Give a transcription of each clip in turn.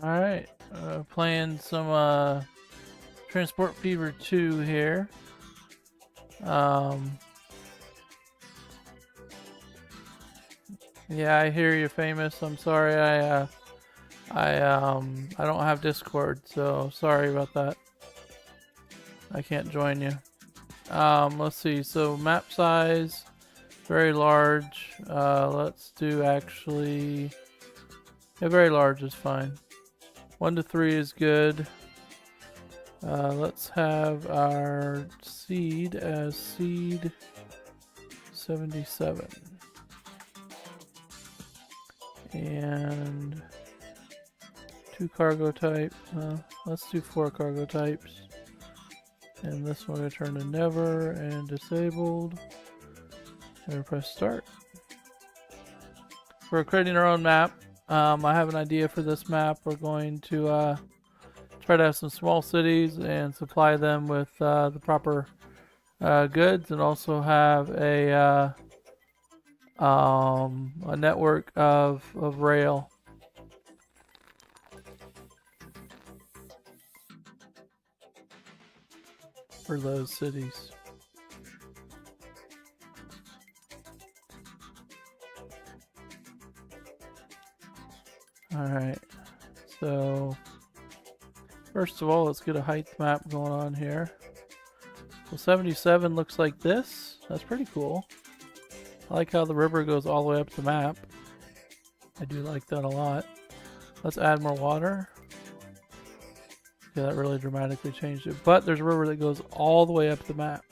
Alright, playing some Transport Fever 2 here. Yeah, I hear you, Famous. I'm sorry, I don't have Discord, so sorry about that. I can't join you. Let's see. So map size, very large. Let's do actually. Yeah, very large is fine. 1 to 3 is good. Let's have our seed as seed 77. And 2 cargo type. Let's do 4 cargo types. And this one will turn to never and disabled. And press start. We're creating our own map. I have an idea for this map. We're going to try to have some small cities and supply them with the proper goods, and also have a network of rail. For those cities. Alright, so first of all, let's get a height map going on here. So 77 looks like this. That's pretty cool. I like how the river goes all the way up the map. I do like that a lot. Let's add more water. Yeah, that really dramatically changed it. But there's a river that goes all the way up the map.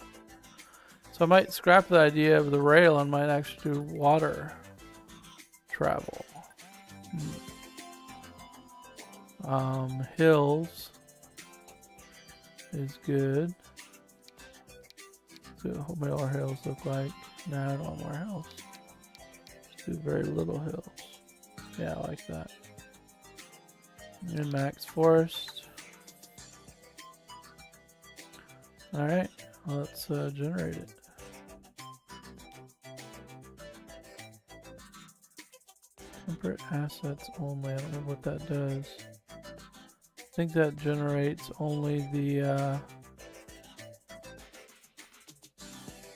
So I might scrap the idea of the rail and might actually do water travel. Hills is good. So what may our hills look like? Nah, I don't want more hills. Let's do very little hills. Yeah, I like that. And max forest. Alright, let's generate it. Temperate assets only. I don't know what that does. I think that generates only the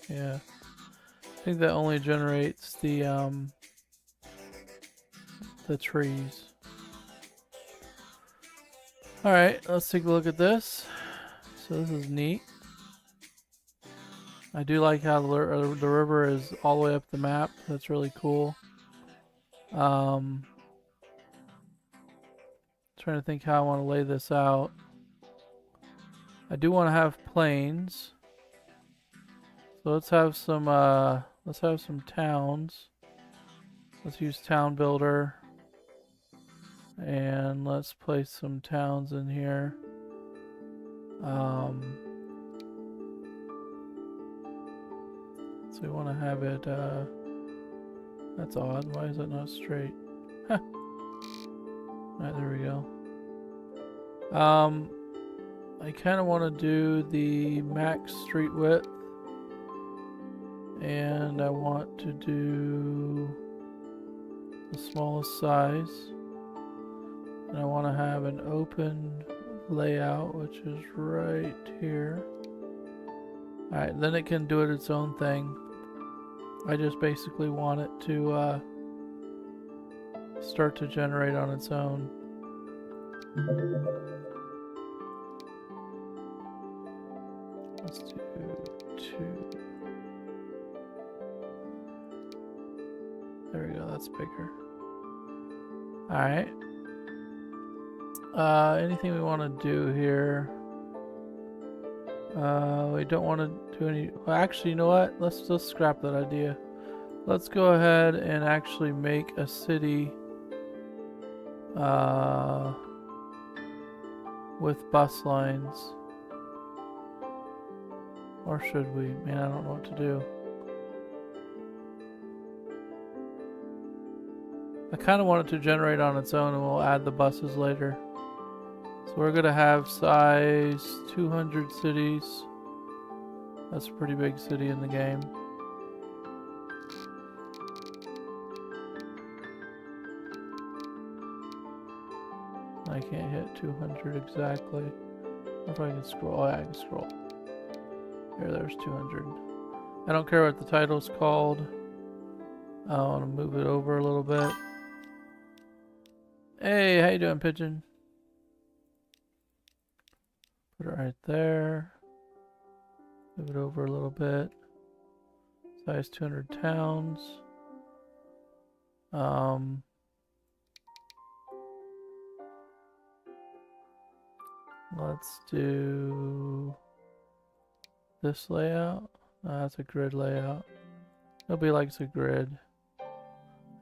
yeah. I think that only generates the trees. Alright, let's take a look at this. So this is neat. I do like how the river is all the way up the map. That's really cool. Trying to think how I want to lay this out. I do want to have plains. So let's have some towns. Let's use town builder. And let's place some towns in here. So we want to have it, that's odd. Why is it not straight? Huh. Alright, there we go. I kind of want to do the max street width. And I want to do the smallest size. And I want to have an open layout, which is right here. Alright, then it can do it its own thing. I just basically want it to start to generate on its own. Let's do 2. There we go, that's bigger. Alright. Anything we want to do here? We don't want to do any... Well, actually, you know what? Let's just scrap that idea. Let's go ahead and actually make a city with bus lines. Or should we? Man, I don't know what to do. I kind of want it to generate on its own and we'll add the buses later. So we're going to have size 200 cities. That's a pretty big city in the game. I can't hit 200 exactly. If I can scroll, oh, yeah, I can scroll. There's 200. I don't care what the title's called. I want to move it over a little bit. Hey, how you doing, pigeon? Put it right there. Move it over a little bit. Size 200 towns. Let's do this layout. That's a grid layout. Nobody likes a grid.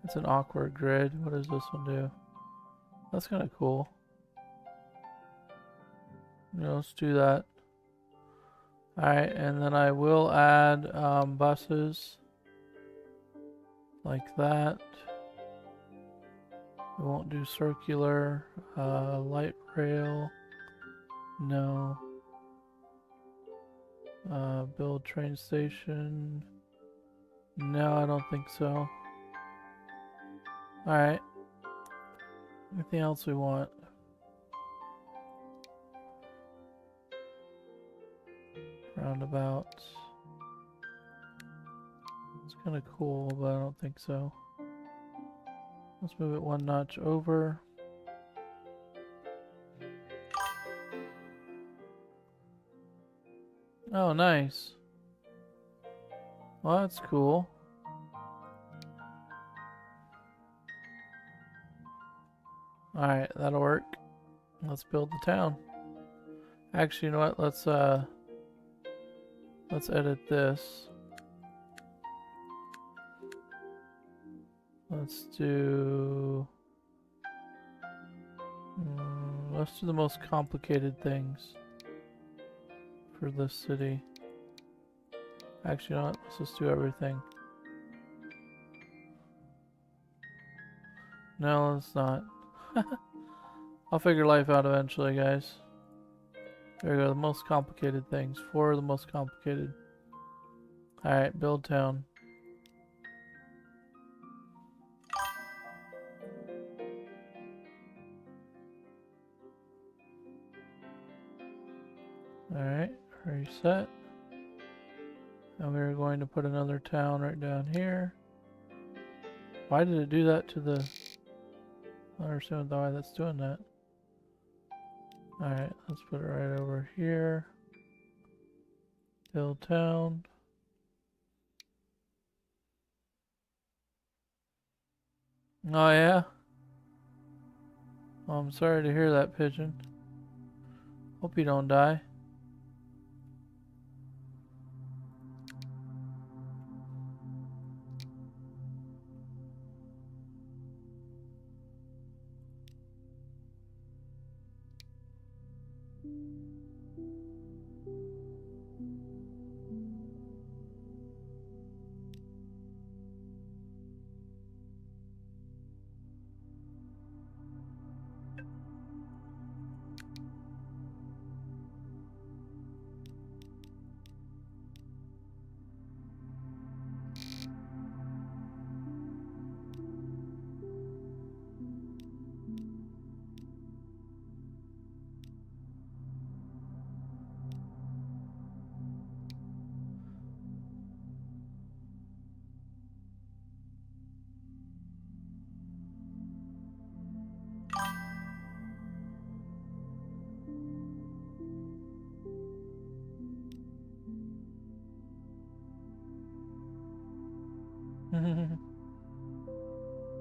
It's an awkward grid. What does this one do? That's kind of cool. Let's do that. Alright, and then I will add buses like that. We won't do circular. Light rail. No. Build train station. No, I don't think so. Alright. Anything else we want? Roundabouts. It's kind of cool, but I don't think so. Let's move it one notch over. Oh, nice. Well, that's cool. Alright, that'll work. Let's build the town. Actually, you know what? Let's edit this. Let's do the most complicated things for this city. Actually, you know what? Let's just do everything. No, let's not. I'll figure life out eventually, guys. There we go, the most complicated things. 4 of the most complicated. Alright, build town. Alright, reset. And we're going to put another town right down here. Why did it do that to the... I don't understand why that's doing that. Alright, let's put it right over here. Build town. Oh yeah? Well, I'm sorry to hear that, pigeon. Hope you don't die.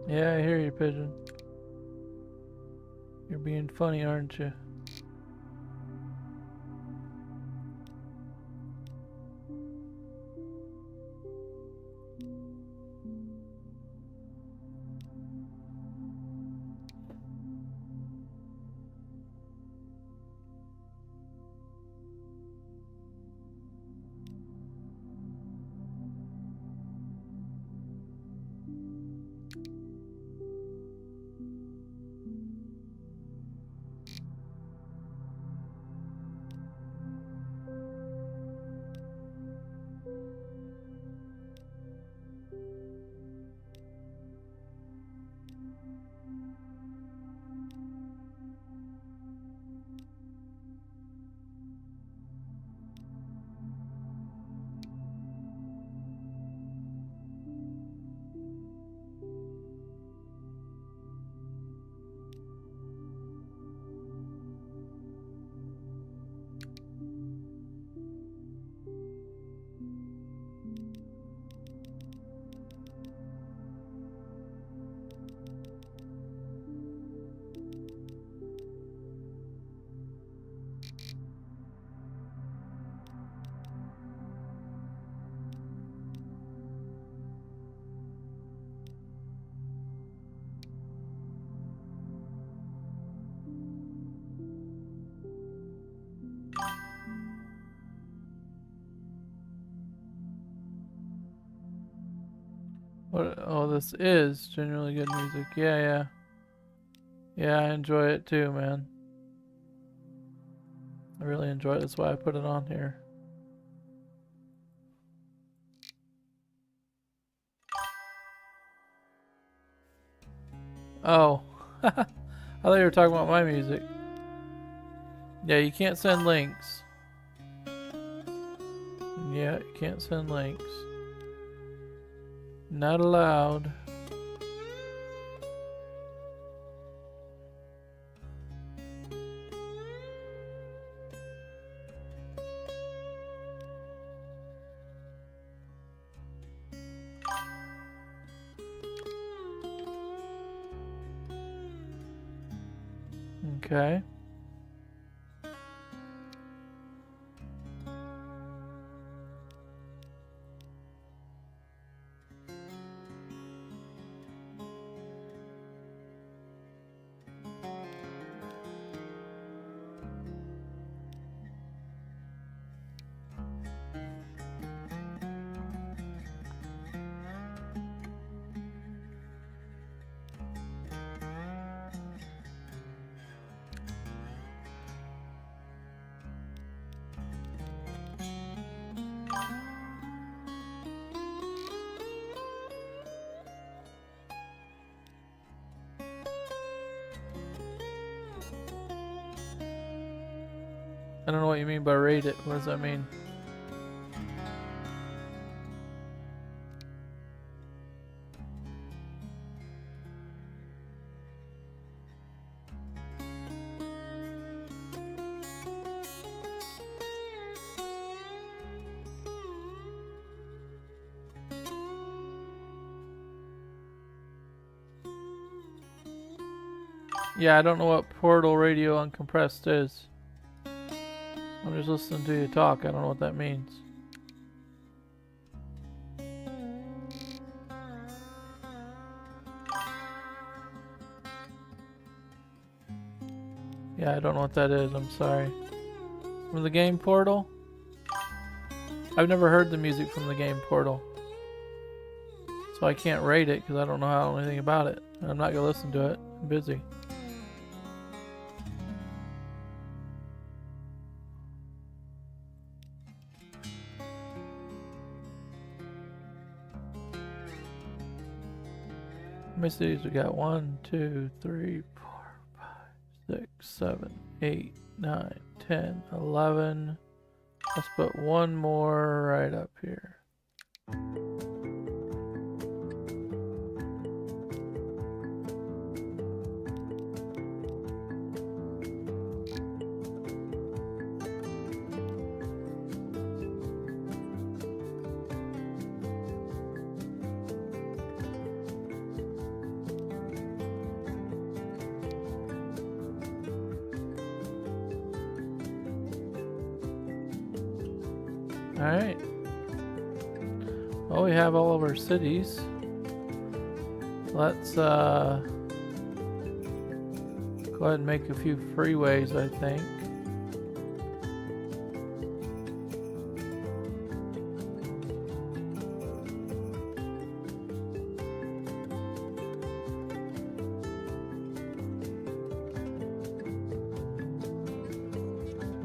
Yeah, I hear you, pigeon. You're being funny, aren't you? What? Oh, this is genuinely good music. Yeah, yeah. Yeah, I enjoy it too, man. I really enjoy it. That's why I put it on here. Oh. I thought you were talking about my music. Yeah, you can't send links. Yeah, you can't send links. Not allowed. Okay. I don't know what you mean by rate it. What does that mean? Yeah, I don't know what portal radio uncompressed is. I'm just listening to you talk. I don't know what that means. Yeah, I don't know what that is. I'm sorry. From the game portal? I've never heard the music from the game portal. So I can't rate it because I don't know anything about it. I'm not going to listen to it. I'm busy. How many cities we got? 1, 2, 3, 4, 5, 6, 7, 8, 9, 10, 11. Let's put one more right up here. Alright. Well, we have all of our cities. Let's go ahead and make a few freeways, I think.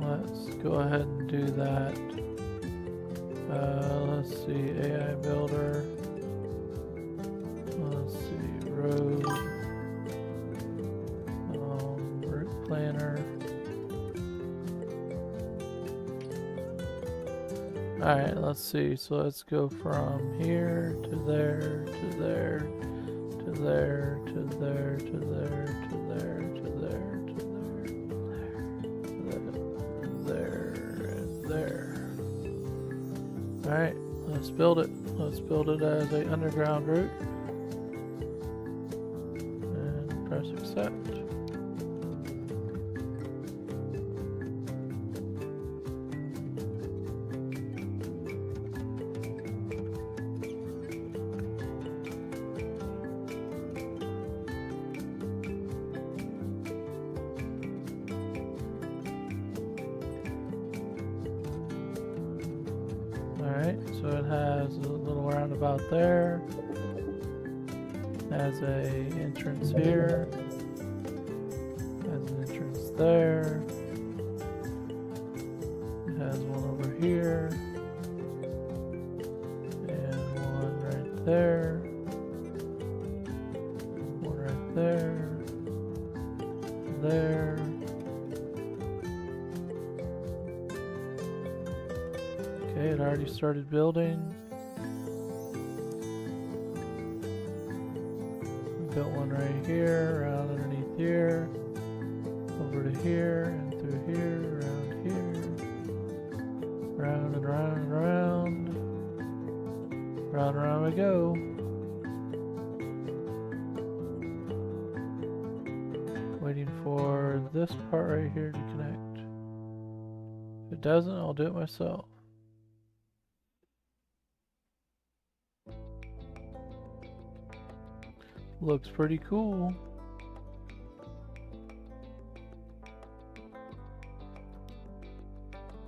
Let's go ahead and do that. Let's see, AI builder. Let's see, road. Route planner. Alright, let's see. So let's go from here to there, to there, to there, to there, to there, to there, to there, to there, and there. Alright, let's build it. Let's build it as an underground route. And press accept. Alright, so it has a little roundabout there. Has a entrance here. Has an entrance there. It has one over here. And one right there. One right there. There. Okay, it already started building. Got one right here, around underneath here, over to here, and through here, around here, round and round and round, round and round we go. Waiting for this part right here to connect. If it doesn't, I'll do it myself. Looks pretty cool.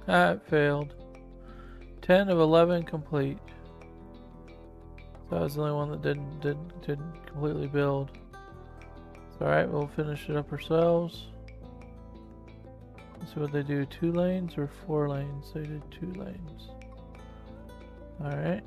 Ah, it failed. 10 of 11 complete. So that was the only one that didn't completely build. It's alright, we'll finish it up ourselves. Let's see what they do. 2 lanes or 4 lanes? They did 2 lanes. Alright.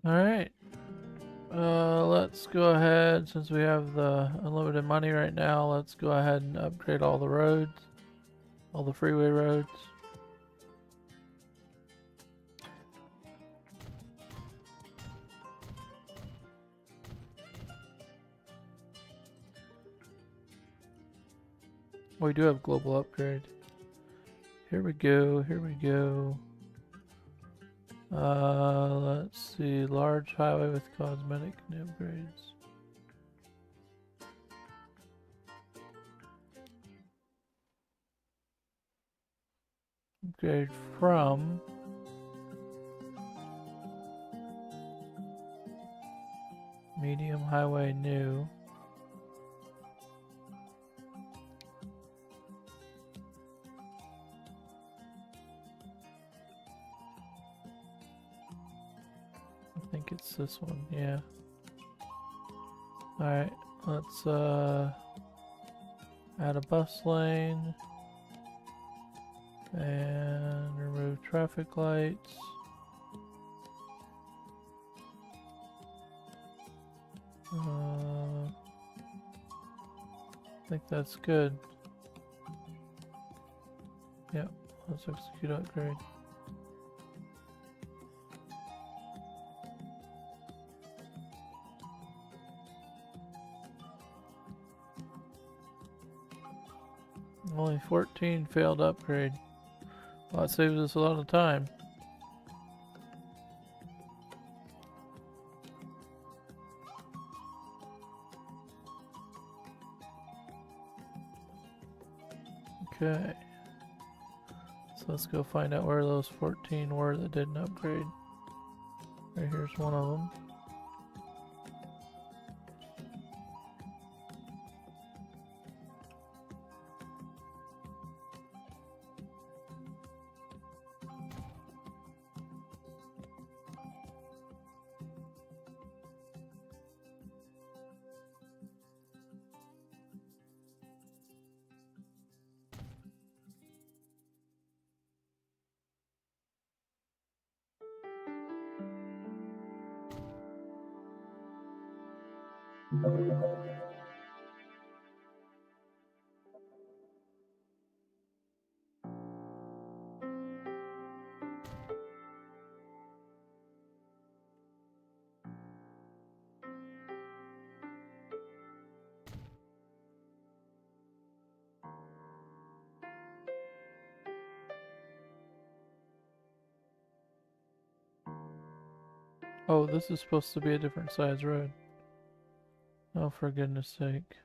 Alright. Let's go ahead, since we have the unlimited money right now, let's go ahead and upgrade all the roads. All the freeway roads. We do have global upgrade. Here we go, here we go. Let's see, large highway with cosmetic upgrades. Upgrade from medium highway new. think it's this one, yeah. Alright, let's add a bus lane and remove traffic lights. I think that's good. Yep, let's execute upgrade. Only 14 failed upgrade. Well, that saves us a lot of time. Okay. So let's go find out where those 14 were that didn't upgrade. Right here's one of them. Oh, this is supposed to be a different size road. Oh, for goodness sake.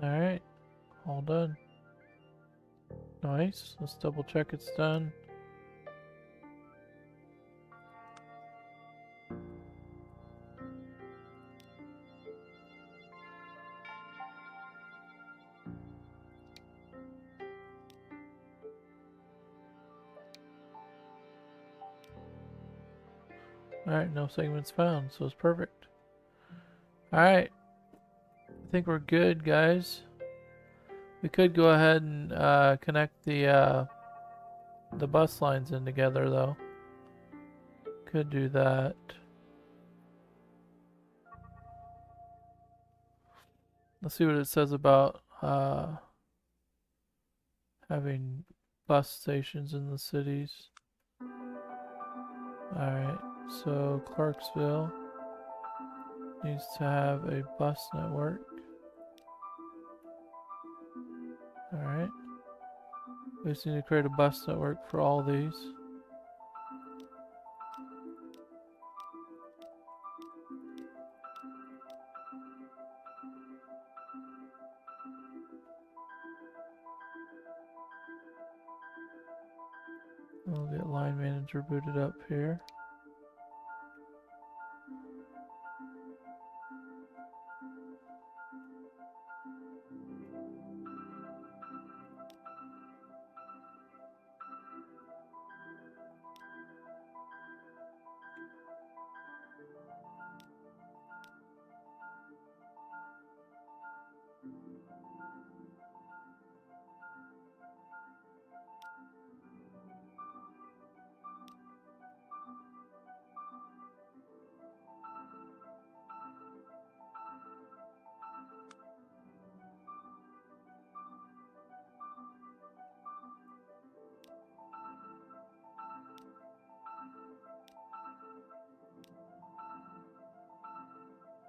Alright, all done. Nice, let's double check it's done. Alright, no segments found, so it's perfect. Alright, I think we're good, guys. We could go ahead and connect the bus lines in together, though. Could do that. Let's see what it says about having bus stations in the cities. Alright, so Clarksville. needs to have a bus network. Alright. We just need to create a bus network for all these. We'll get line manager booted up here.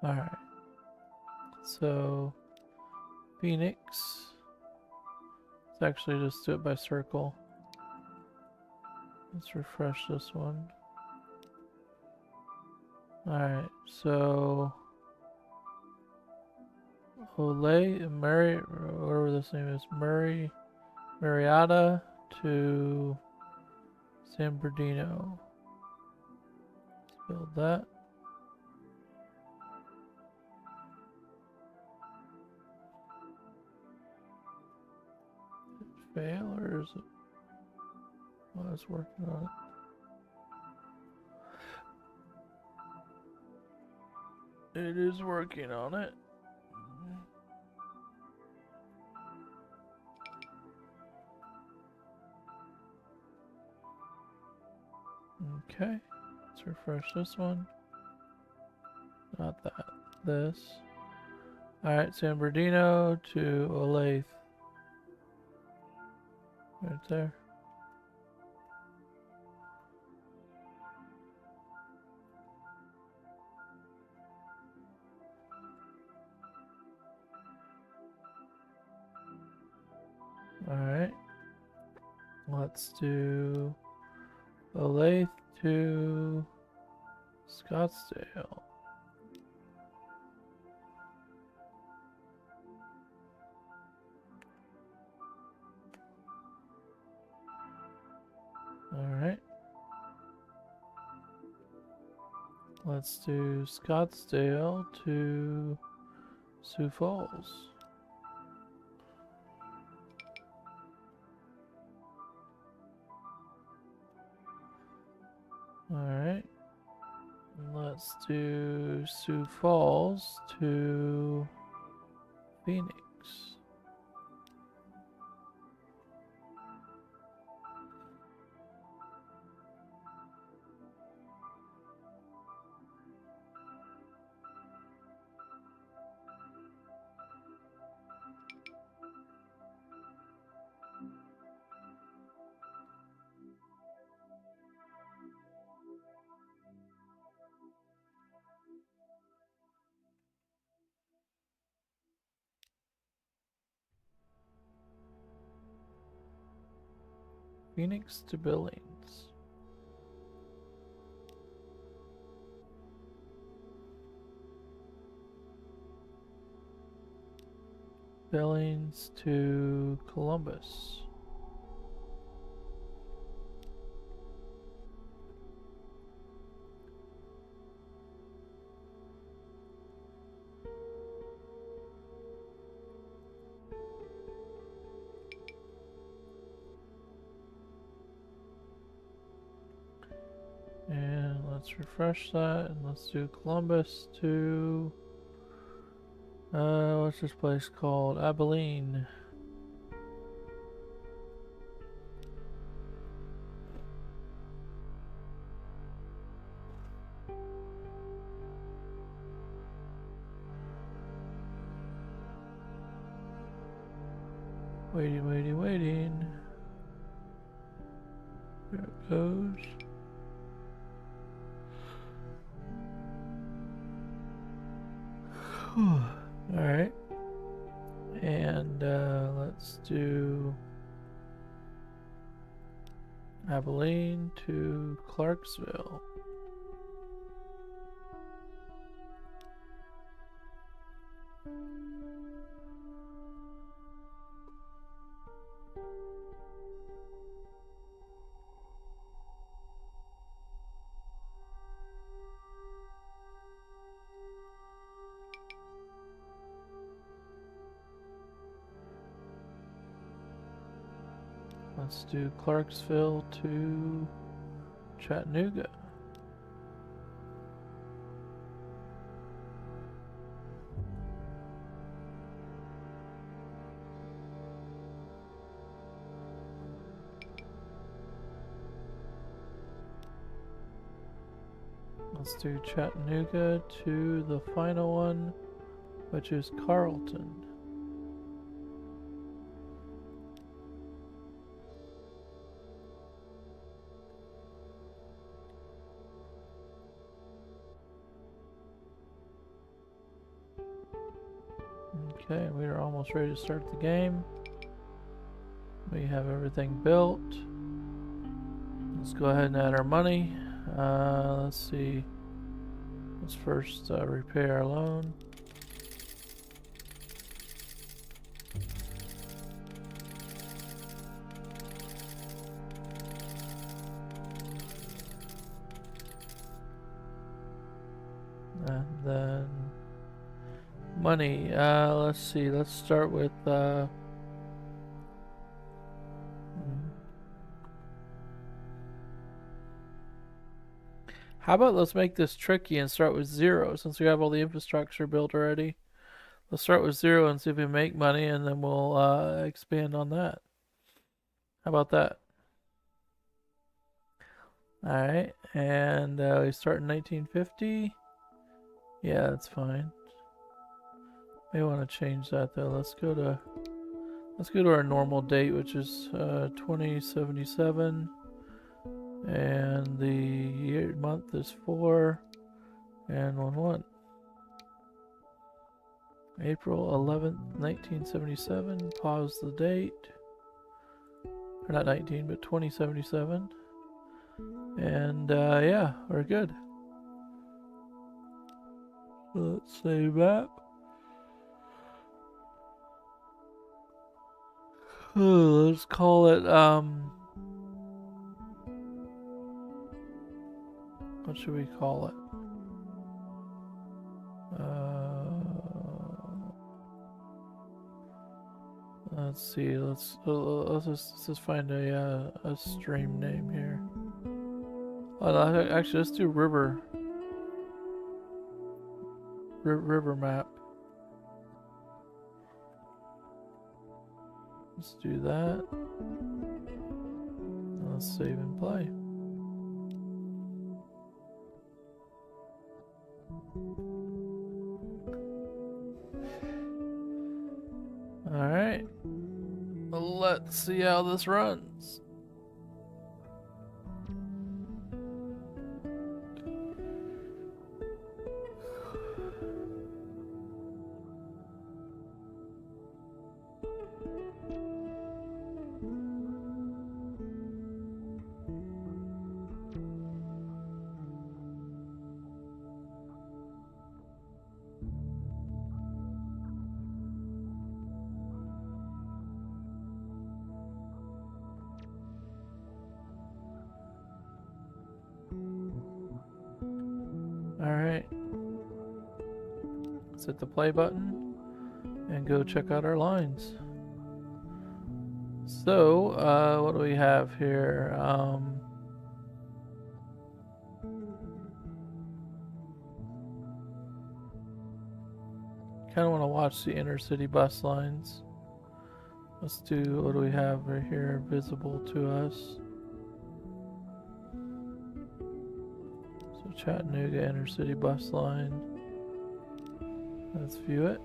Alright. So, Phoenix. Let's actually just do it by circle. Let's refresh this one. Alright, so Olay, Murray, whatever this name is, Marietta to San Bernardino. Let's build that. Did it fail or is it? Oh, it's working on it. It is working on it. Okay, let's refresh this one. Not that, this. Alright, San Bernardino to Olathe. Right there. Alright. Let's do Olathe to Scottsdale. Alright. Let's do Scottsdale to Sioux Falls. Alright. Let's do Sioux Falls to Phoenix. Phoenix to Billings. Billings to Columbus. And let's refresh that and let's do Columbus to what's this place called? Abilene. Waiting. There it goes. Alright. And let's do Abilene to Clarksville. Let's do Clarksville to Chattanooga. Let's do Chattanooga to the final one, which is Carlton. Okay, we are almost ready to start the game. We have everything built. Let's go ahead and add our money. Let's see. Let's first repay our loan. And then money. Let's see. Let's start with how about let's make this tricky and start with 0 since we have all the infrastructure built already. Let's start with 0 and see if we make money, and then we'll expand on that. How about that? Alright, and we start in 1950. Yeah, that's fine. May want to change that though. Let's go to our normal date, which is 2077. And the year month is 4 and 1/1. April 11th, 1977. Pause the date. Or not 19, but 2077. And yeah, we're good. Let's save that. Let's call it what should we call it? Let's see. Let's just find a stream name here. Oh, actually, let's do river map. Let's do that. Let's save and play. Alright. Let's see how this runs. Alright. Let's hit the play button and go check out our lines. So, what do we have here? Kind of want to watch the inner city bus lines. Let's do, what do we have right here visible to us? So Chattanooga inner city bus line. Let's view it.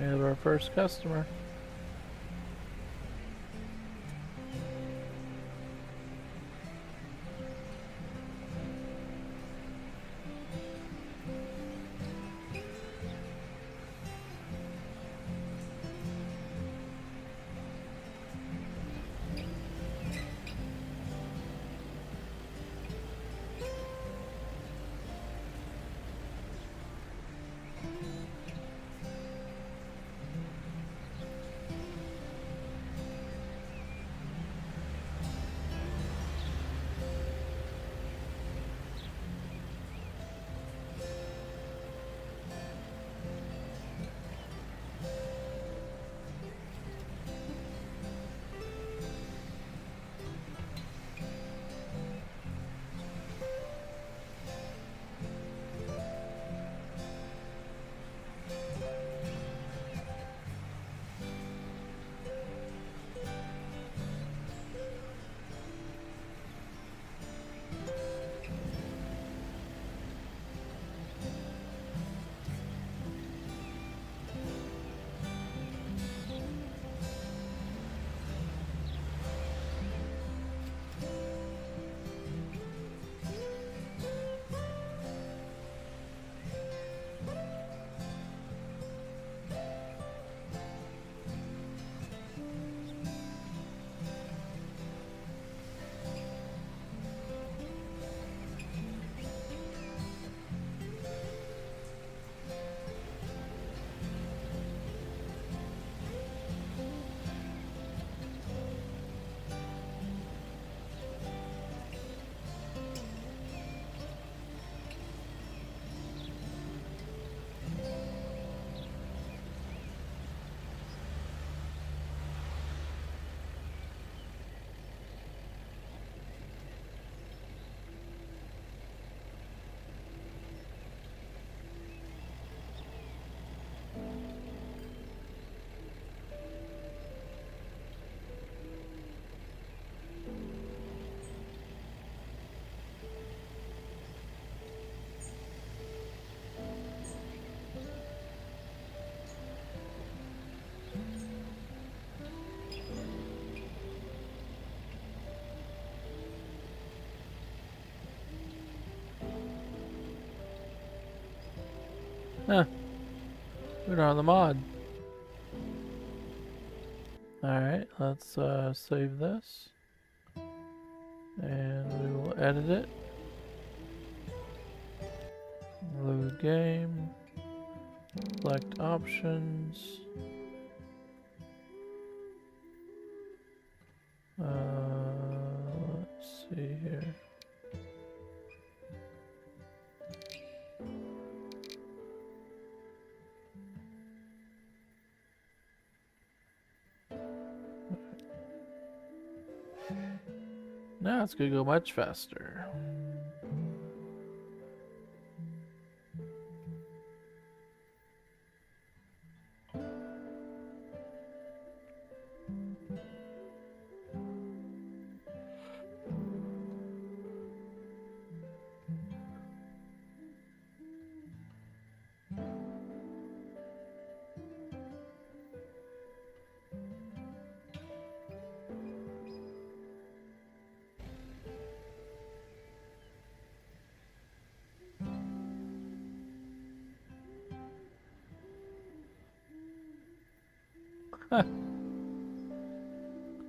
We have our first customer. Huh. We don't have the mod. Alright, let's save this. And we will edit it. Load game. Select options. Let's see here. Now it's gonna go much faster.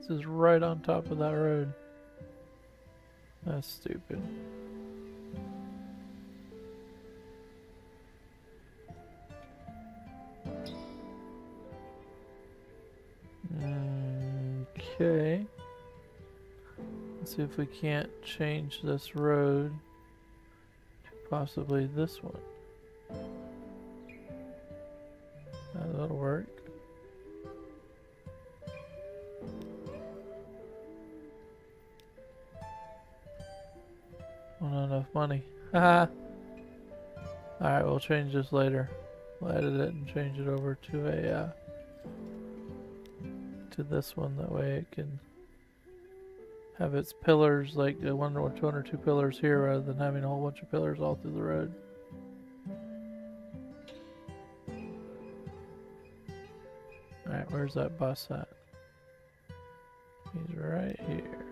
This is right on top of that road. That's stupid. Okay. Let's see if we can't change this road to possibly this one. That'll work. Not enough money. Haha. Alright, we'll change this later. We'll edit it and change it over to a to this one. That way it can have its pillars like one or two pillars here rather than having a whole bunch of pillars all through the road. Alright, where's that bus at? He's right here.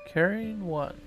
Carrying one.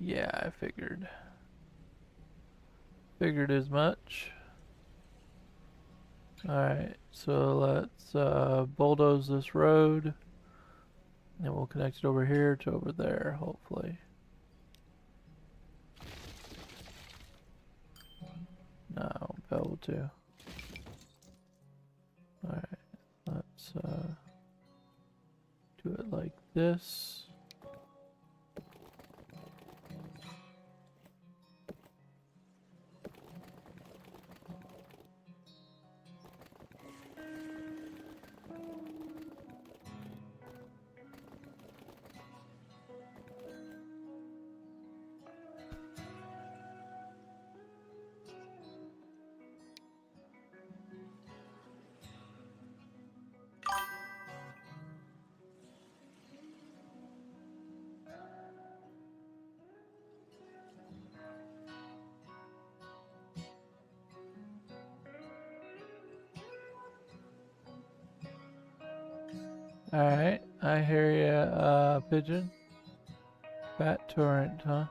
Yeah, I figured. Figured as much. Alright, so let's bulldoze this road. And we'll connect it over here to over there, hopefully. No, I won't be able to. Alright, let's do it like this. Alright, I hear ya, pigeon. Fat torrent, huh?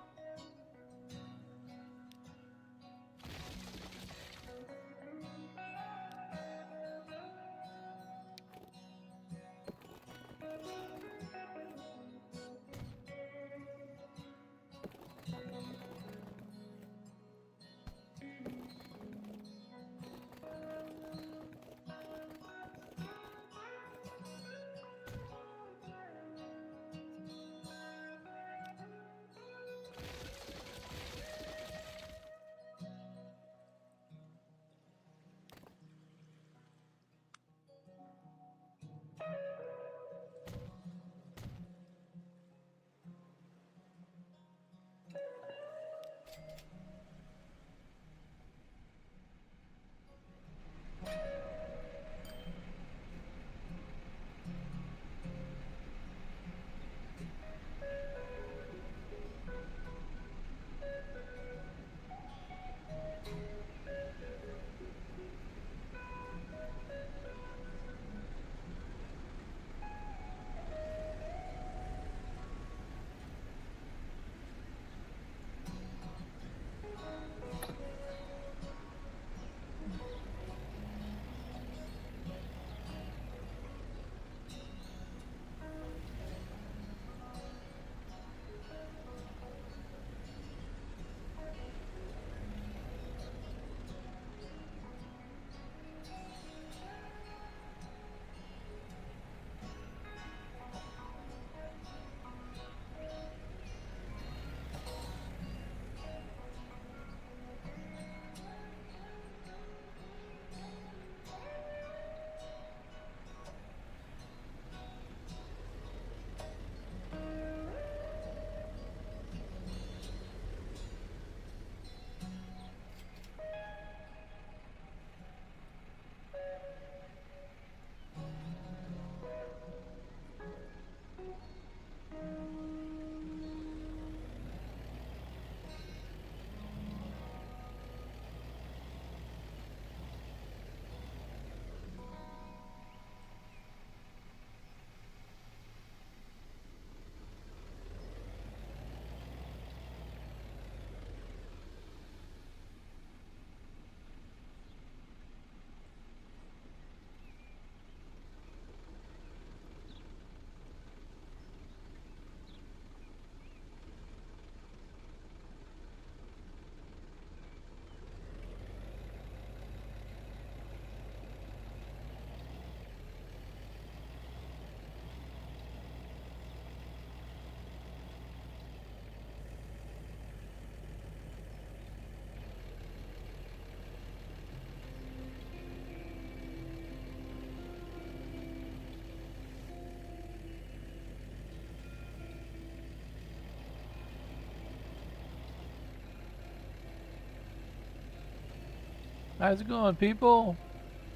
How's it going, people?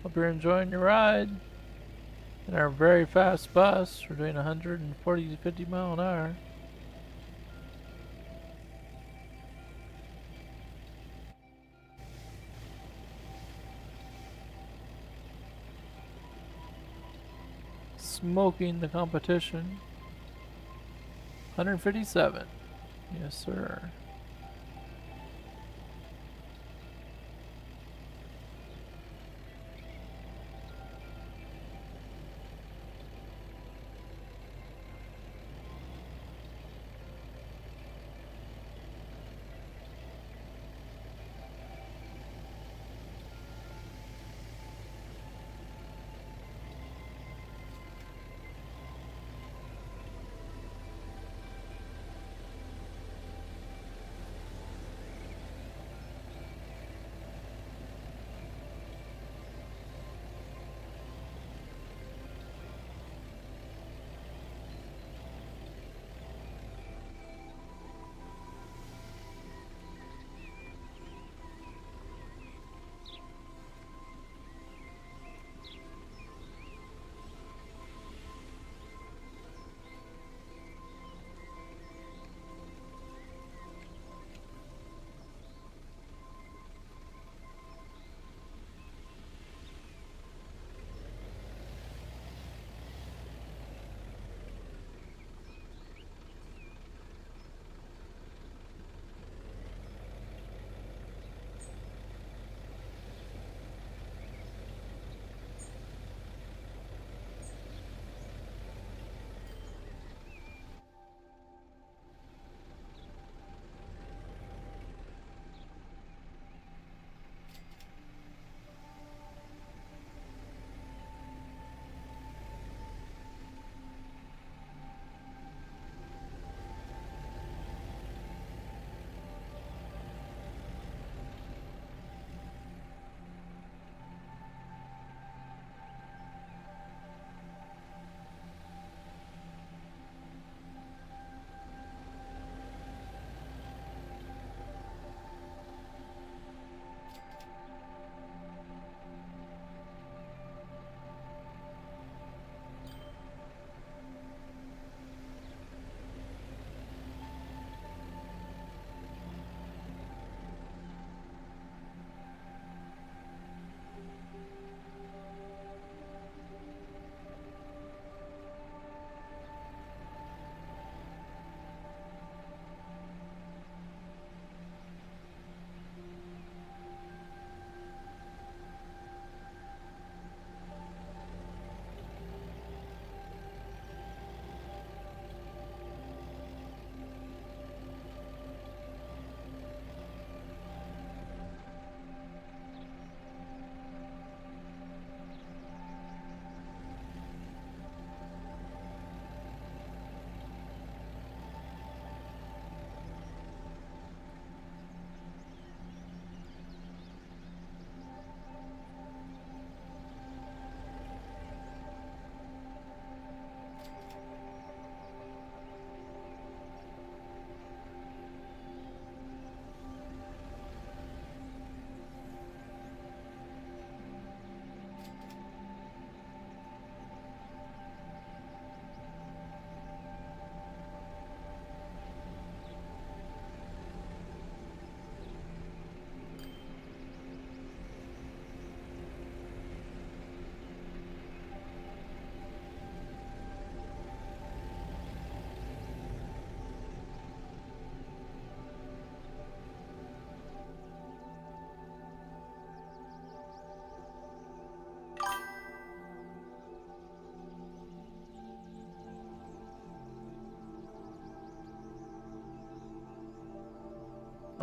Hope you're enjoying your ride in our very fast bus. We're doing 140 to 50 mile an hour. Smoking the competition. 157. Yes, sir.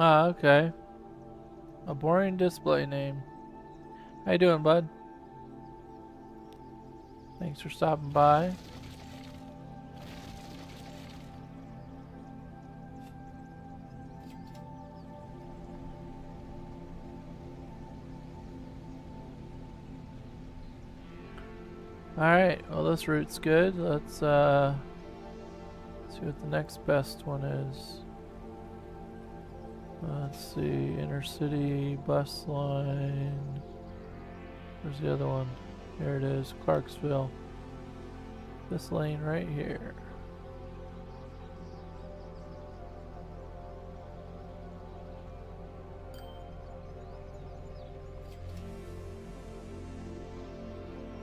Ah, okay. A boring display name. How you doing, bud? Thanks for stopping by. Alright, well this route's good. Let's see what the next best one is. Let's see, inner city bus line. Where's the other one? Here it is, Clarksville. This lane right here.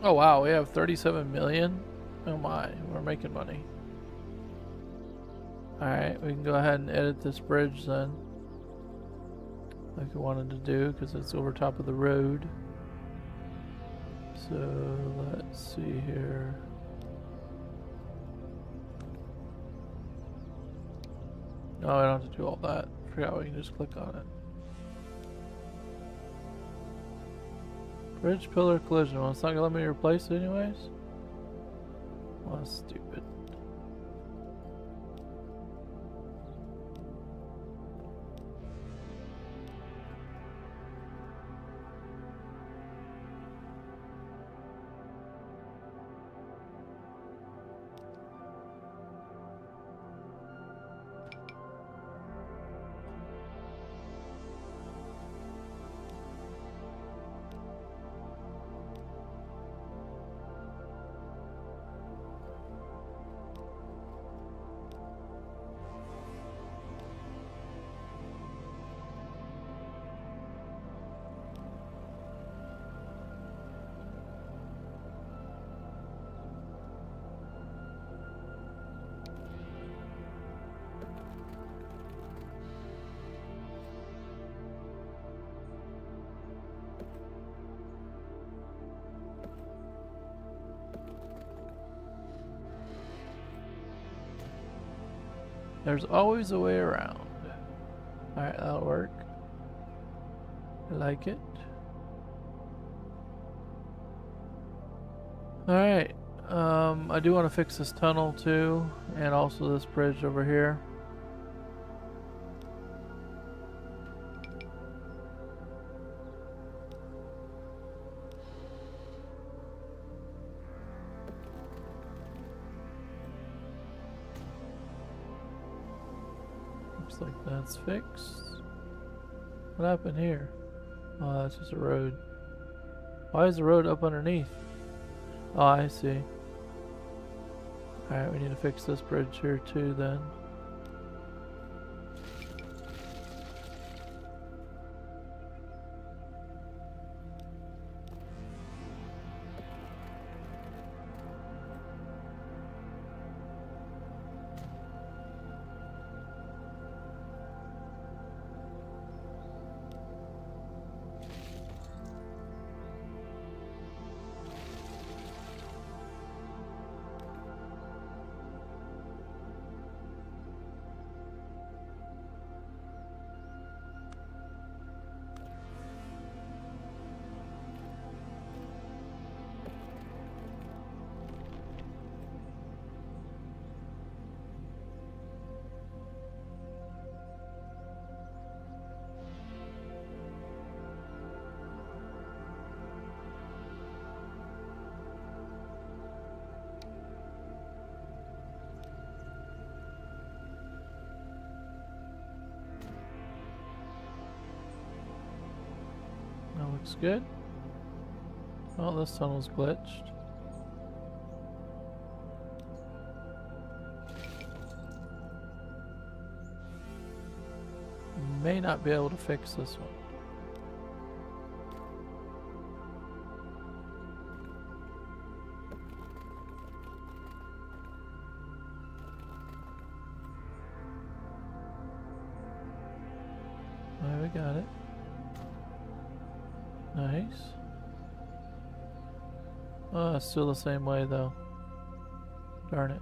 Oh wow, we have 37 million? Oh my, we're making money. Alright, we can go ahead and edit this bridge then. Like I wanted to do, because it's over top of the road. So, let's see here. No, I don't have to do all that. I forgot we can just click on it. Bridge pillar collision. Well, it's not gonna let me replace it anyways? Well, that's stupid. There's always a way around. Alright, that'll work. I like it. Alright, I do want to fix this tunnel too, and also this bridge over here. Looks like that's fixed. What happened here? Oh, that's just a road. Why is the road up underneath? Oh, I see. Alright, we need to fix this bridge here too then. That looks good. Oh, this tunnel's glitched. May not be able to fix this one. There we got it. Nice. Oh, it's still the same way though. Darn it.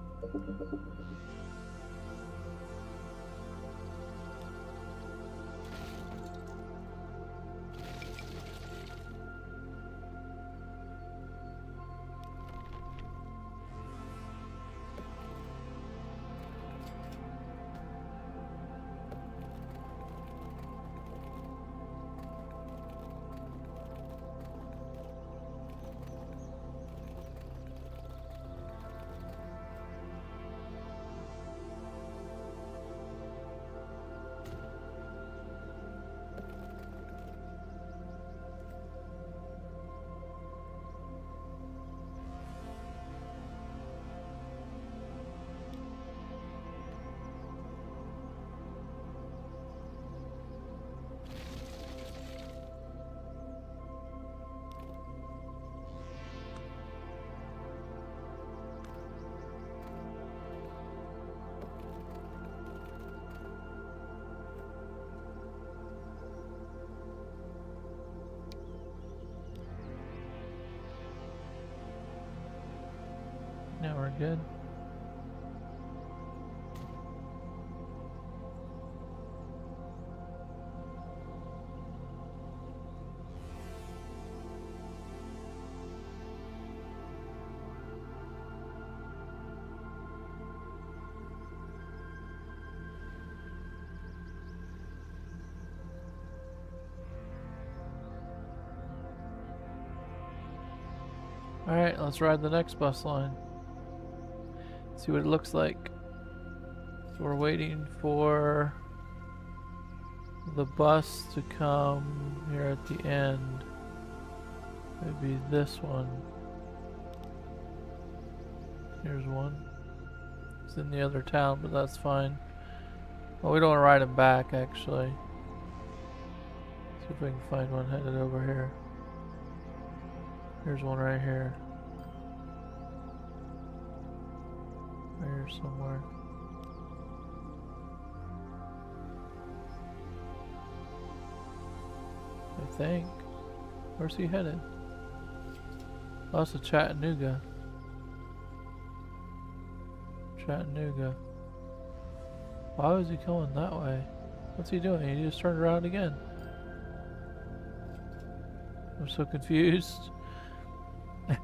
Yeah, we're good. Alright, let's ride the next bus line. See what it looks like. So we're waiting for the bus to come here at the end. Maybe this one. Here's one. It's in the other town, but that's fine. Well, we don't want to ride him back, actually. See if we can find one headed over here. Here's one right here. Right here somewhere. I think. Where's he headed? Oh, it's to Chattanooga. Chattanooga. Why was he going that way? What's he doing? He just turned around again. I'm so confused.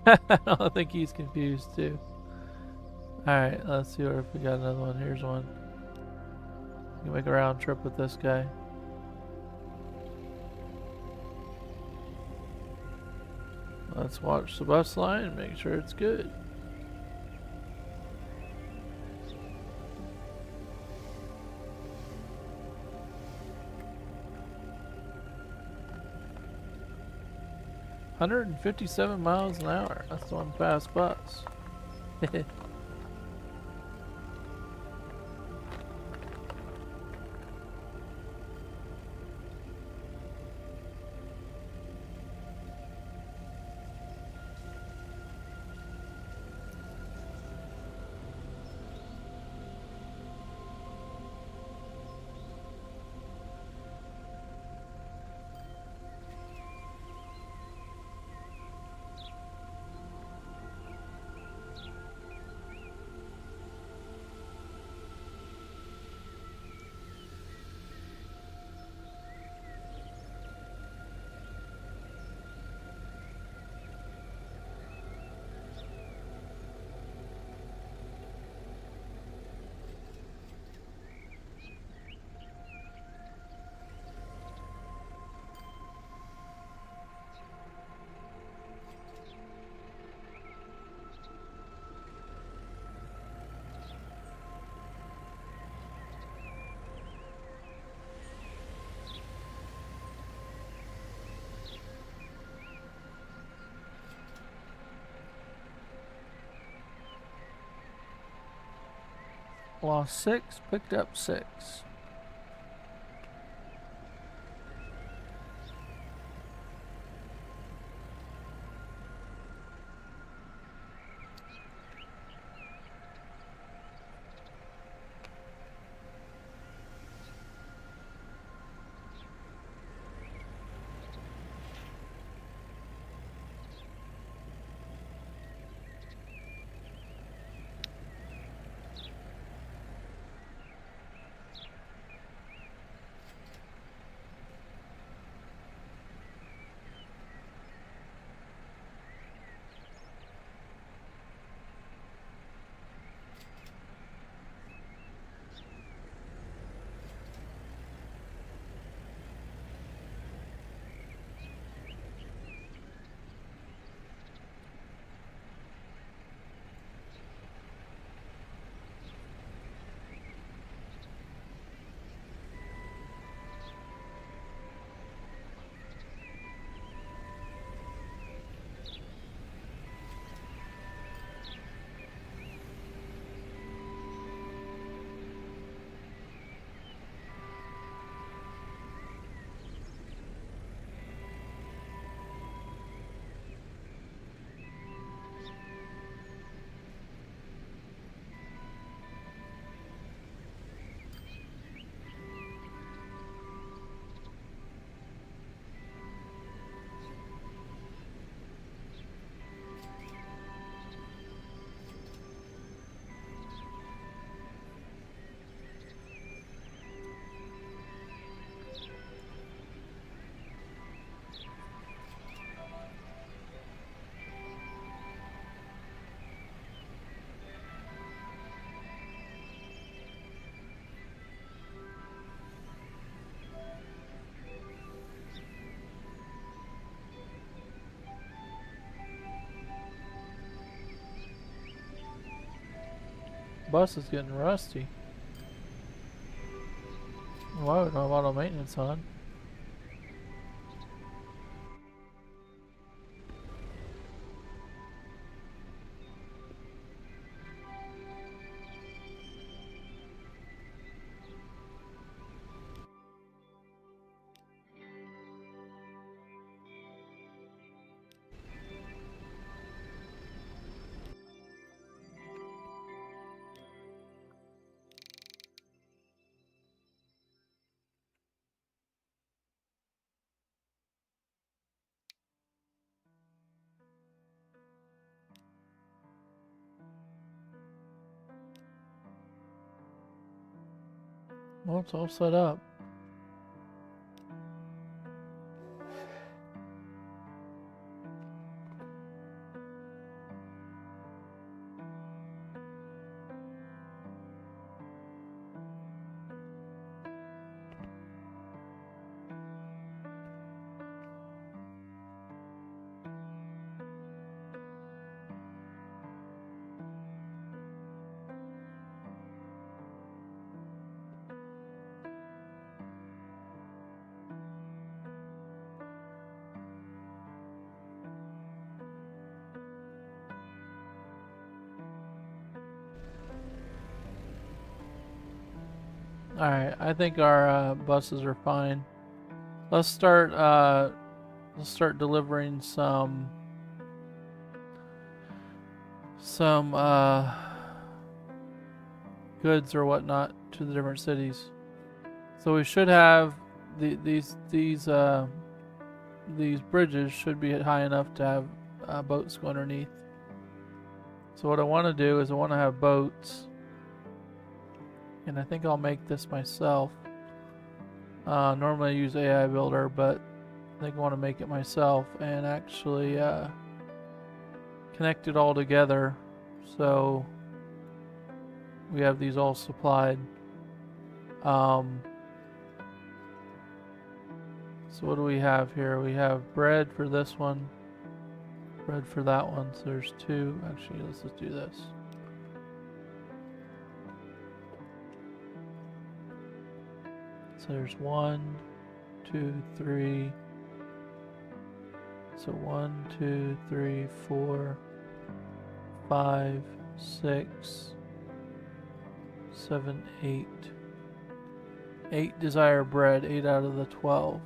I think he's confused too. Alright, let's see if we got another one. Here's one. You can make a round trip with this guy. Let's watch the bus line and make sure it's good. $157 miles an hour. That's one fast bus. Lost 6, picked up 6. bus is getting rusty. Why would I have auto maintenance on? Well, it's all set up. Alright, I think our buses are fine. Let's start delivering some goods or whatnot to the different cities. So we should have these bridges should be high enough to have boats go underneath. So what I want to do is I want to have boats, and I think I'll make this myself. Normally I use AI Builder, but I think I want to make it myself and actually connect it all together so we have these all supplied. So what do we have here? We have bread for this one, bread for that one, so there's two. Actually, let's just do this. So there's 1, 2, 3. So 1, 2, 3, 4, 5, 6, 7, 8. 8 desire bread, 8 out of the 12.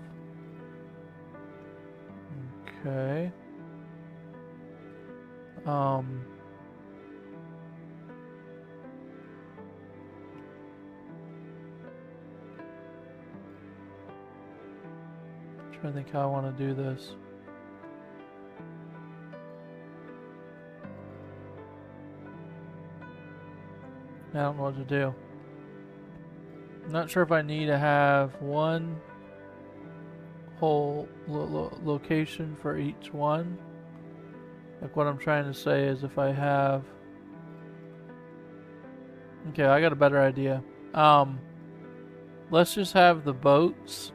Okay. Trying to think how I want to do this. I don't know what to do. I'm not sure if I need to have one whole location for each one. Like what I'm trying to say is if I have... Okay, I got a better idea. Let's just have the boats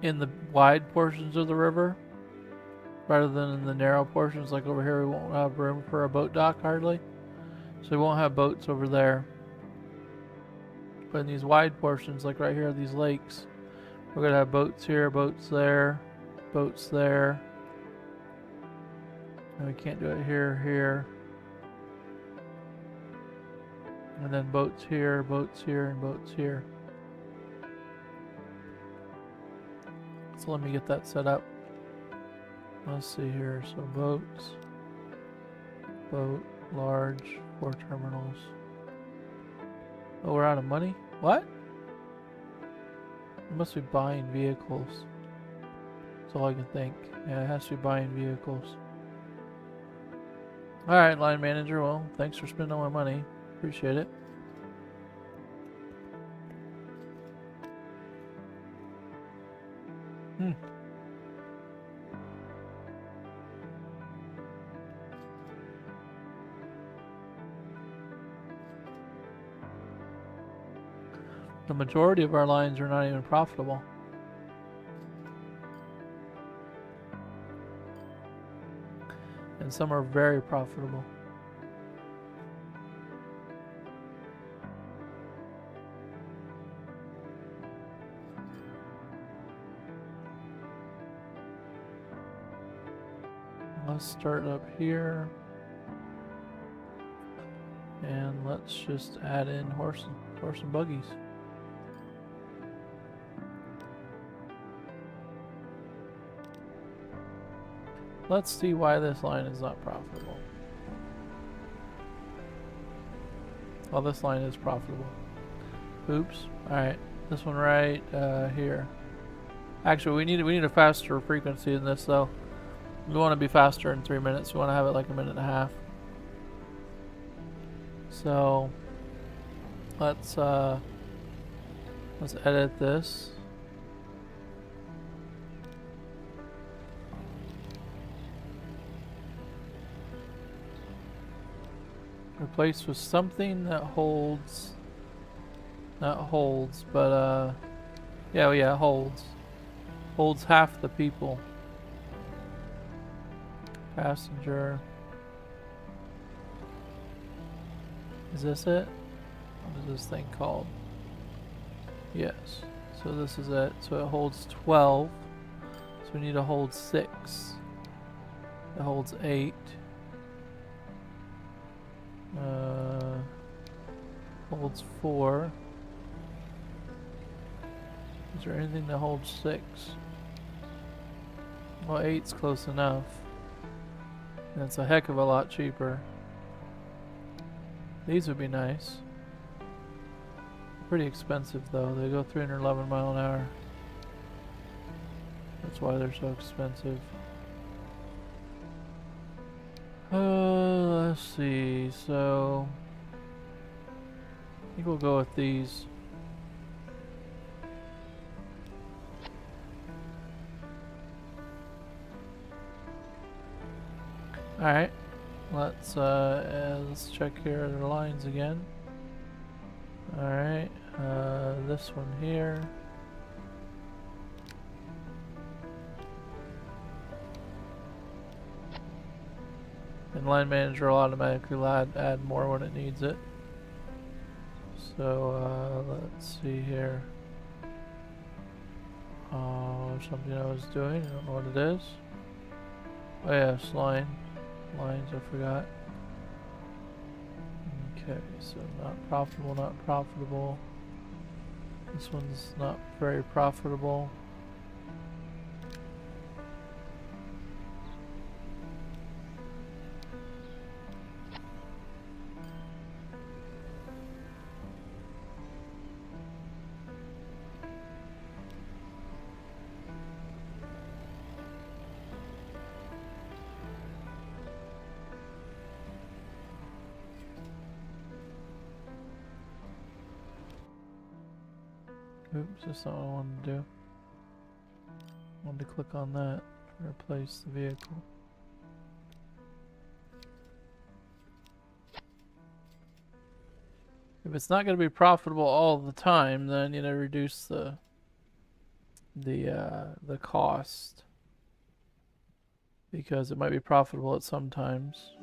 in the wide portions of the river rather than in the narrow portions. Like over here we won't have room for a boat dock hardly, so we won't have boats over there. But in these wide portions, like right here, these lakes, we're gonna have boats here, boats there, boats there. And we can't do it here, and then boats here, and boats here. So let me get that set up. Let's see here. So boats, boat, large, 4 terminals. Oh, we're out of money? What? We must be buying vehicles. That's all I can think. Yeah, it has to be buying vehicles. Alright, line manager. Well, thanks for spending all my money. Appreciate it. The majority of our lines are not even profitable. And some are very profitable. Let's start up here. And let's just add in horse and buggies. Let's see why this line is not profitable. Well, this line is profitable. Oops. Alright. This one right here. Actually, we need a faster frequency than this, though. We want to be faster in 3 minutes. We want to have it like 1.5 minutes. So let's edit this. Replace with something that holds. Not holds, but yeah, holds. Holds half the people. Passenger. Is this it? What is this thing called? Yes. So this is it. So it holds 12. So we need to hold 6. It holds 8. Holds 4. Is there anything that holds 6? Well, 8's close enough. And it's a heck of a lot cheaper. These would be nice. Pretty expensive though. They go 311 miles an hour. That's why they're so expensive. Let's see. So I think we'll go with these. Alright, let's check here the lines again. Alright, this one here. And line manager will automatically add more when it needs it. So let's see here. Something I was doing, I don't know what it is. Oh yes, lines, I forgot. Okay, so not profitable, not profitable. This one's not very profitable. Oops, that's not what I wanted to do. I wanted to click on that to replace the vehicle. If it's not going to be profitable all the time, then you know reduce the cost, because it might be profitable at some times,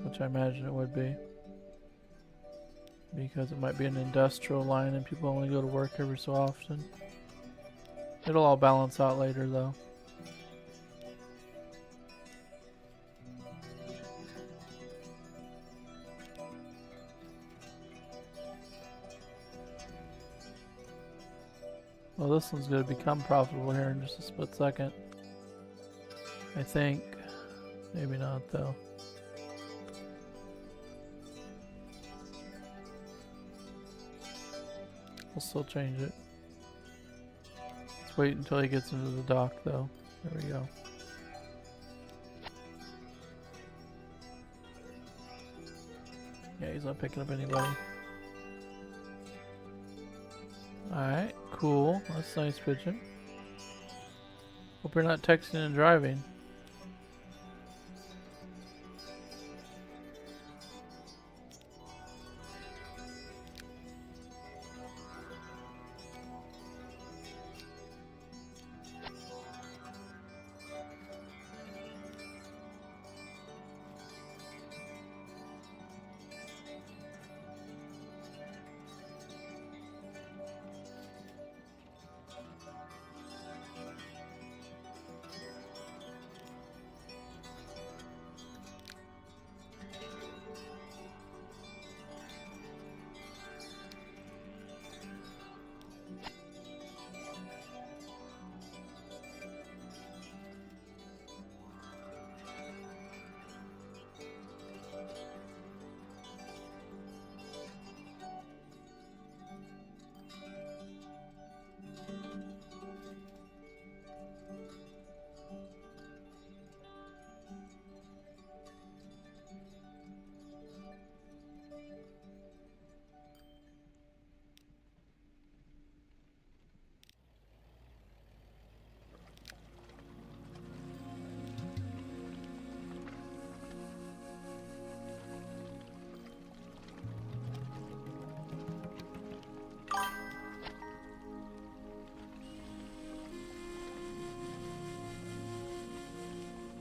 which I imagine it would be. Because it might be an industrial line and people only go to work every so often. It'll all balance out later though. Well, this one's going to become profitable here in just a split second. I think. Maybe not though. We'll still change it. Let's wait until he gets into the dock though. There we go. Yeah, he's not picking up anybody. Alright, cool. That's nice pitching. Hope you're not texting and driving.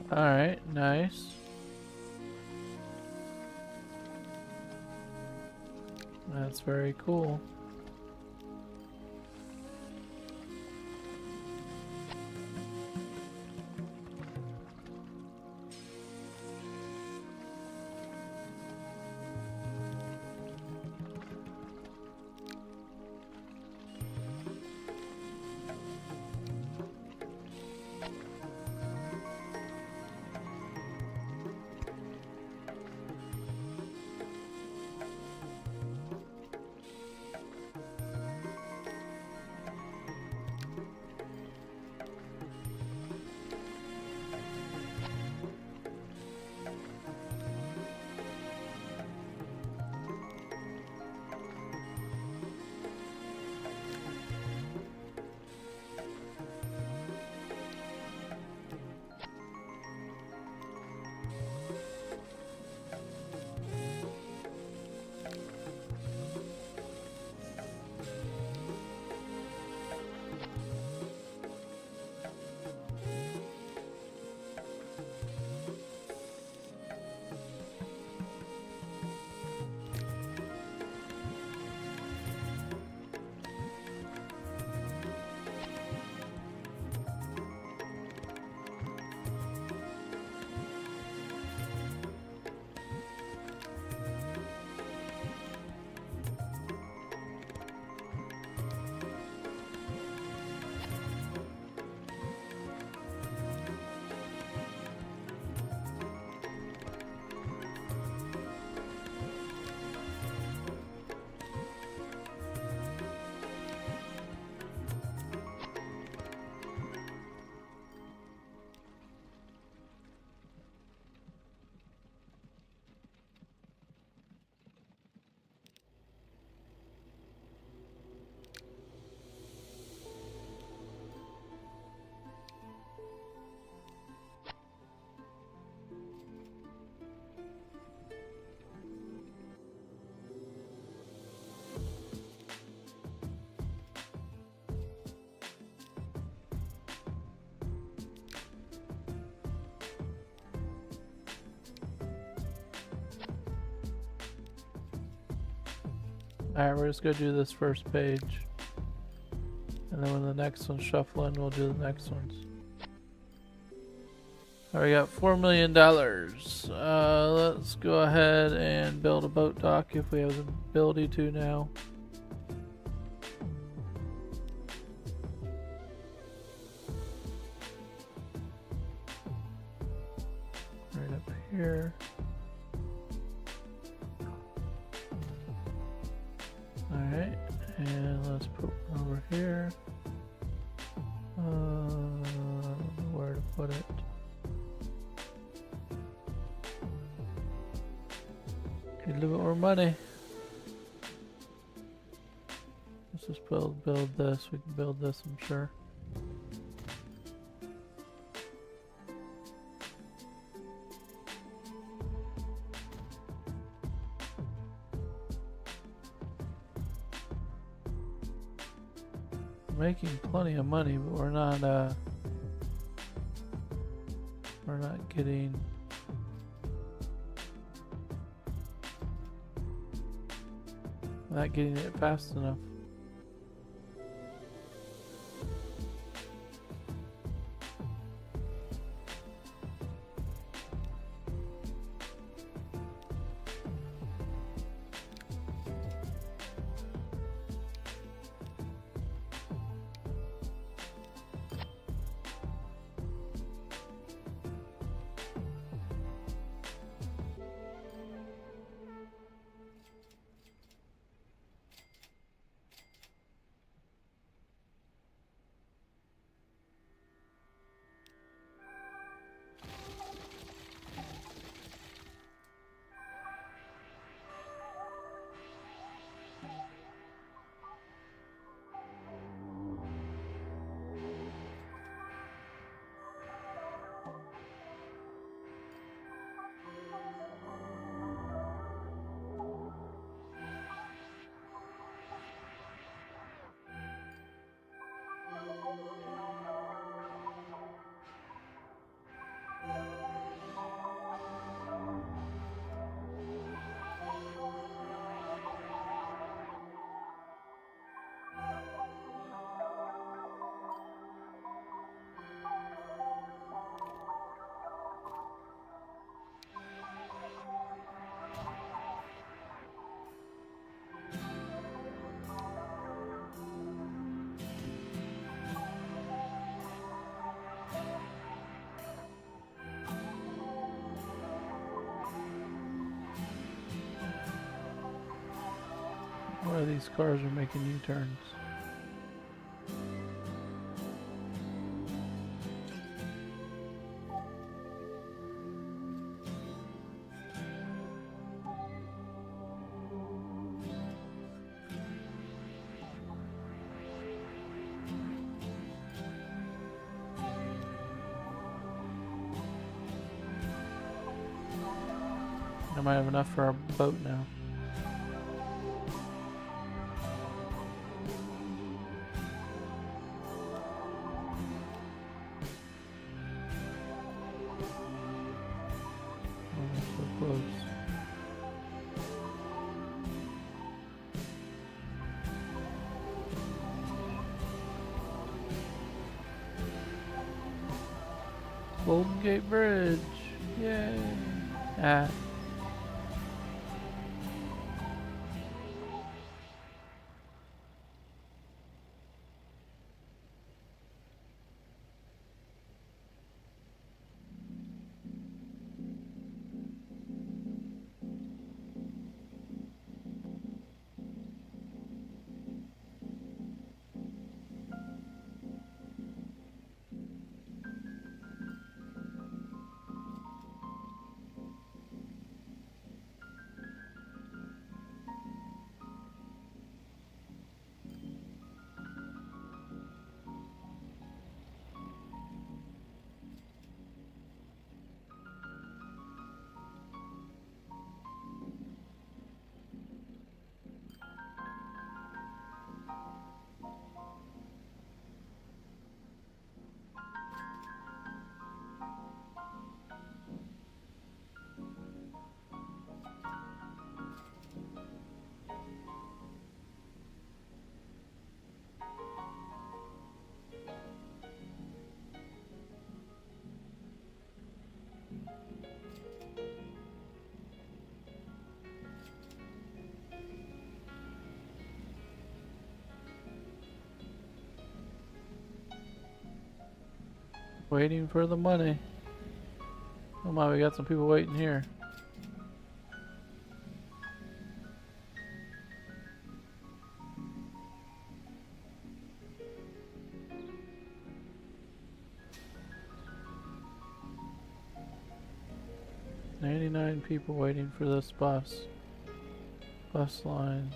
Alright, nice. That's very cool. Alright, we're just gonna do this first page. And then when the next one's shuffling, we'll do the next ones. Alright, we got $4 million. Let's go ahead and build a boat dock if we have the ability to now. Right up here. Alright, and let's put one over here. I don't know where to put it. Need a little bit more money. Let's just build this. We can build this, I'm sure. Making plenty of money, but we're not getting it fast enough. of these cars are making U-turns. I might have enough for our boat now. Oh, so close. Golden Gate Bridge! Yay! Ah. Waiting for the money. Oh my, we got some people waiting here. "99 people waiting for this bus. Bus line."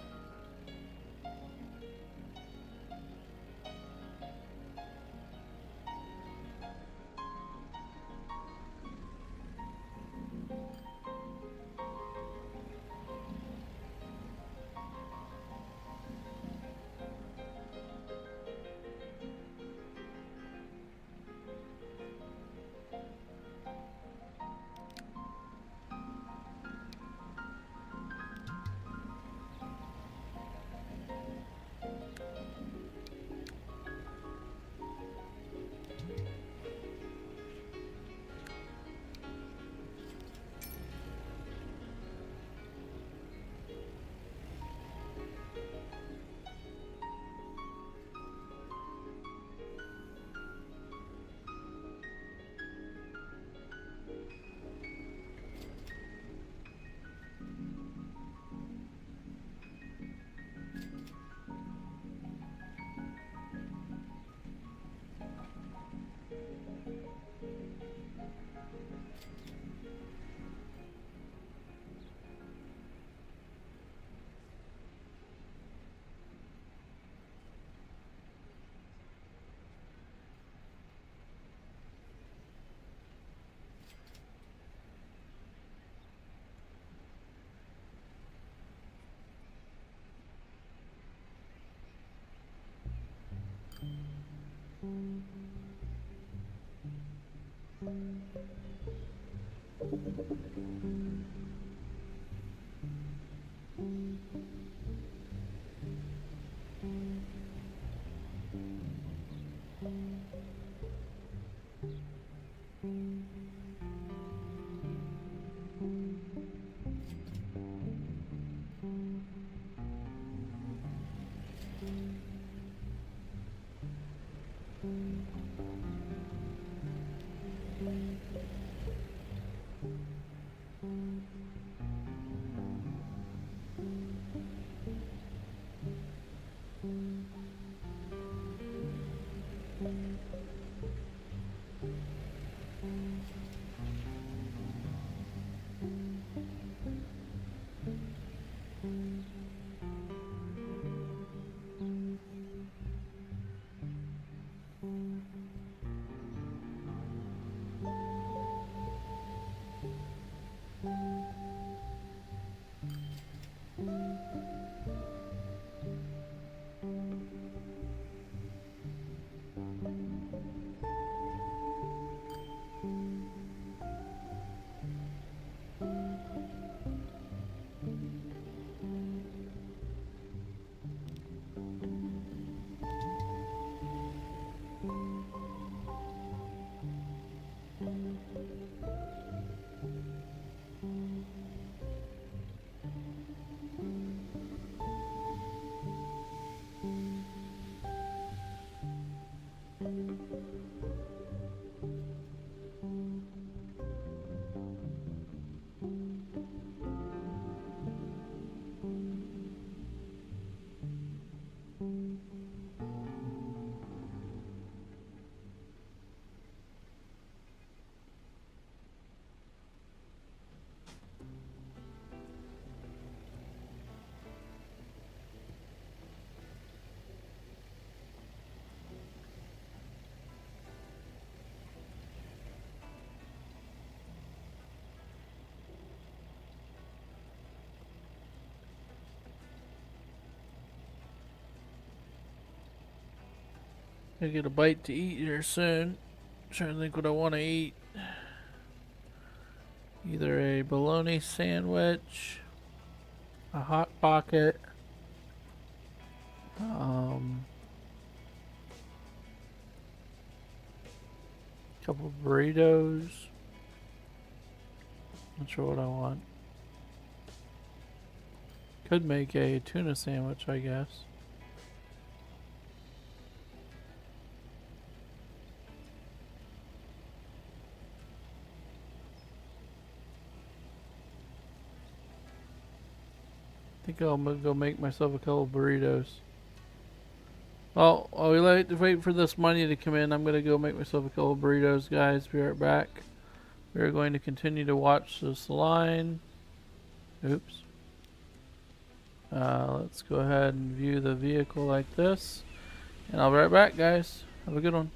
Gonna get a bite to eat here soon. Trying to think what I want to eat. Either a bologna sandwich, a hot pocket, couple of burritos. Not sure what I want. Could make a tuna sandwich, I guess. I think I'm gonna go make myself a couple burritos. Well, while we like to wait for this money to come in, I'm gonna go make myself a couple burritos, guys. Be right back. We are going to continue to watch this line. Oops. Let's go ahead and view the vehicle like this. And I'll be right back, guys. Have a good one.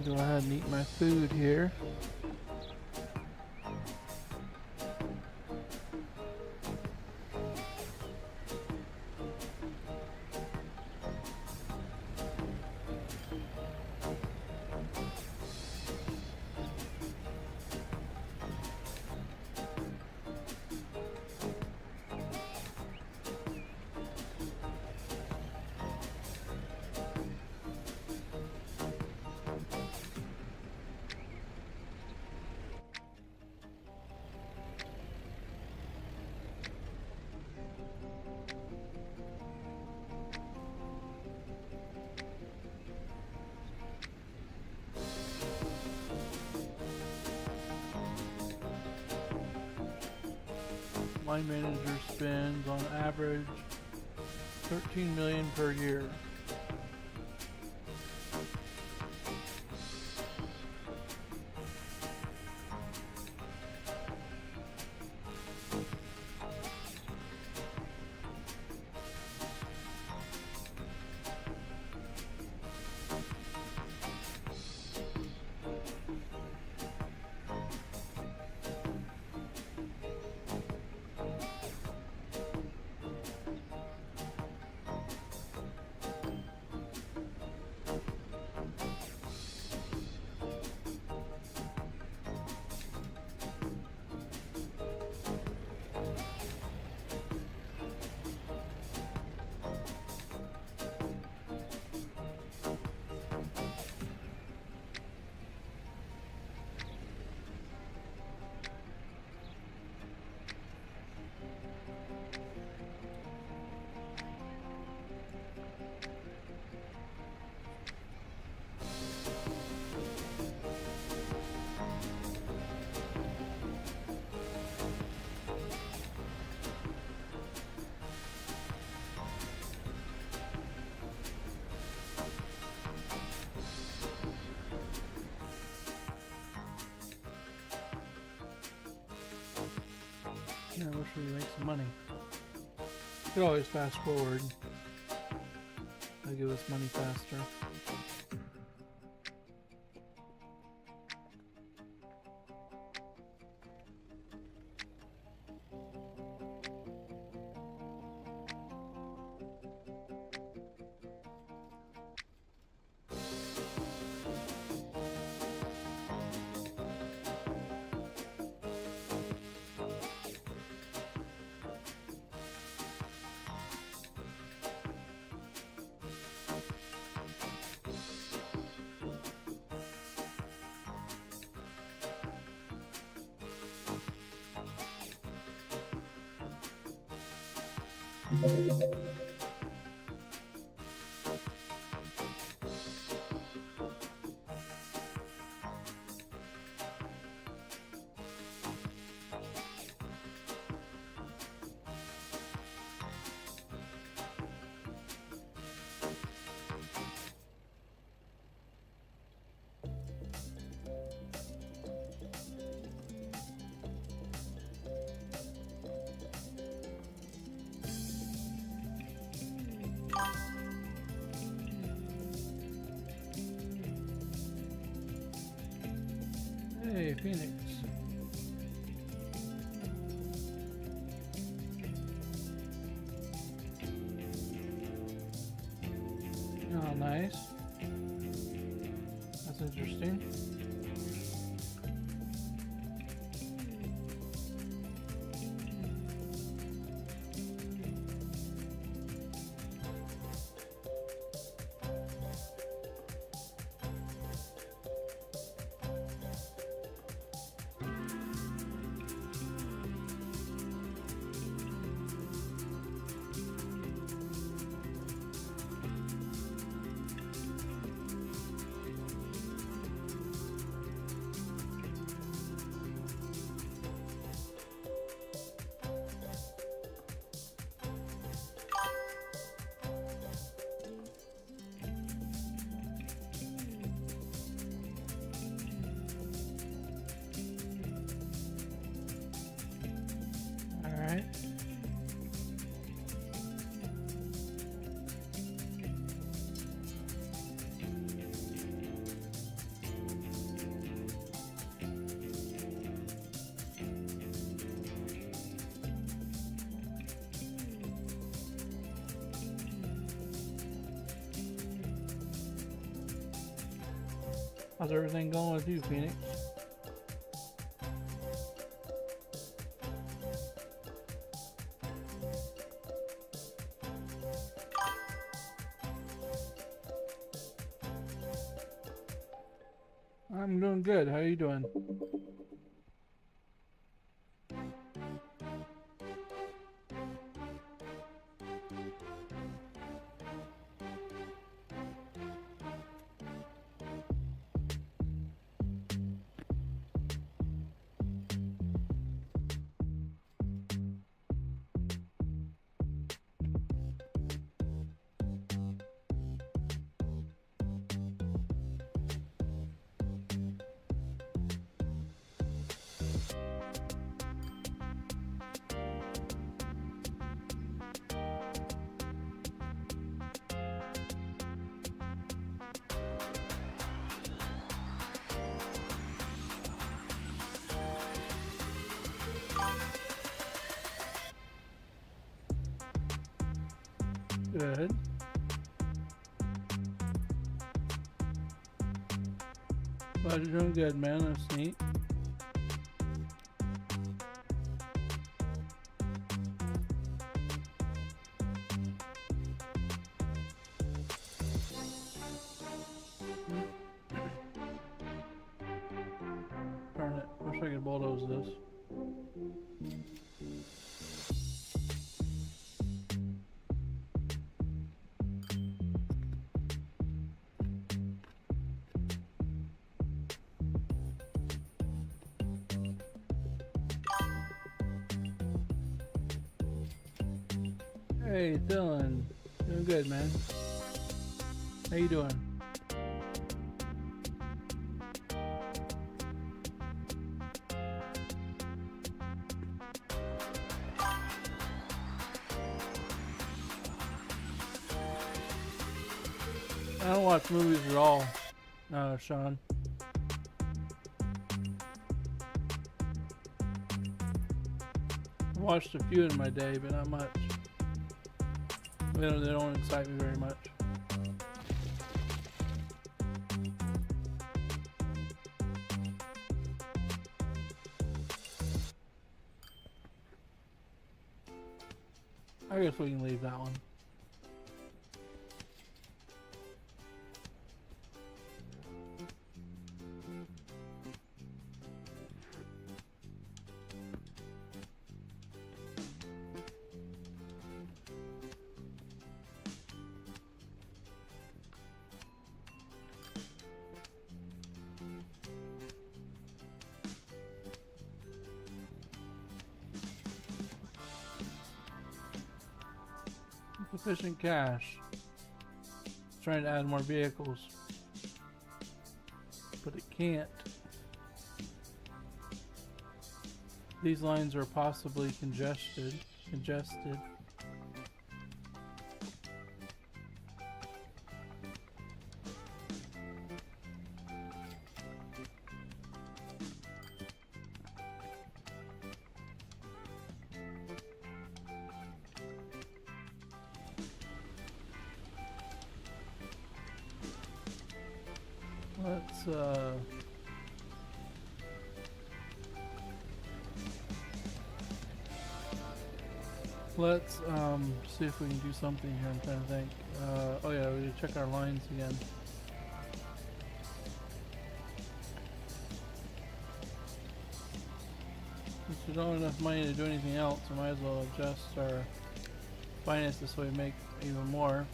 go ahead and eat my food here. Mine manager spends on average 13 million per year. Yeah, I wish we could make some money. You could always fast forward. That'll give us money faster. Hey, Phoenix. Oh, nice. That's interesting. How's everything going with you, Phoenix? I'm doing good. How are you doing? Good. Glad you're doing good, man. That's neat. Darn it. Wish I could bulldoze this. Hey, Dylan. Doing good, man. How you doing? I don't watch movies at all, Sean. I watched a few in my day, but not much. They don't excite me very much. I guess we can leave that one. Sufficient cash. Trying to add more vehicles, but it can't. These lines are possibly congested. Let's see if we can do something here. I'm trying to think. Oh yeah, we need to check our lines again. Since we don't have enough money to do anything else, we might as well adjust our finances so we make even more.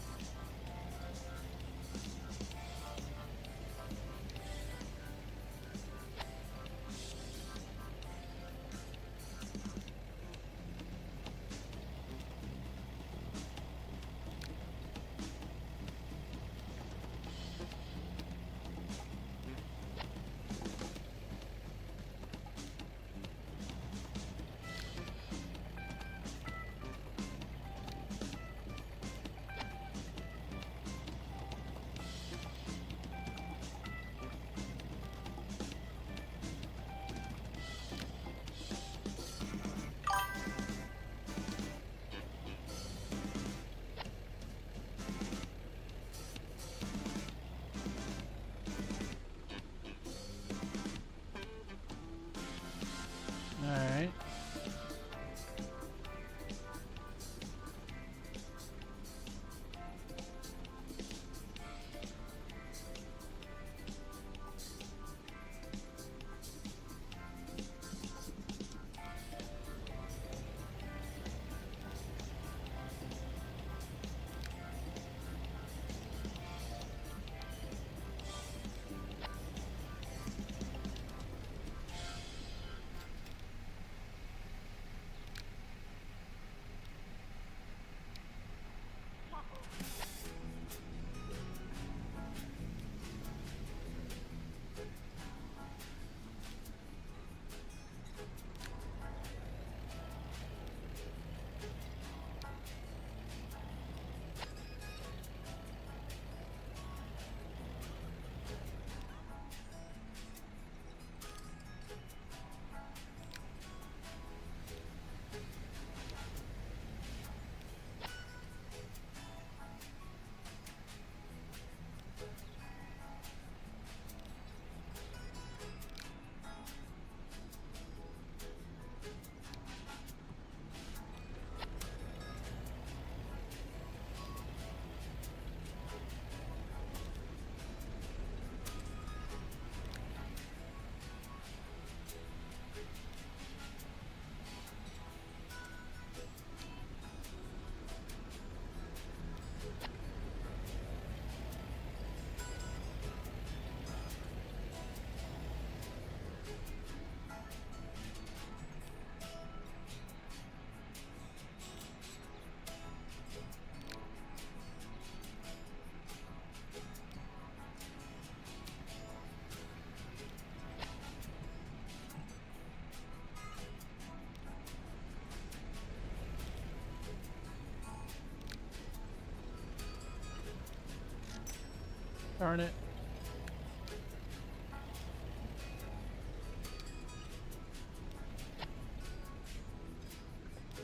Darn it.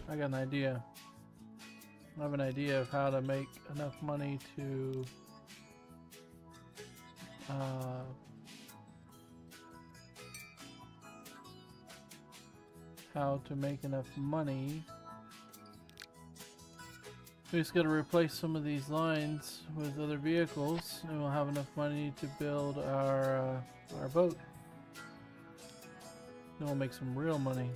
I got an idea. I have an idea of how to make enough money to We just got to replace some of these lines with other vehicles, and we'll have enough money to build our boat. Then we'll make some real money.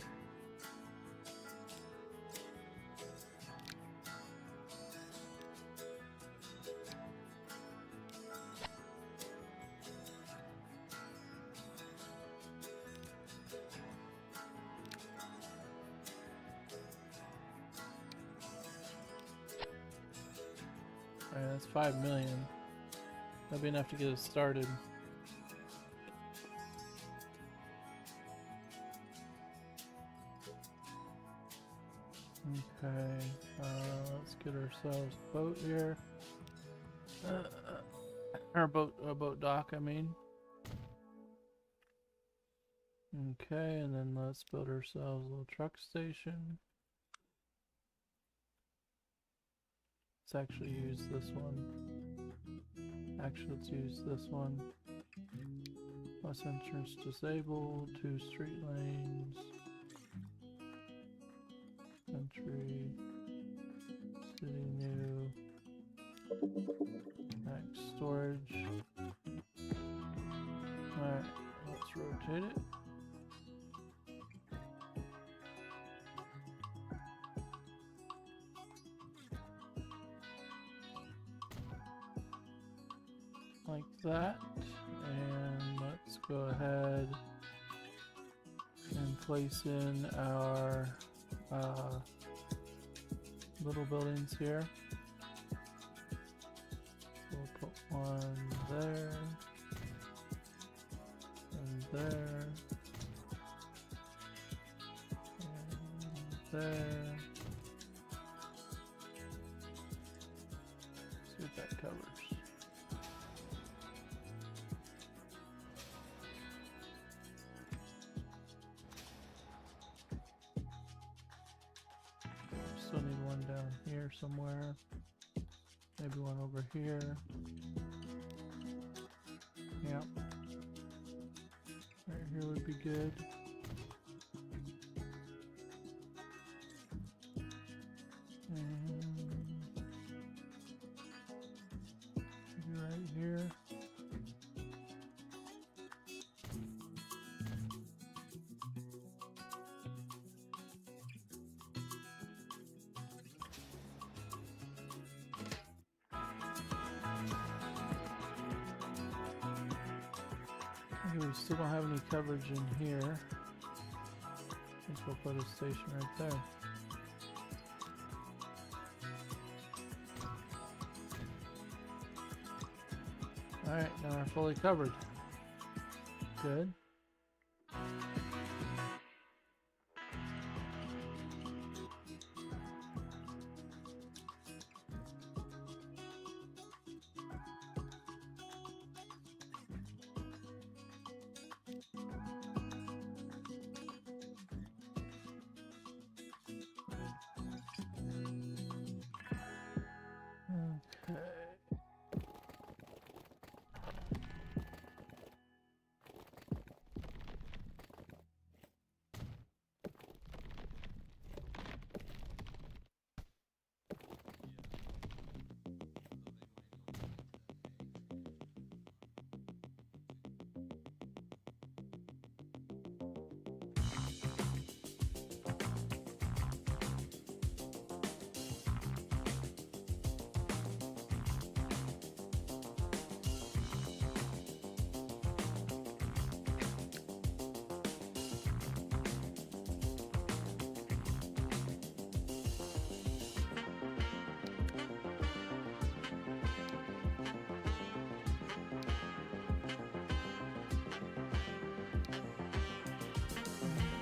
Alright, that's 5 million. That'll be enough to get us started. Okay, let's get ourselves a boat here. Our boat dock, I mean. Okay, and then let's build ourselves a little truck station. Let's actually use this one. Actually, let's use this one. Bus entrance disabled, 2 street lanes. Entry. City new. Max storage. Alright, let's rotate it. Like that, and let's go ahead and place in our little buildings here. So we'll put one there, and there, and there. See what that covers. Still need one down here somewhere. Maybe one over here. Yep. Right here would be good. And maybe right here. Okay, we still don't have any coverage in here. I think we'll put a station right there. Alright, now we're fully covered. Good. Okay.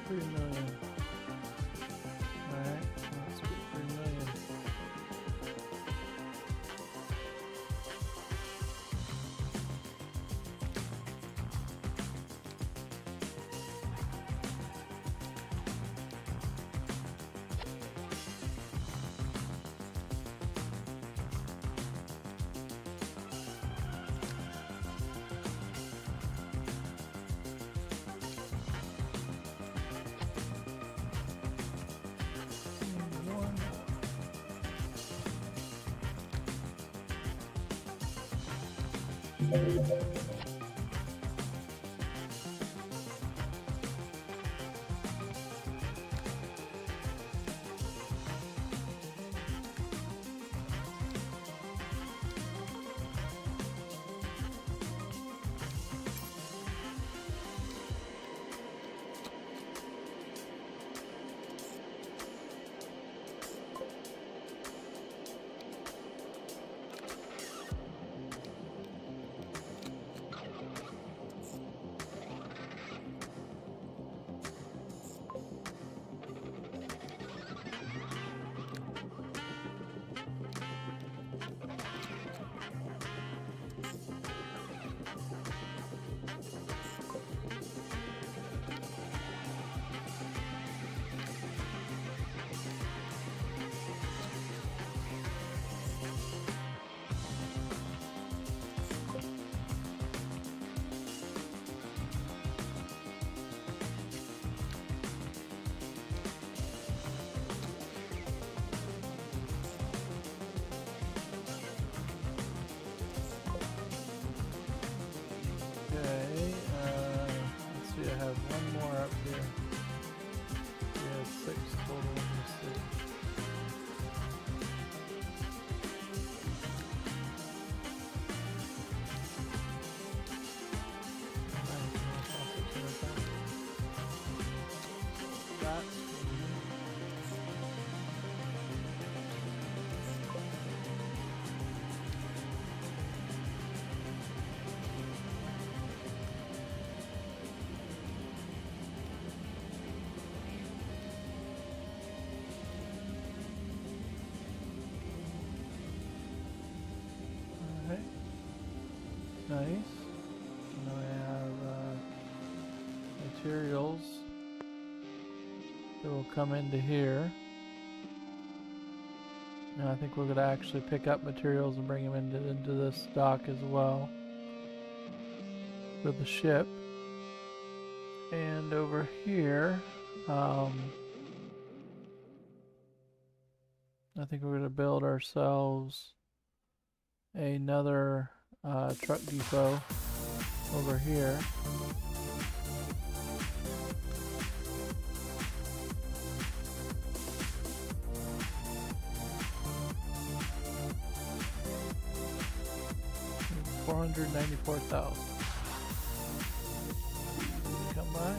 $3 million. Alright, let's get 3 million. Nice. Now we have materials that will come into here. Now I think we're going to actually pick up materials and bring them into this dock as well for the ship. And over here, I think we're going to build ourselves another truck depot over here. $494,000. Come by.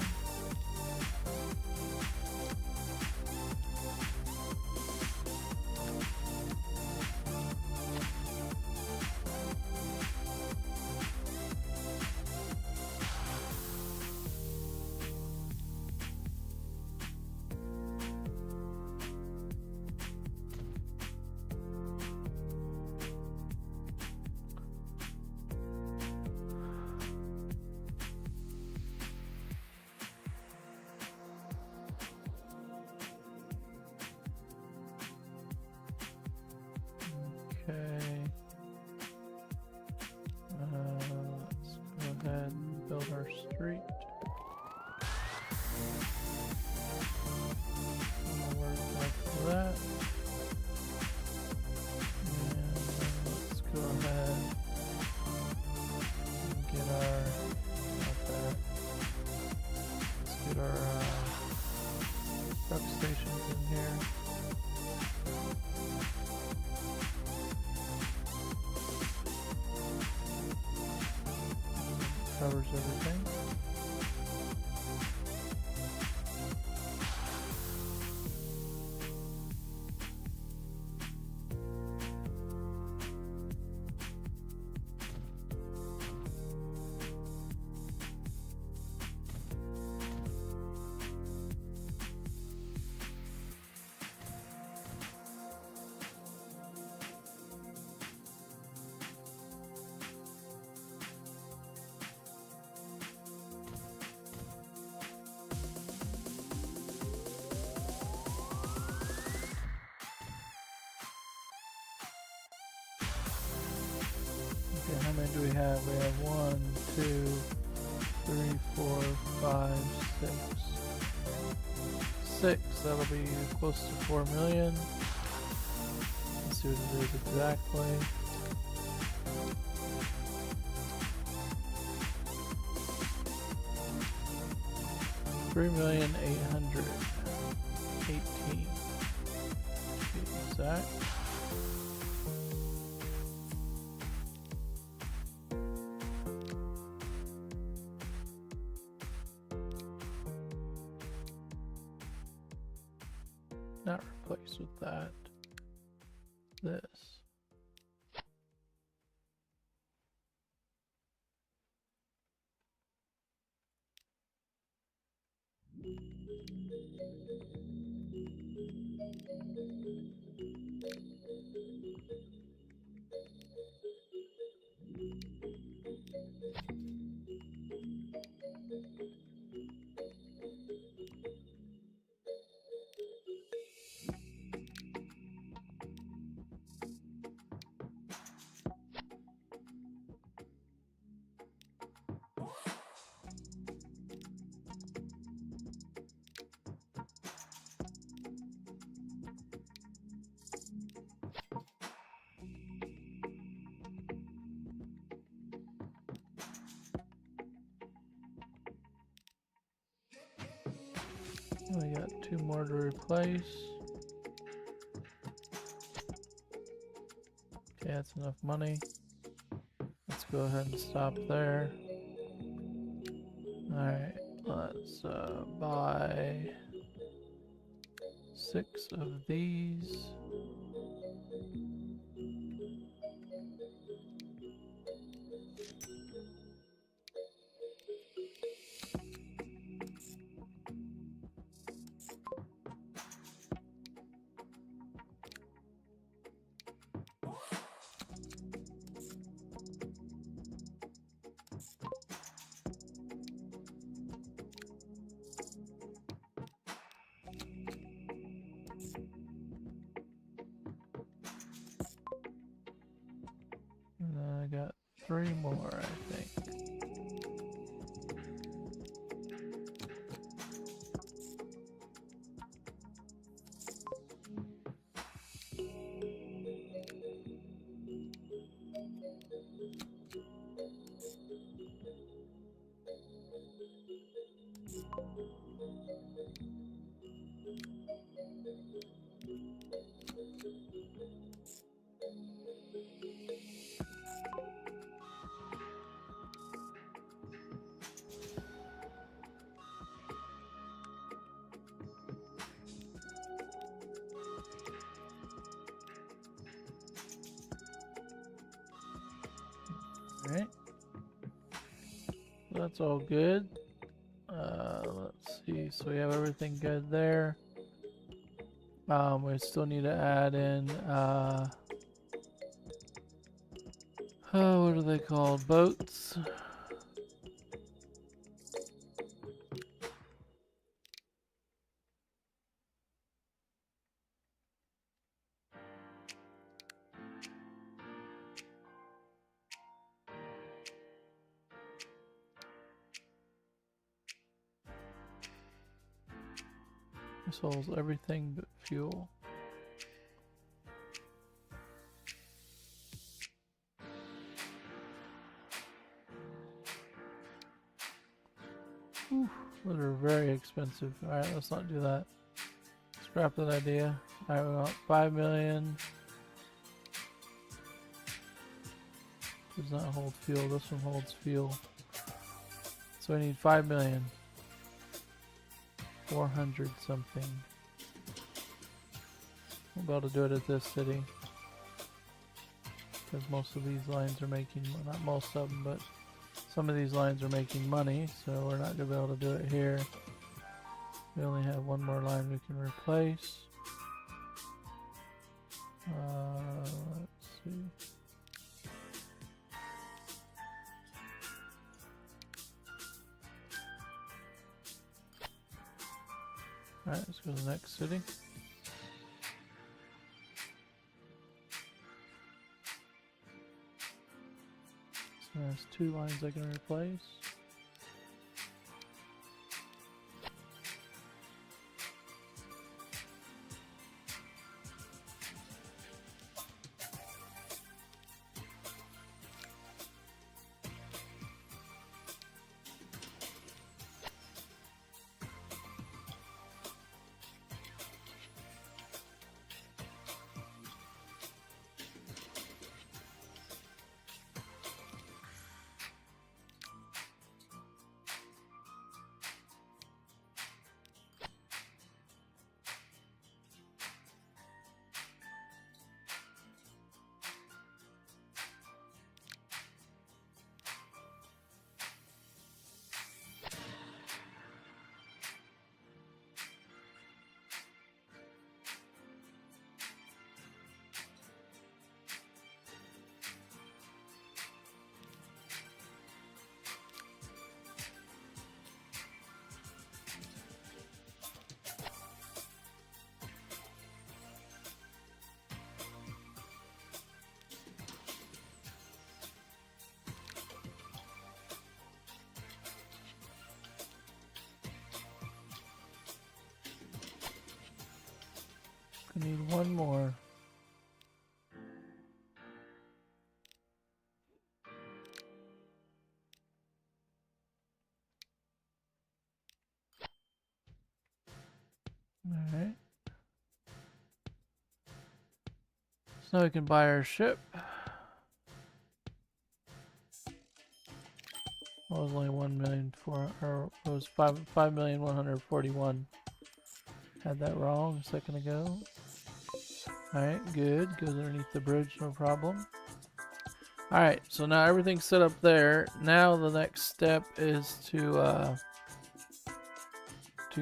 Okay. Let's go ahead and build our street. Work like that. And let's go ahead and get our let's get our truck stations in here. Covers everything. Okay, how many do we have? We have 1, 2, 3, 4, 5, 6. 6. That'll be close to 4 million. Let's see what it is exactly. 3,818,000 to be exact. Not replace with that. This. We got 2 more to replace. Okay, that's enough money. Let's go ahead and stop there. Alright, let's buy 6 of these. And then I got 3 more, I think. Alright. That's all good. Let's see. So we have everything good there. We still need to add in oh, what are they called? Boats. This holds everything but fuel. Whew, those are very expensive. Alright, let's not do that. Scrap that idea. Alright, we want 5 million. Does not hold fuel. This one holds fuel. So I need 5 million. 400 something. We'll be able to do it at this city. Because most of these lines are making, well, not most of them, but some of these lines are making money, so we're not going to be able to do it here. We only have 1 more line we can replace. Let's see. Alright, let's go to the next city. So there's 2 lines I can replace. We need one more. Alright. So now we can buy our ship. Well, it was only 1,000,004, or it was 5,141,000. Had that wrong a second ago. Alright, good. Goes underneath the bridge, no problem. Alright, so now everything's set up there. Now the next step is to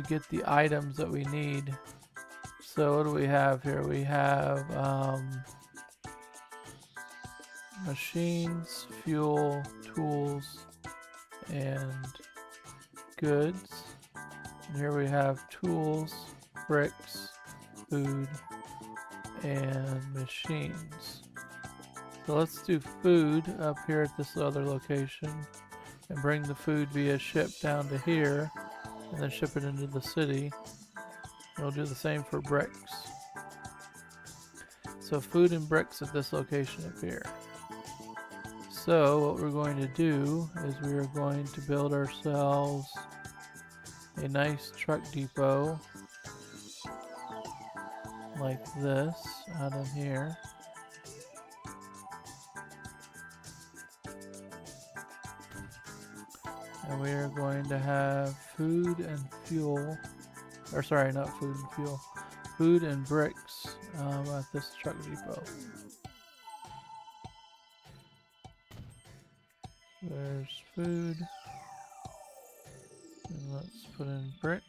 get the items that we need. So what do we have here? We have machines, fuel, tools, and goods. And here we have tools, bricks, food, and machines. So let's do food up here at this other location and bring the food via ship down to here and then ship it into the city. And we'll do the same for bricks. So food and bricks at this location up here. So what we're going to do is we are going to build ourselves a nice truck depot like this out in here. And we are going to have food and fuel, or sorry, not food and fuel, food and bricks at this truck depot. There's food, and let's put in bricks,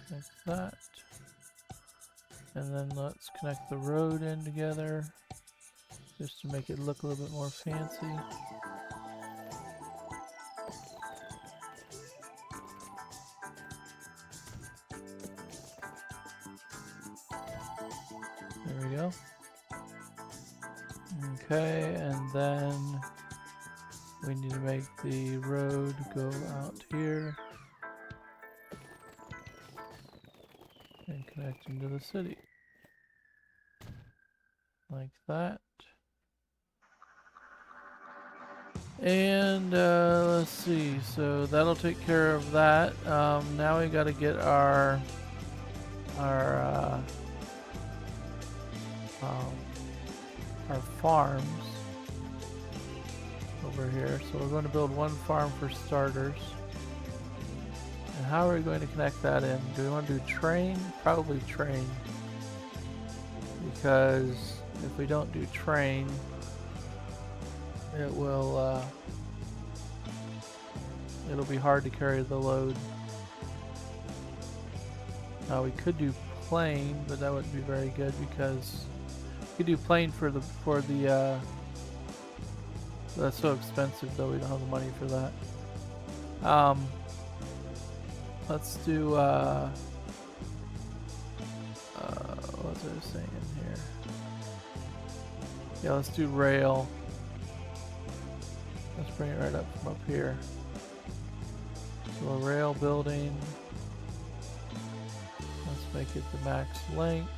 like that, and then let's connect the road in together, just to make it look a little bit more fancy. There we go. Okay, and then we need to make the road go out here and connect into the city. Like that. And let's see, so that'll take care of that. Now we gotta get our farms over here. So we're going to build one farm for starters. And how are we going to connect that in? Do we want to do train? Probably train. Because if we don't do train, it will it'll be hard to carry the load. Now we could do plane, but that wouldn't be very good because we could do plane for the that's so expensive though, we don't have the money for that. Let's do what was I saying here? Yeah, let's do rail. Let's bring it right up from up here. So a rail building. Let's make it the max length.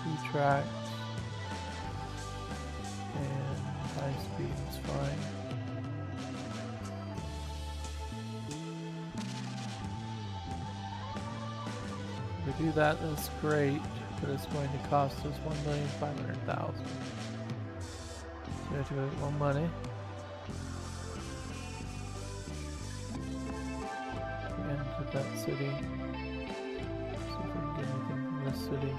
2 tracks. And high speed is fine. If we do that, that's great, but it's going to cost us 1,500,000. So we have to get more money. Into that city. See if we can get anything from this city.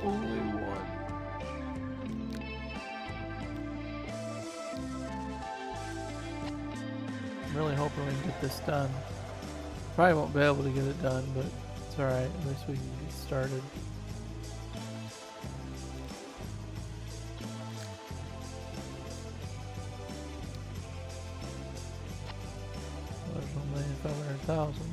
Only one. I'm really hoping we can get this done. Probably won't be able to get it done, but it's alright. At least we can get started. There's 1,500,000.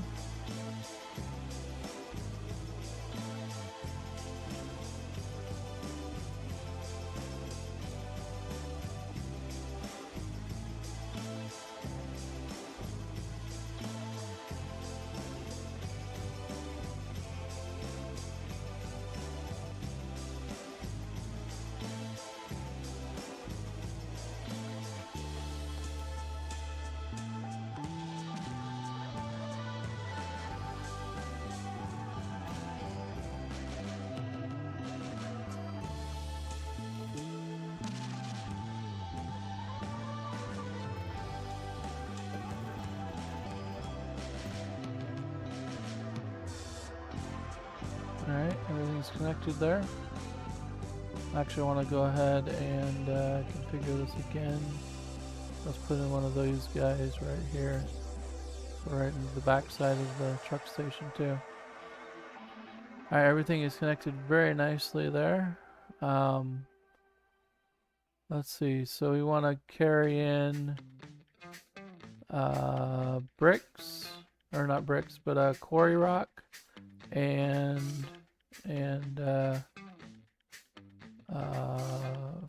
Alright, everything's connected there. Actually, I want to go ahead and configure this again. Let's put in one of those guys right here. So right into the back side of the truck station too. Alright, everything is connected very nicely there. Let's see, so we want to carry in bricks, or not bricks, but quarry rock and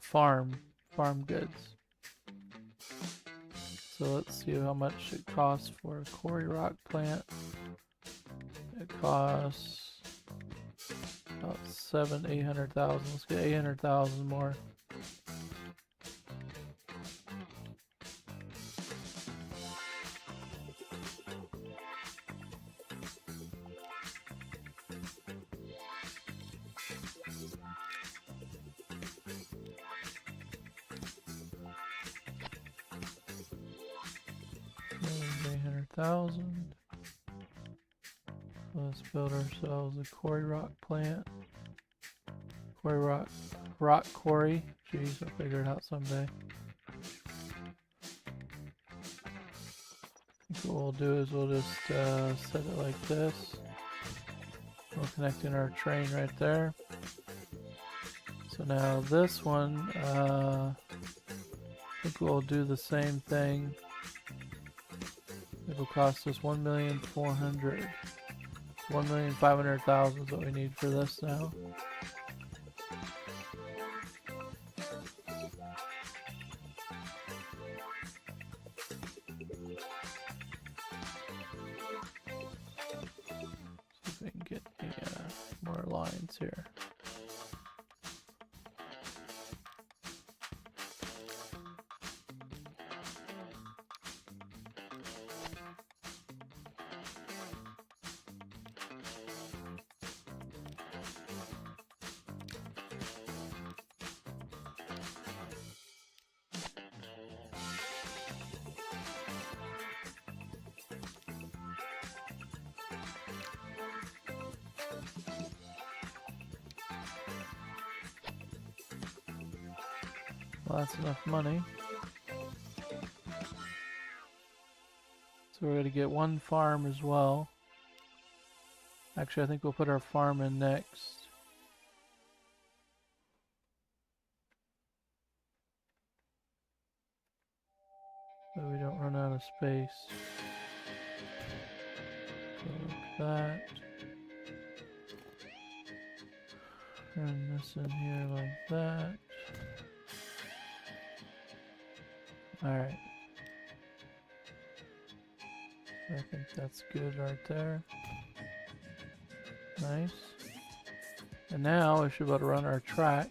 farm goods. So let's see how much it costs for a quarry rock plant. It costs about 800,000. Let's get 800,000 more. Let's build ourselves a quarry rock plant. Rock quarry. Jeez, I'll figure it out someday. I think what we'll do is we'll just set it like this. We'll connect in our train right there. So now this one, I think we'll do the same thing. It'll cost us 1,400,000. 1,500,000 is what we need for this now. See if we can get more lines here. Well, that's enough money. So we're going to get one farm as well. Actually, I think we'll put our farm in next. So we don't run out of space. So like that. Turn this in here like that. Alright. I think that's good right there. Nice. And now we should be able to run our tracks.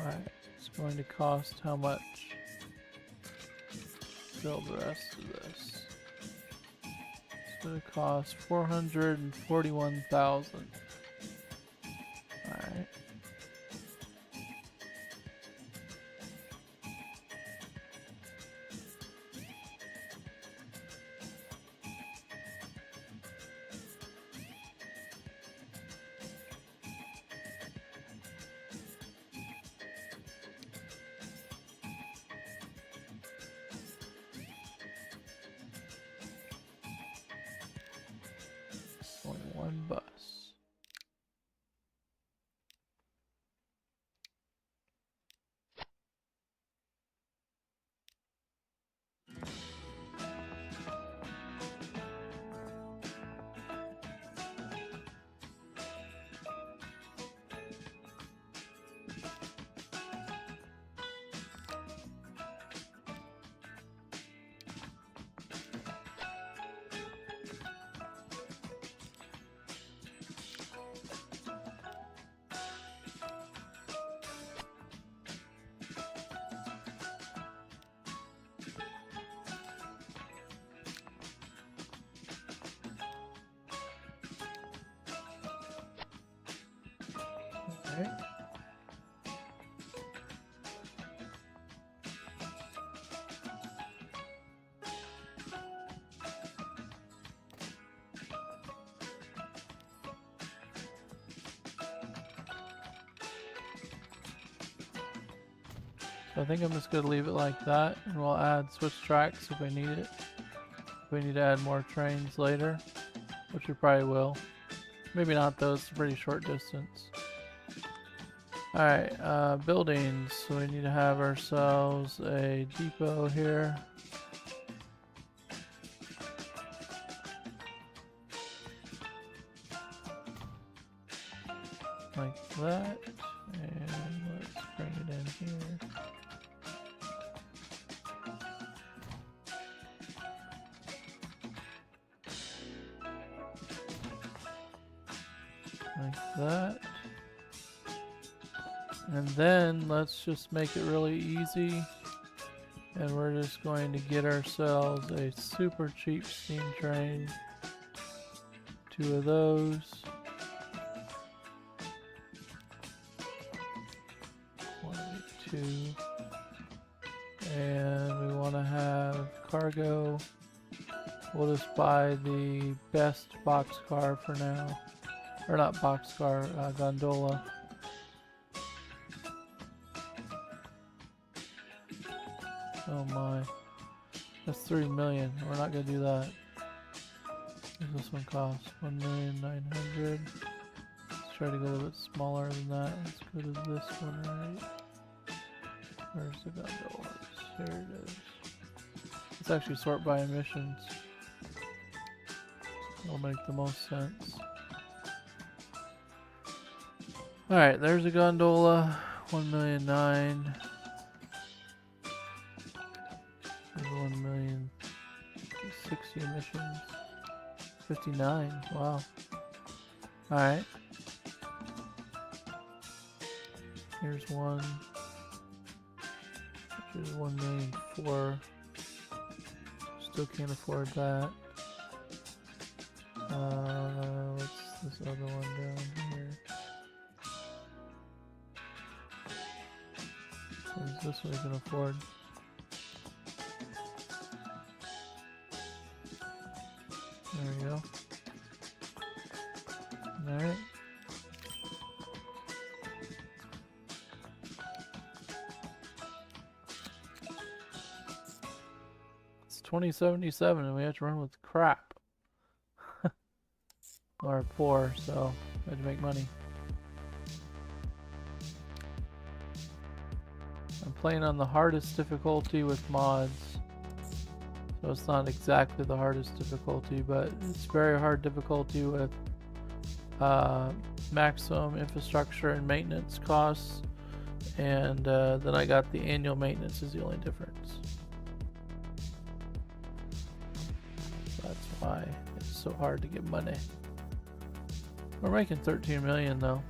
Alright, it's going to cost how much? Build the rest of this. It's going to cost 441,000. Alright. Only one bus. Alright. So I think I'm just going to leave it like that, and we'll add switch tracks if we need it. If we need to add more trains later, which we probably will. Maybe not though, it's a pretty short distance. Alright, buildings. So we need to have ourselves a depot here. Like that. And let's bring it in here. Like that. And then let's just make it really easy. And we're just going to get ourselves a super cheap steam train. 2 of those. Two. And we want to have cargo. We'll just buy the best boxcar for now. Or not boxcar, gondola. Oh my. That's 3 million. We're not gonna do that. What does this one cost? 1,900,000. Let's try to go a little bit smaller than that. Let's go to this one, right? Where's the gondolas? Here it is. Let's actually sort by emissions. It'll make the most sense. Alright, there's a gondola. 1,000,009. There's 1,060,000 emissions. 59. Wow. Alright. Here's one. Which is 1,000,004. Still can't afford that. What's this other one down here? What is this one we can afford? There we go. Alright. It's 2077 and we have to run with crap. Or poor, so we had to make money. I'm playing on the hardest difficulty with mods. So it's not exactly the hardest difficulty, but it's very hard difficulty with maximum infrastructure and maintenance costs. And then I got the annual maintenance is the only difference. That's why it's so hard to get money. We're making 13 million though.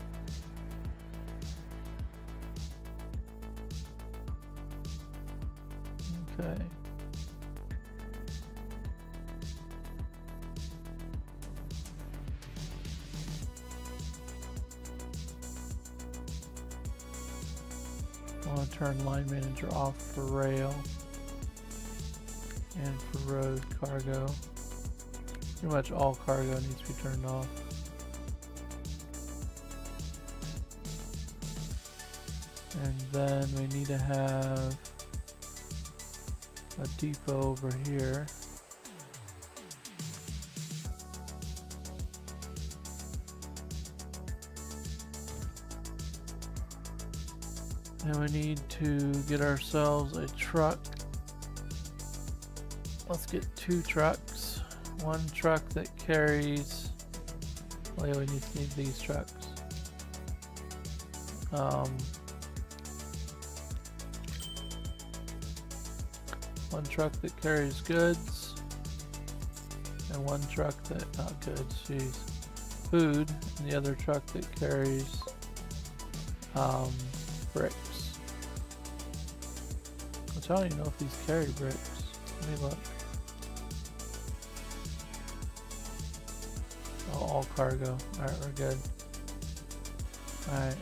Okay. I want to turn line manager off for rail and for road cargo. Pretty much all cargo needs to be turned off. And then we need to have a depot over here. And we need to get ourselves a truck. Let's get 2 trucks. One truck that carries, well, yeah, we need these trucks. One truck that carries goods, and one truck that, not goods, jeez, food, and the other truck that carries bricks. Which I don't even know if these carry bricks. Let me look. Oh, all cargo. Alright, we're good. Alright.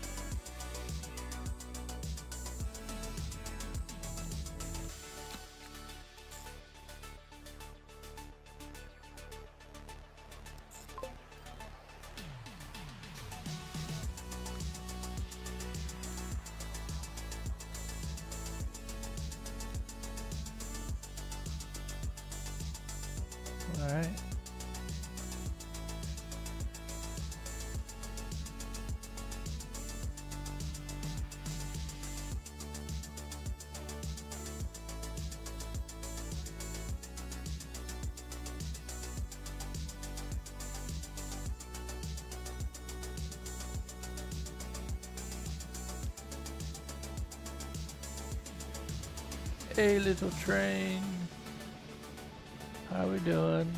Alright. Hey, little train. How we doing?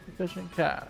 Efficient cash.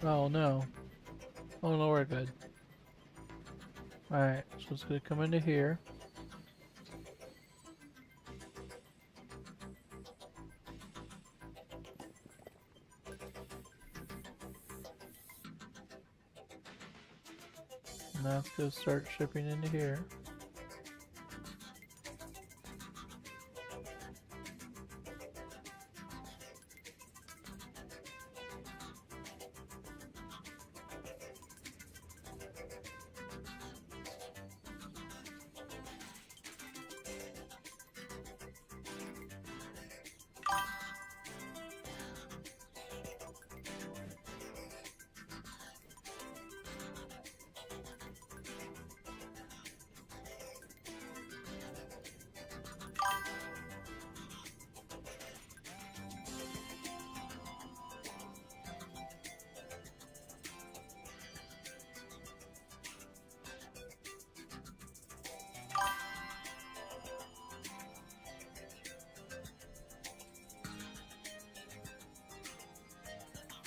Oh no. Oh no, we're good. Alright, so it's gonna come into here. Now it's gonna start shipping into here.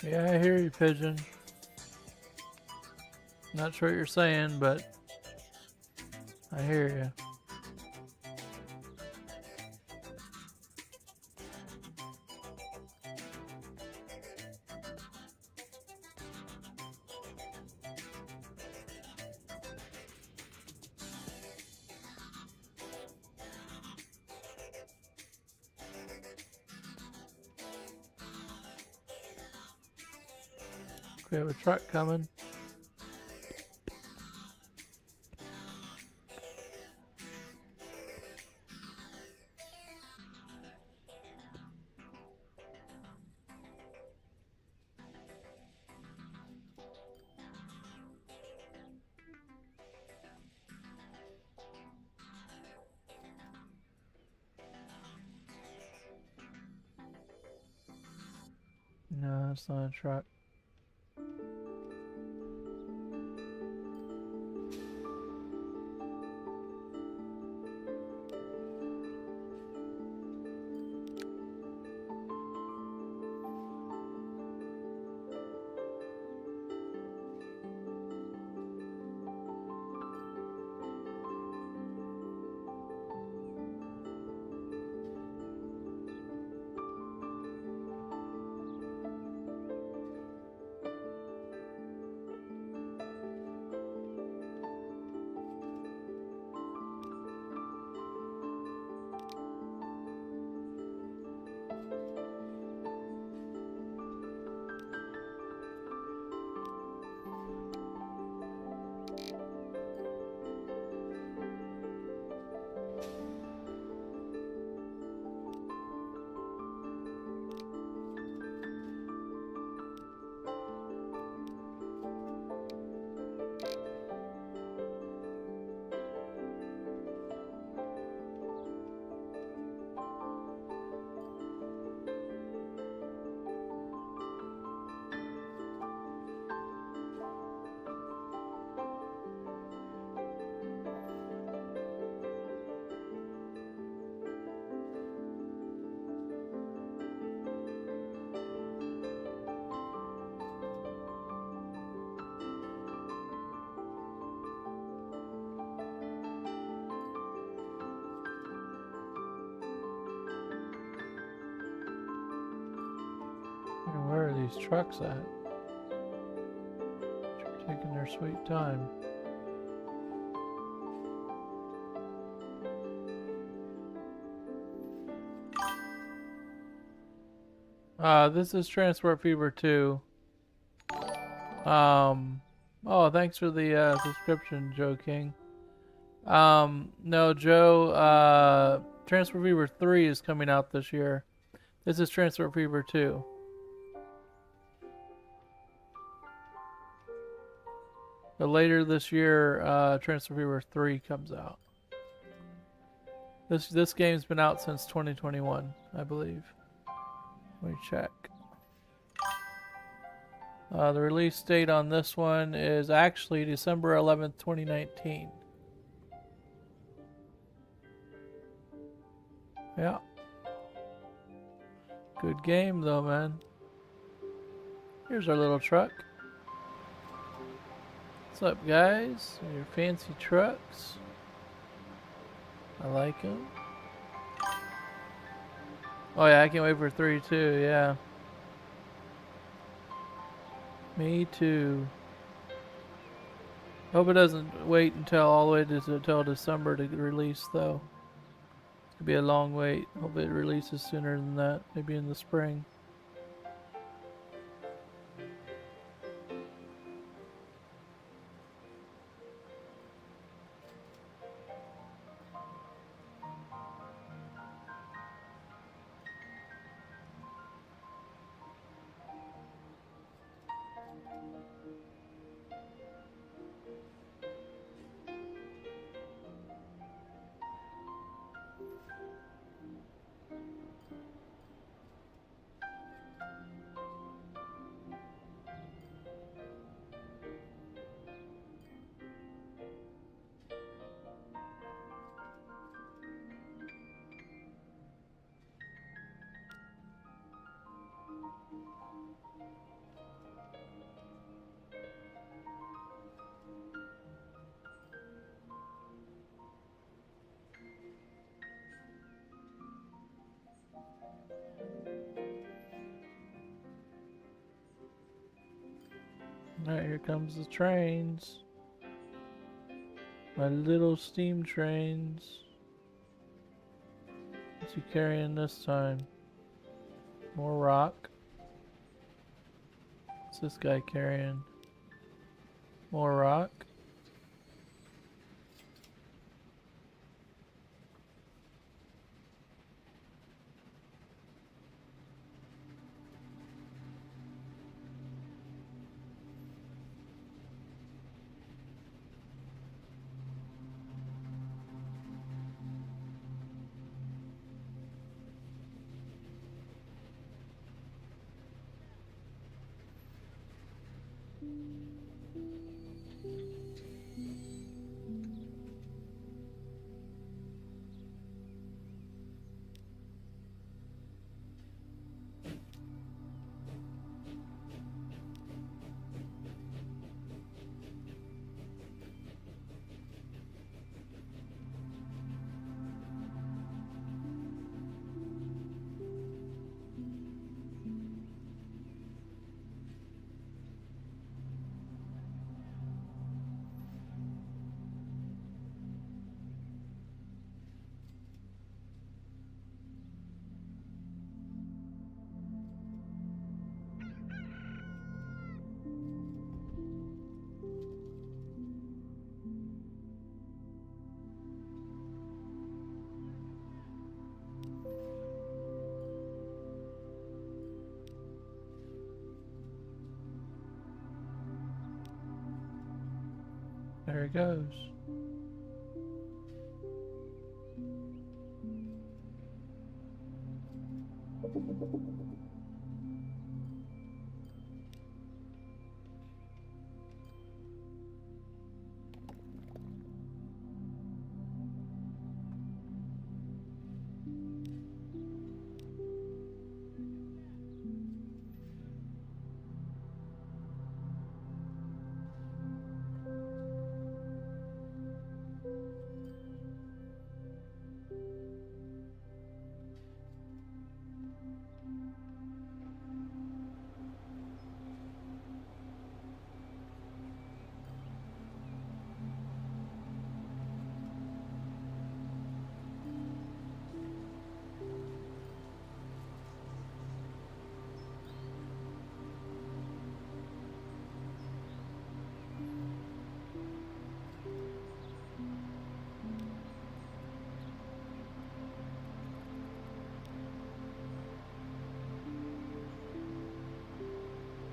Yeah, I hear you, Pigeon. Not sure what you're saying, but I hear you. We have a truck coming. No, it's not a truck. Where are these trucks at? They're taking their sweet time. This is Transport Fever 2. Oh, thanks for the subscription, Joe King. No, Joe, Transport Fever 3 is coming out this year. This is Transport Fever 2. But later this year, Transport Fever 3 comes out. This game's been out since 2021, I believe. Let me check. The release date on this one is actually December 11th, 2019. Yeah. Good game though, man. Here's our little truck. What's up, guys? Your fancy trucks. I like them. Oh yeah, I can't wait for 3 too, yeah. Me too. Hope it doesn't wait until all the way until December to release though. It's gonna be a long wait. Hope it releases sooner than that. Maybe in the spring. Alright, here comes the trains. My little steam trains. What's he carrying this time? More rock. What's this guy carrying? More rock. There it goes.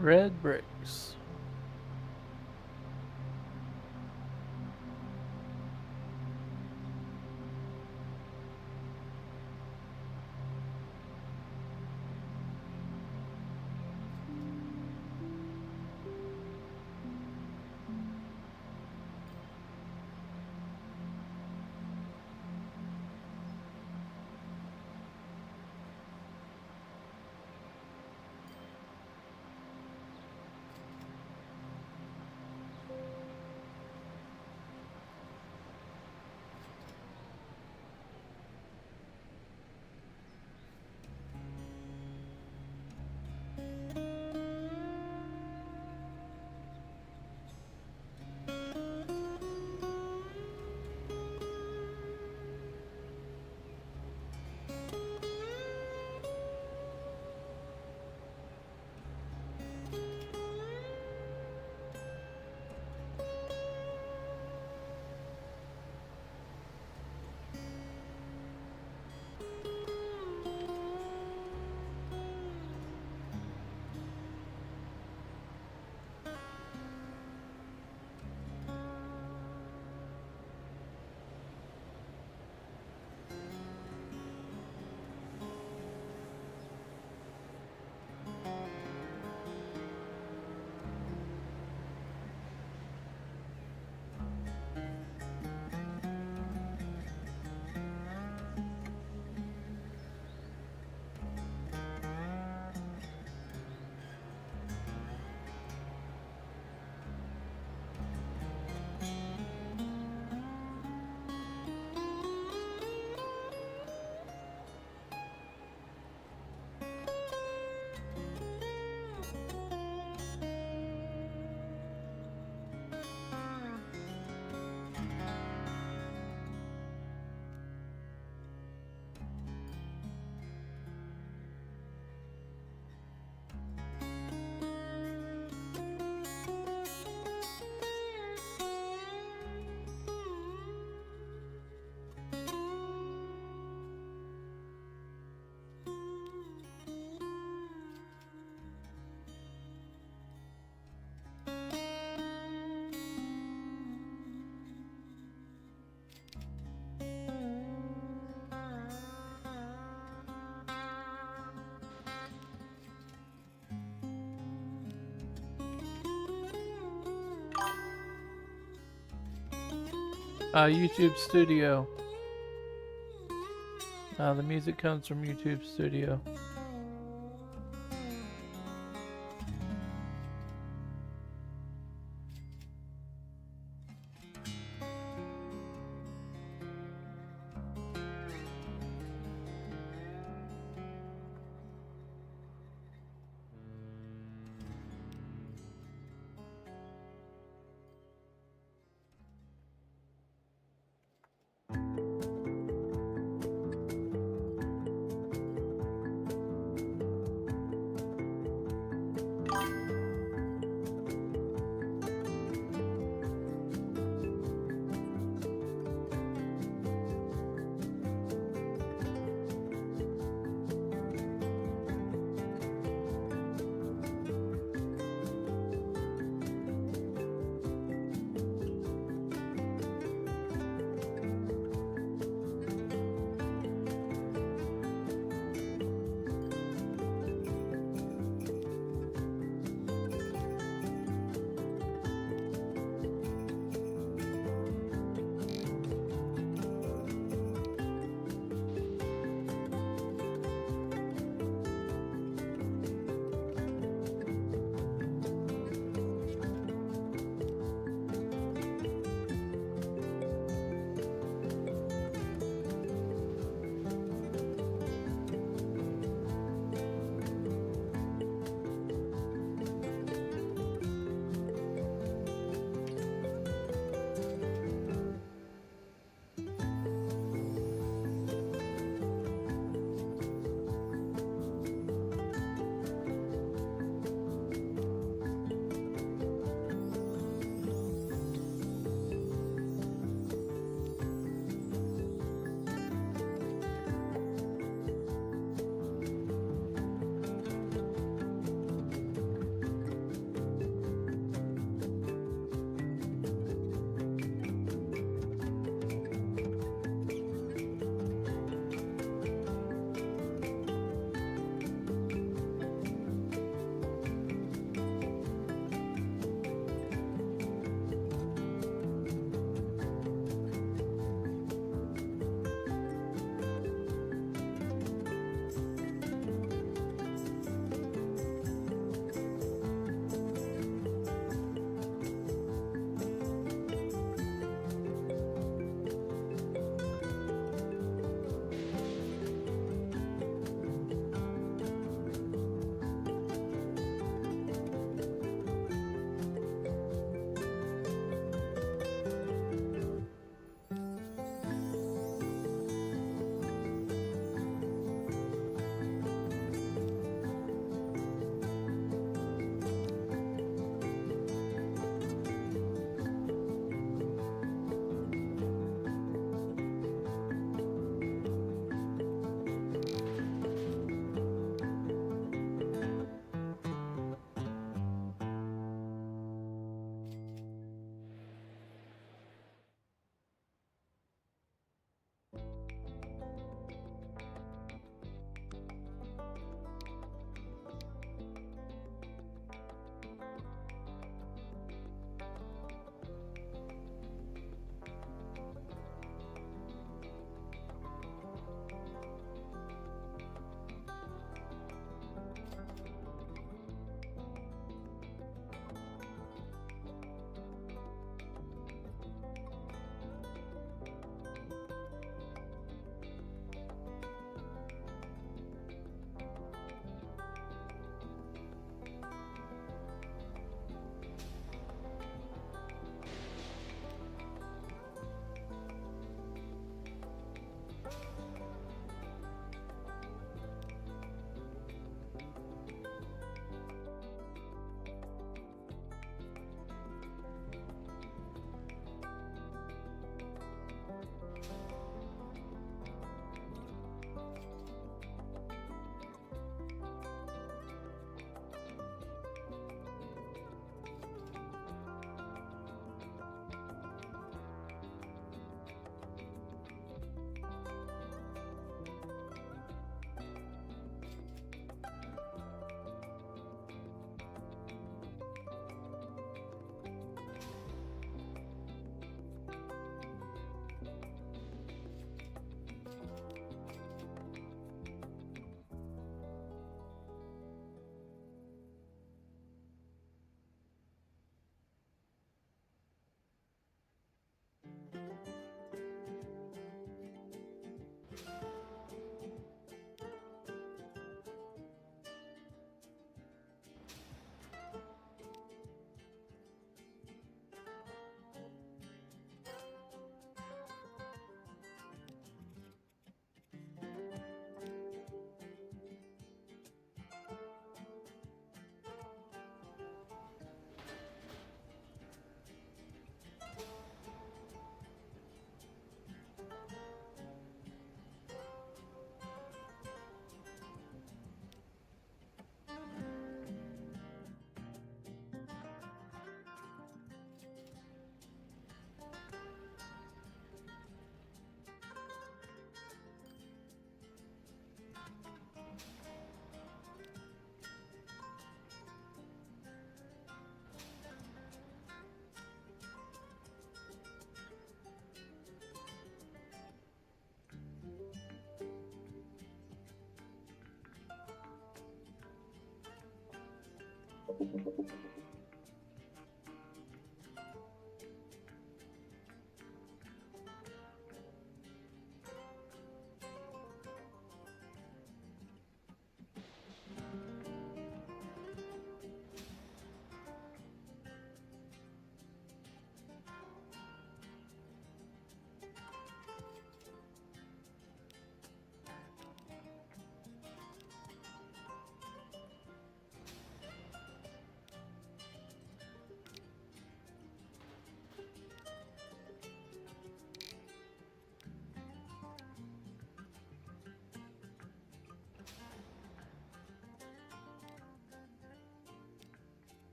Red bricks. YouTube Studio. The music comes from YouTube Studio.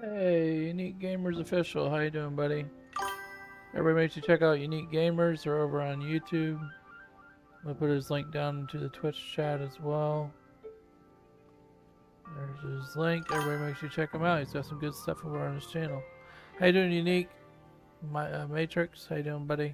Hey, Unique Gamers Official, how you doing, buddy? Everybody make sure you check out Unique Gamers. They're over on YouTube. I'll put his link down into the Twitch chat as well. There's his link. Everybody make sure you check him out. He's got some good stuff over on his channel. How you doing, Unique? Matrix, how you doing, buddy?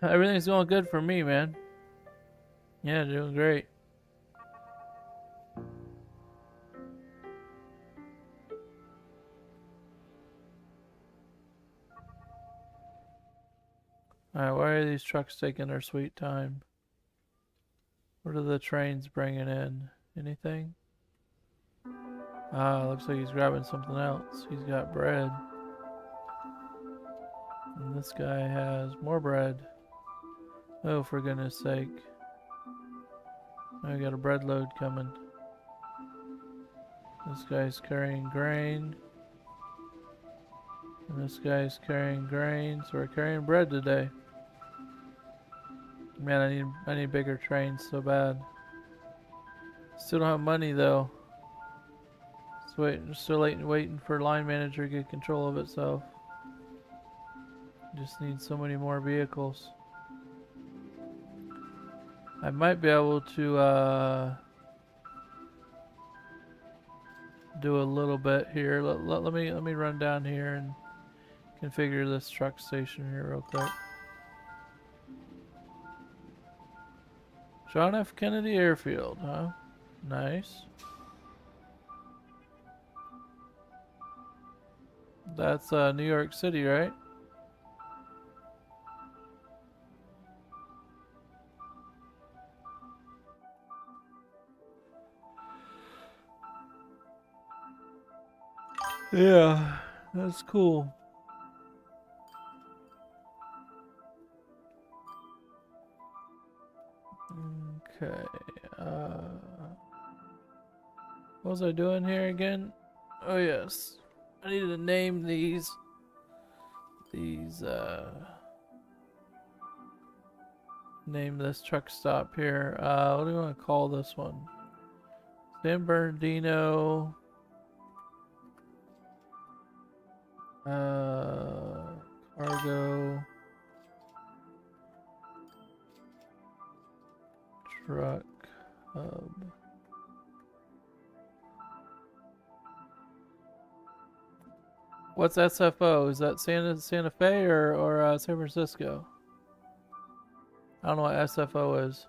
Everything's going good for me, man. Yeah, doing great. Alright, why are these trucks taking their sweet time? What are the trains bringing in? Anything? Ah, looks like he's grabbing something else. He's got bread. And this guy has more bread. Oh, for goodness sake. I got a bread load coming. This guy's carrying grain. And this guy's carrying grain, so we're carrying bread today. Man, I need bigger trains so bad. Still don't have money though. Still waiting for line manager to get control of itself. Just need so many more vehicles. I might be able to do a little bit here. Let me run down here and configure this truck station here real quick. John F. Kennedy Airfield, huh? Nice. That's New York City, right? Yeah, that's cool. Okay, what was I doing here again? Oh yes, I needed to name these, name this truck stop here. What do you want to call this one? San Bernardino, cargo truck hub. What's SFO? Is that Santa Fe or San Francisco? I don't know what SFO is.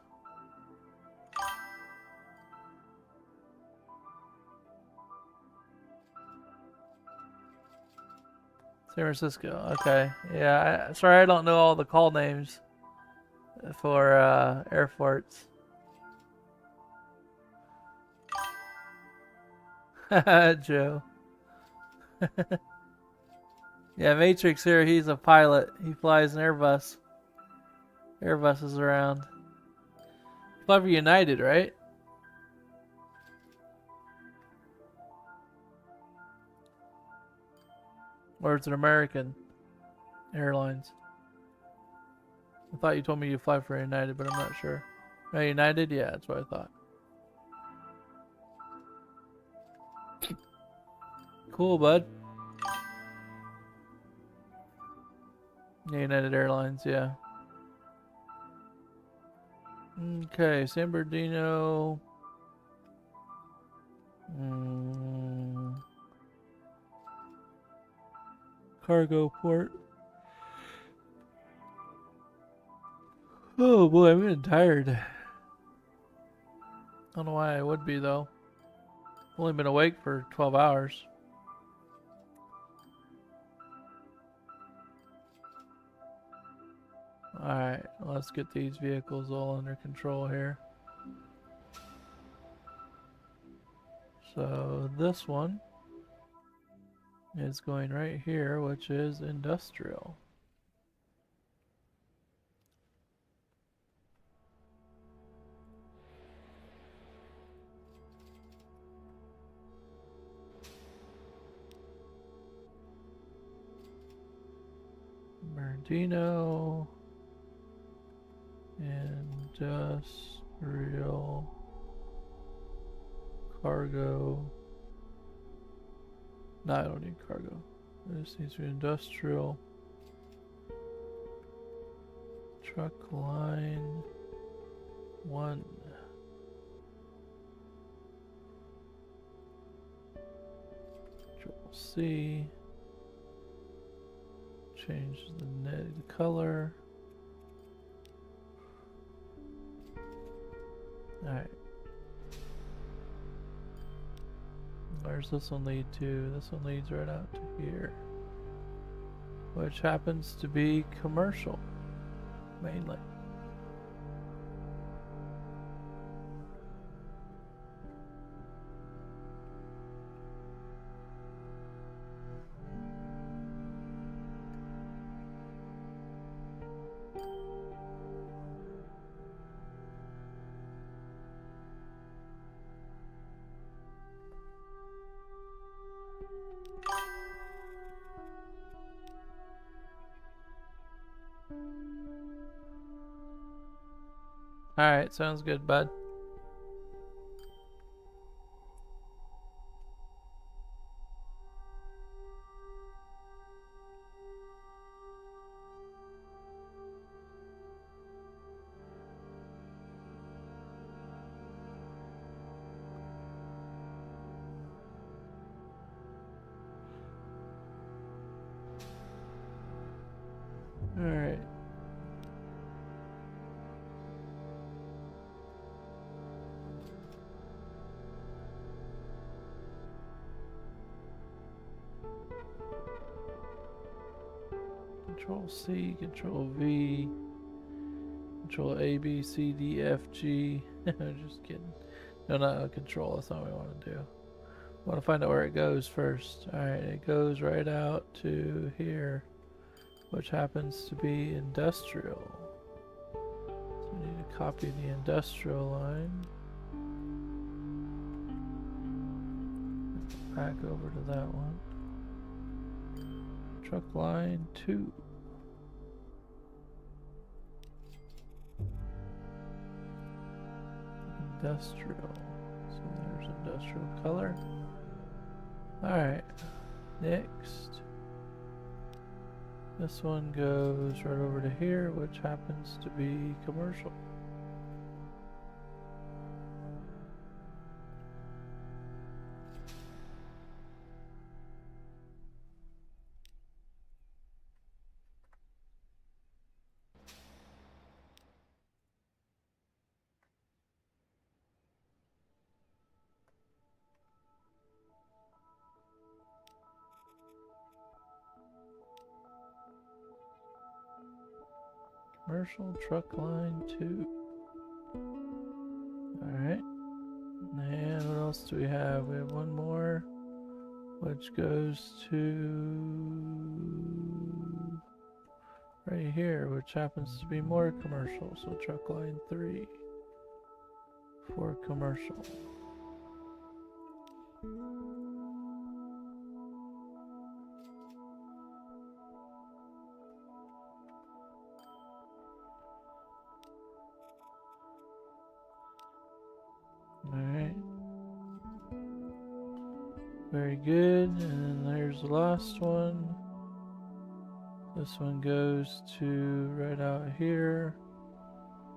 San Francisco. Okay. Yeah. Sorry, I don't know all the call names for airports. Joe. Yeah, Matrix here. He's a pilot. He flies an Airbus. Airbuses around. Fly for United, right? Or it's an American Airlines. I thought you told me you fly for United, but I'm not sure. No, United? Yeah, that's what I thought. Cool, bud. Yeah, United Airlines, yeah. Okay, San Bernardino. Cargo port. Oh boy, I'm getting tired. I don't know why I would be though. I've only been awake for 12 hours. Alright, let's get these vehicles all under control here. So this one is going right here, which is industrial. Dino. Industrial. Cargo. No, I don't need cargo. This needs to be industrial. Truck line 1. Control C. Change the color. Alright. Where's this one lead to? This one leads right out to here. Which happens to be commercial, mainly. Alright, sounds good, bud. Alright. Control C, Control V, Control A, B, C, D, F, G. Just kidding. No, not Control. That's not what we want to do. I want to find out where it goes first. Alright, it goes right out to here, which happens to be industrial. So we need to copy the industrial line. Back over to that one. Truck line 2. Industrial. So there's industrial color. Alright. Next. This one goes right over to here, which happens to be commercial. Commercial truck line 2. Alright. And what else do we have? We have one more, which goes to right here, which happens to be more commercial. So truck line 3 for commercial. Alright. Very good. And then there's the last one. This one goes to right out here,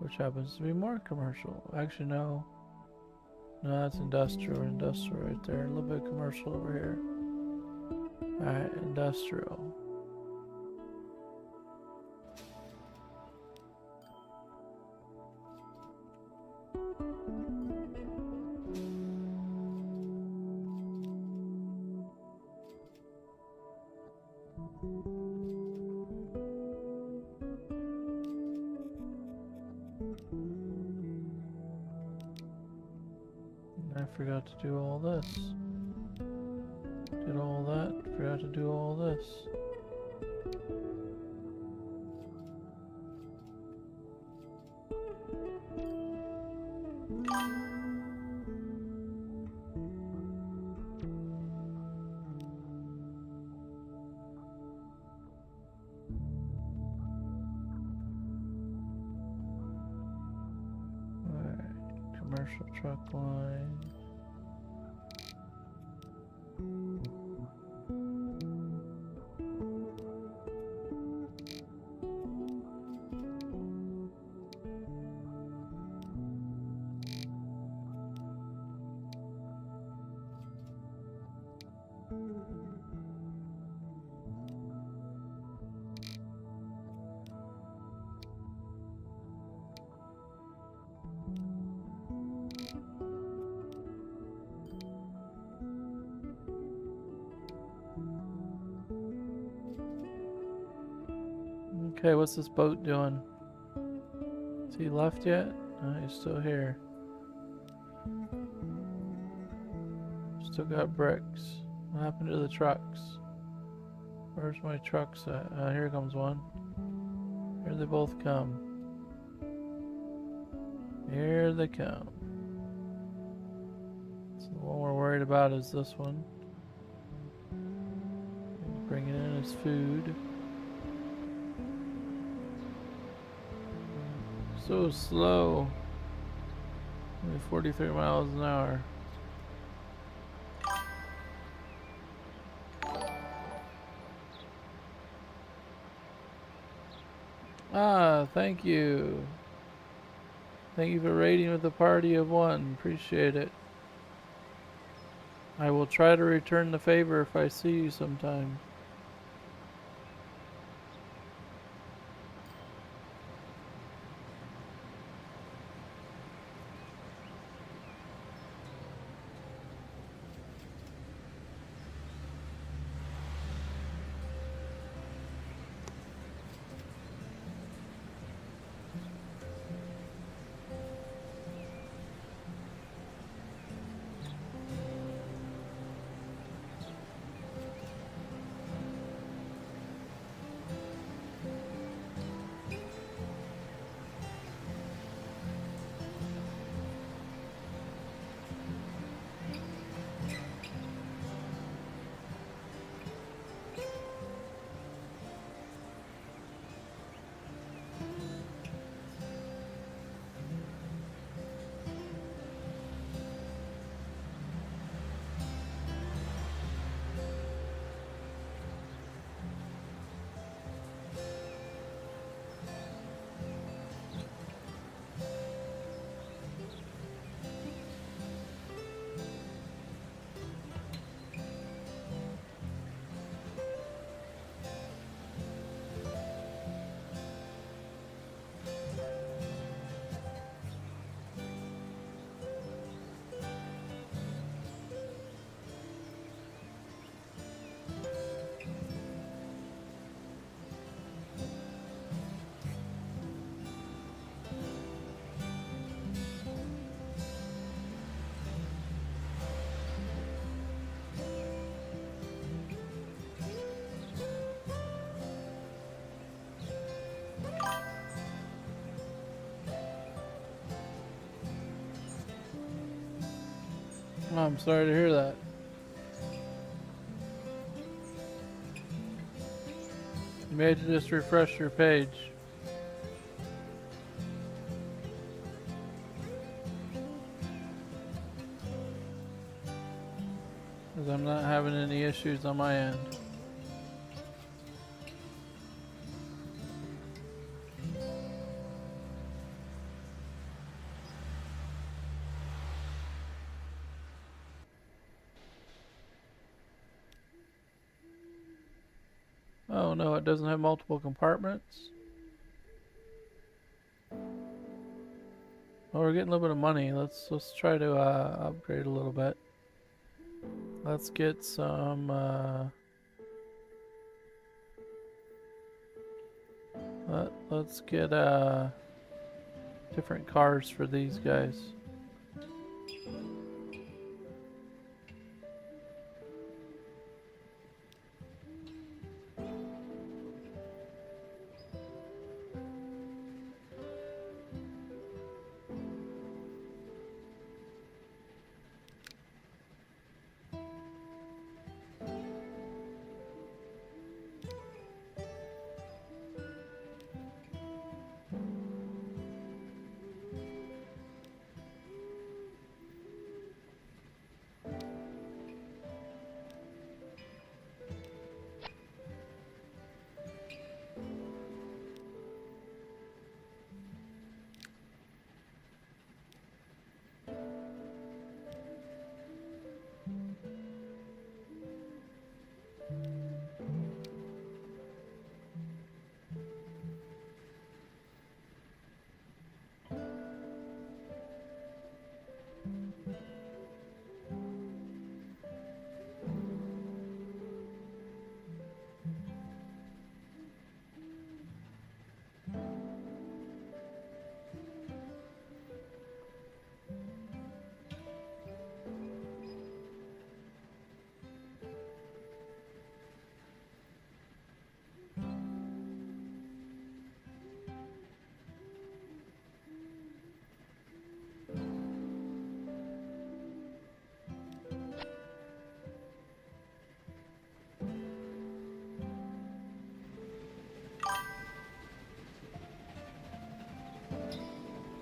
which happens to be more commercial. Actually, no. No, that's industrial. Industrial right there. A little bit commercial over here. Alright, industrial. I forgot to do all this. Did all that, forgot to do all this. Commercial truck line. Okay, what's this boat doing? Is he left yet? No, he's still here. Still got bricks. What happened to the trucks? Where's my trucks at? Here comes one. Here they both come. Here they come. So the one we're worried about is this one. He's bringing in his food. So slow. Only 43 miles an hour. Ah, thank you. Thank you for raiding with a party of one. Appreciate it. I will try to return the favor if I see you sometime. Oh, I'm sorry to hear that. You may have to just refresh your page. Because I'm not having any issues on my end. Oh no, it doesn't have multiple compartments. Well, we're getting a little bit of money. Let's try to upgrade a little bit. Let's get some let's get different cars for these guys.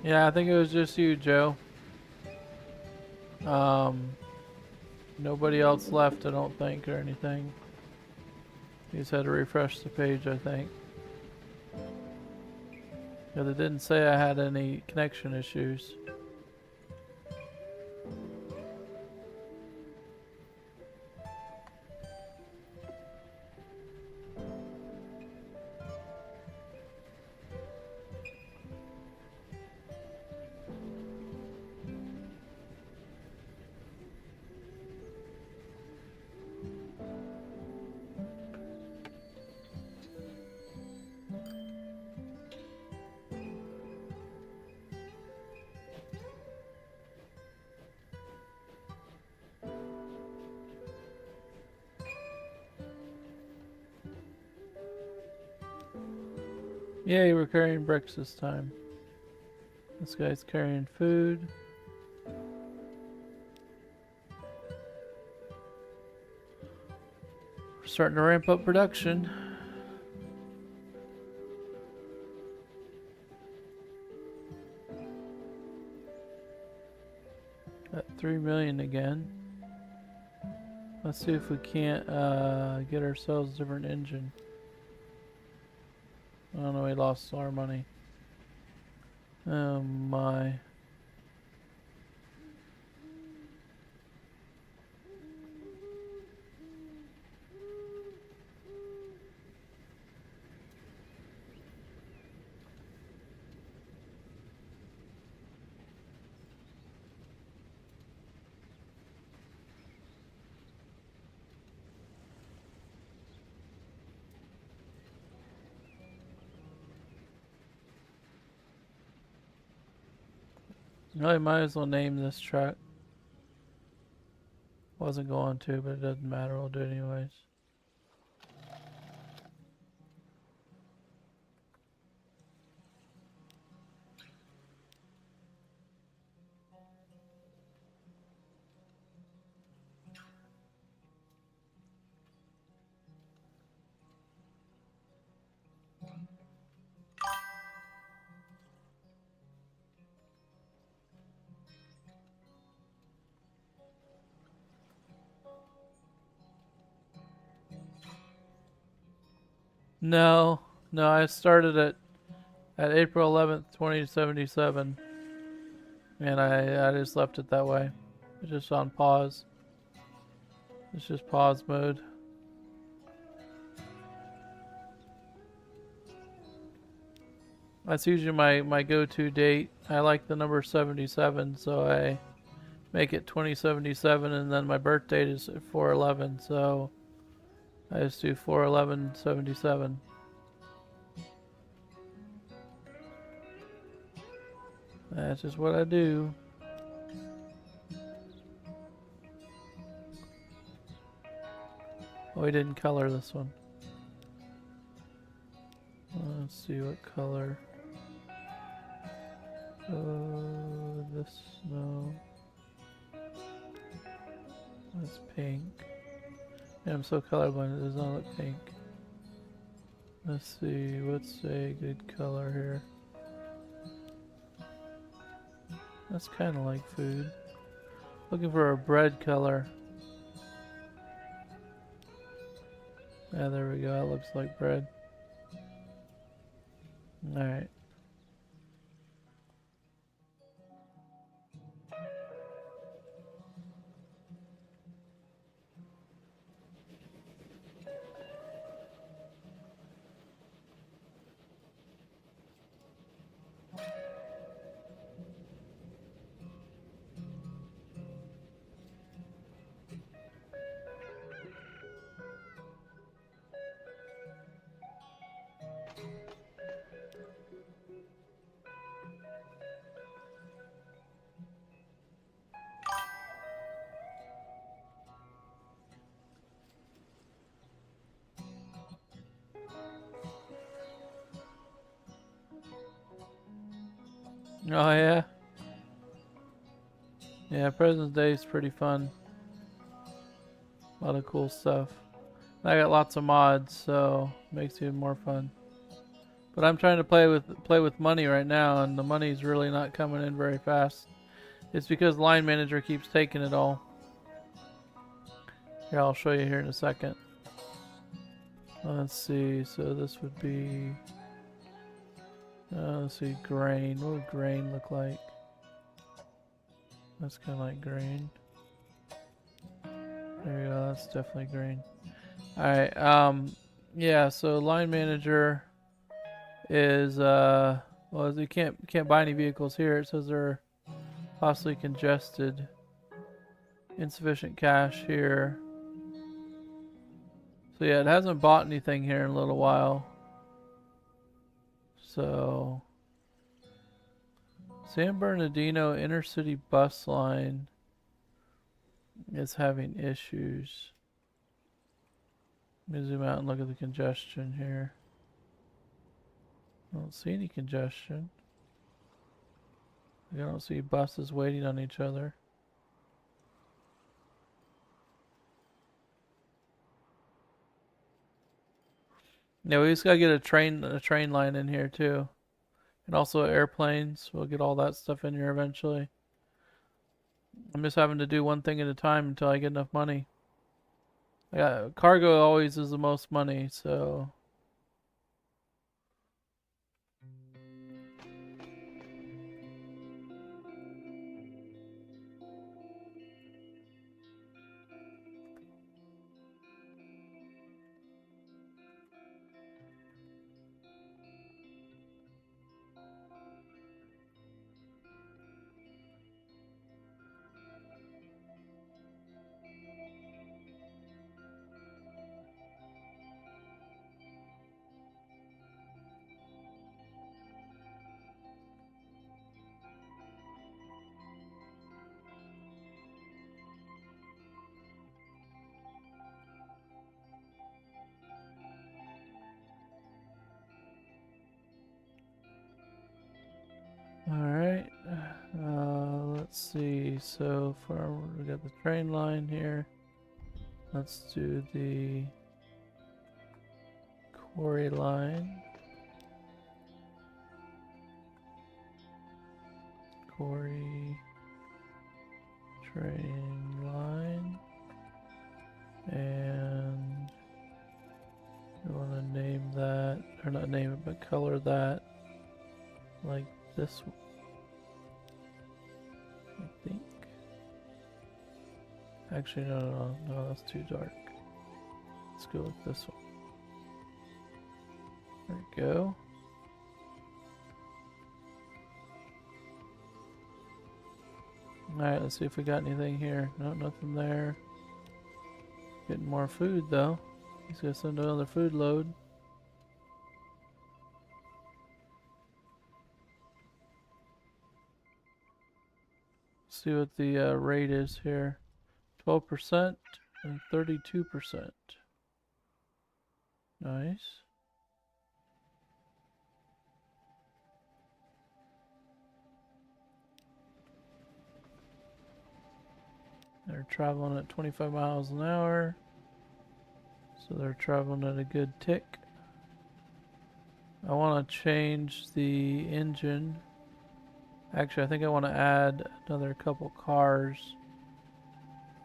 Yeah, I think it was just you, Joe. Nobody else left, I don't think, or anything. You just had to refresh the page, I think. Because it didn't say I had any connection issues. Yay, we're carrying bricks this time. This guy's carrying food. We're starting to ramp up production. Got 3 million again. Let's see if we can't get ourselves a different engine. Oh no, we lost our money. Oh my. I might as well name this truck. Wasn't going to, but it doesn't matter. We'll do it anyways. No, no, I started it at April 11th, 2077. And I just left it that way. It's just on pause. It's just pause mode. That's usually my go-to date. I like the number 77, so I make it 2077, and then my birth date is 4/11, so I just do 4/11/77. That's just what I do. Oh, we didn't color this one. Let's see what color. This, no. That's pink. Yeah, I'm so colorblind, it does not look pink. Let's see, what's a good color here? That's kind of like food. Looking for a bread color. Yeah, there we go, it looks like bread. Alright. Oh yeah. Yeah, President's Day is pretty fun. A lot of cool stuff. I got lots of mods, so it makes it even more fun. But I'm trying to play with money right now, and the money's really not coming in very fast. It's because line manager keeps taking it all. Here, I'll show you here in a second. Let's see. So this would be. Let's see, grain. What would grain look like? That's kind of like grain. There we go. That's definitely grain. All right. Yeah. So line manager is well, you can't buy any vehicles here. It says they're possibly congested. Insufficient cash here. So yeah, it hasn't bought anything here in a little while. So San Bernardino intercity bus line is having issues. Let me zoom out and look at the congestion here. I don't see any congestion. I don't see buses waiting on each other. Yeah, we just gotta get a train line in here too. And also airplanes. We'll get all that stuff in here eventually. I'm just having to do one thing at a time until I get enough money. Yeah, cargo always is the most money, so. Alright, let's see, so far we got the train line here. Let's do the quarry line. Quarry train line. And we want to name that, or not name it, but color that like this one, I think. Actually, no, that's too dark. Let's go with this one. There we go. Alright, let's see if we got anything here. No, nothing there. Getting more food though. He's gonna send another food load. See what the rate is here. 12% and 32%. Nice. They're traveling at 25 miles an hour. So they're traveling at a good tick. I want to change the engine. Actually, I think I want to add another couple cars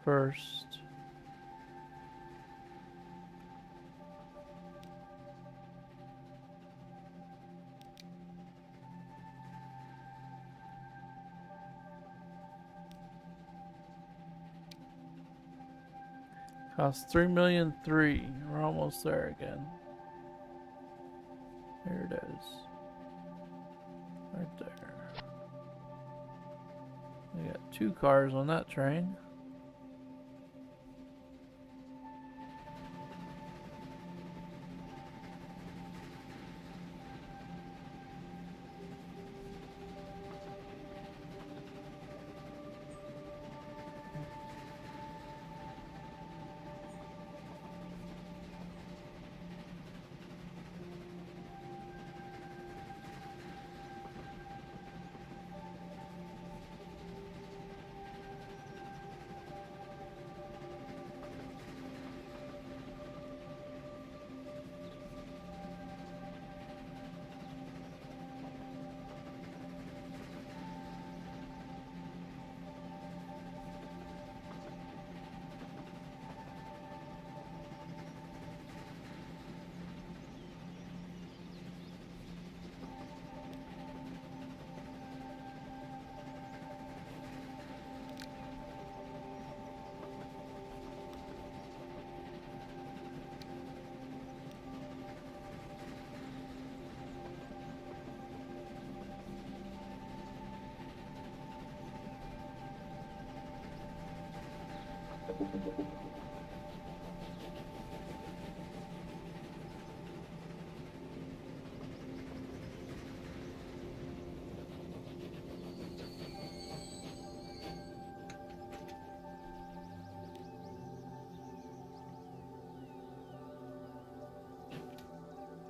first. Cost $3.3 million. We're almost there again. Here it is. Right there. We got 2 cars on that train.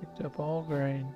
Picked up all grain.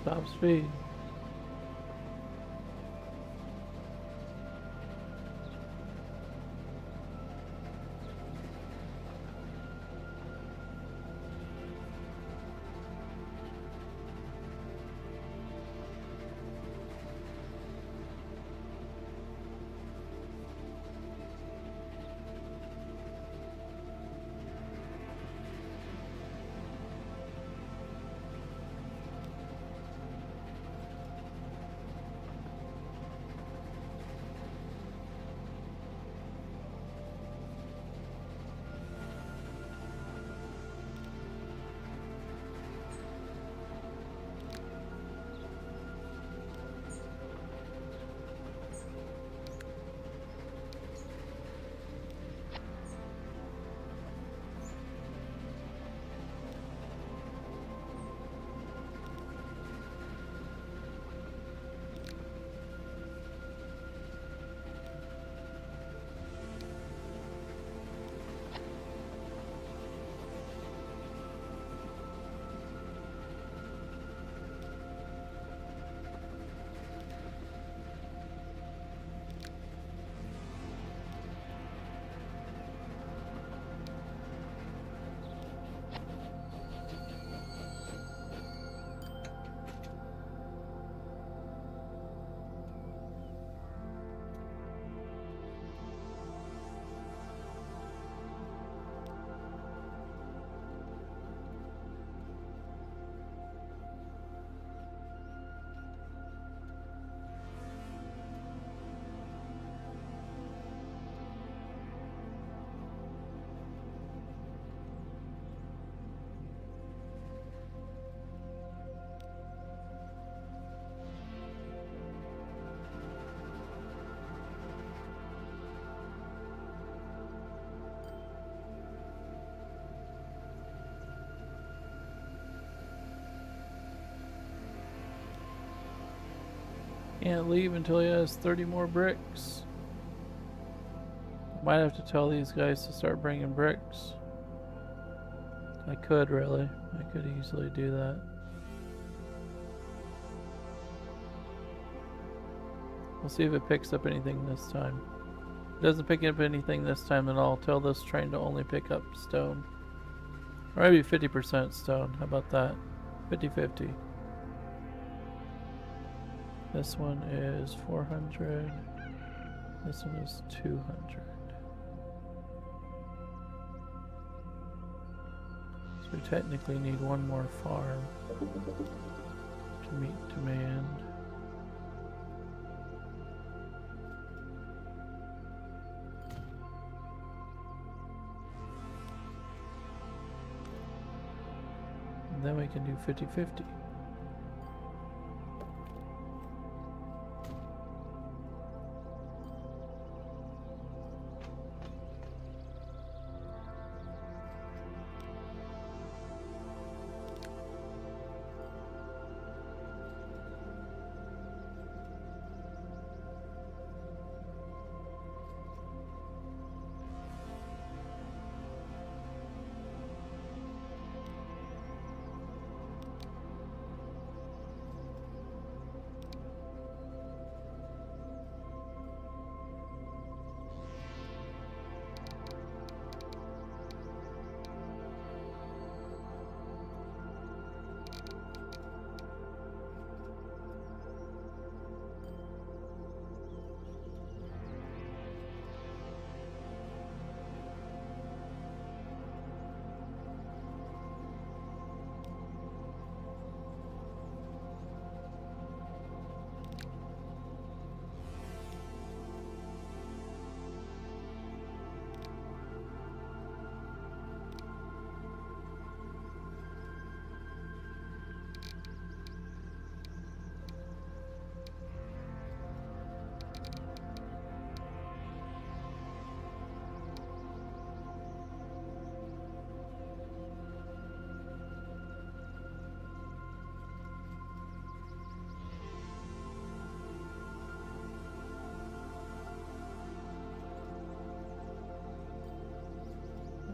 Stop speed. Can't leave until he has 30 more bricks. Might have to tell these guys to start bringing bricks. I could really. I could easily do that. We'll see if it picks up anything this time. If it doesn't pick up anything this time, then I'll tell this train to only pick up stone. Or maybe 50% stone. How about that? 50-50. This one is 400. This one is 200. So we technically need one more farm to meet demand. And then we can do 50-50.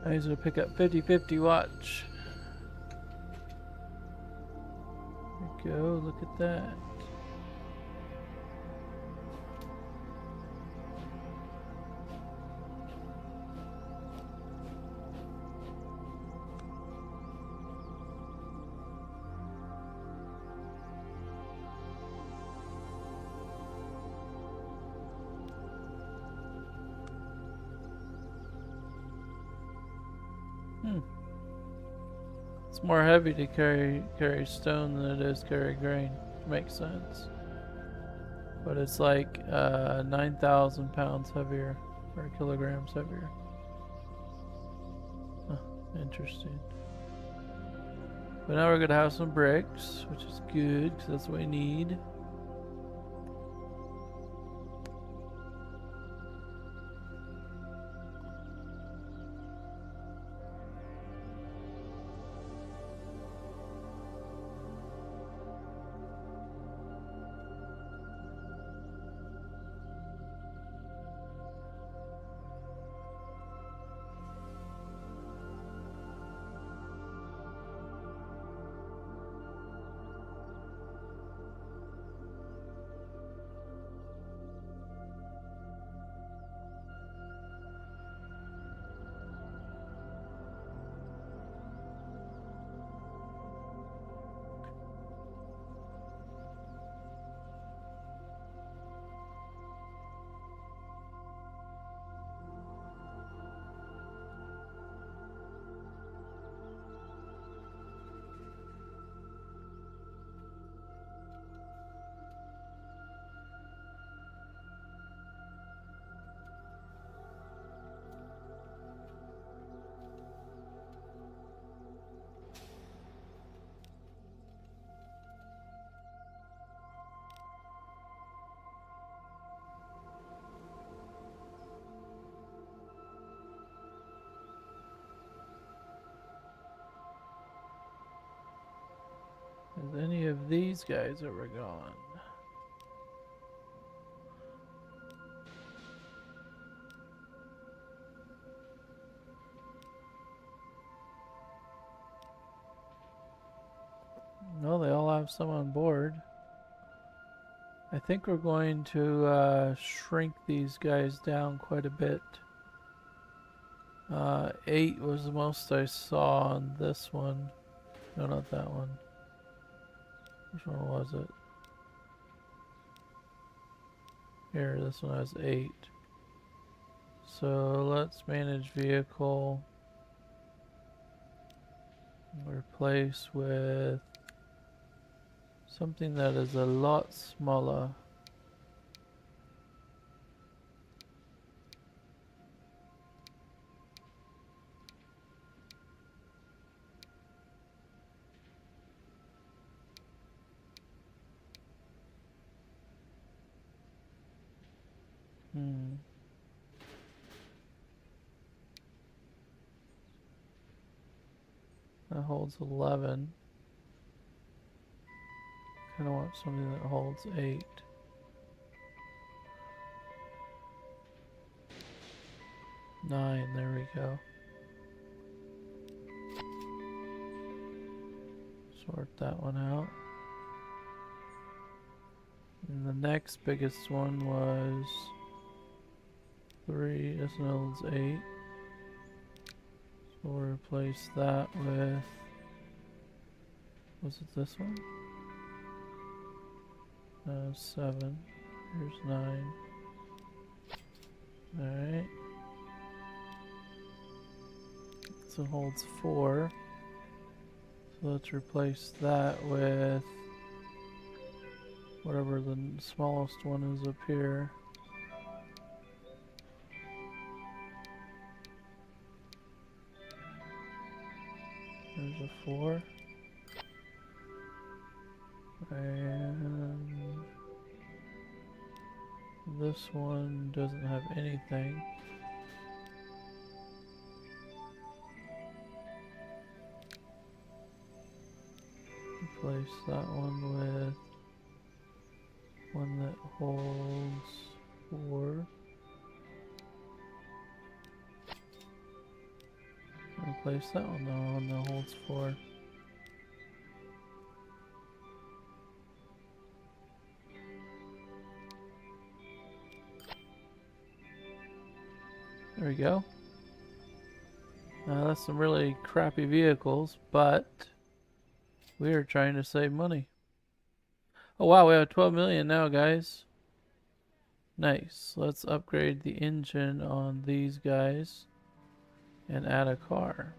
I need to pick up 50-50, watch. There we go, look at that. It's more heavy to carry stone than it is carry grain. Makes sense. But it's like 9,000 pounds heavier, or kilograms heavier. Huh, interesting. But now we're gonna have some bricks, which is good because that's what we need. Has any of these guys ever gone? have some on board. I think we're going to shrink these guys down quite a bit. 8 was the most I saw on this one. No, not that one. Which one was it? Here, this one has 8. So let's manage vehicle. Replace with something that is a lot smaller. That holds 11. Kind of want something that holds 8. Nine, there we go. Sort that one out. And the next biggest one was 3. This one holds 8. So we'll replace that with, was it this one? No, 7. Here's 9. Alright. This one holds 4. So let's replace that with whatever the smallest one is up here. There's a 4. And this one doesn't have anything. Replace that one with one that holds 4. Replace that one, the one that holds 4. There we go. That's some really crappy vehicles, but we are trying to save money. Oh wow, we have 12 million now, guys. Nice. Let's upgrade the engine on these guys and add a car.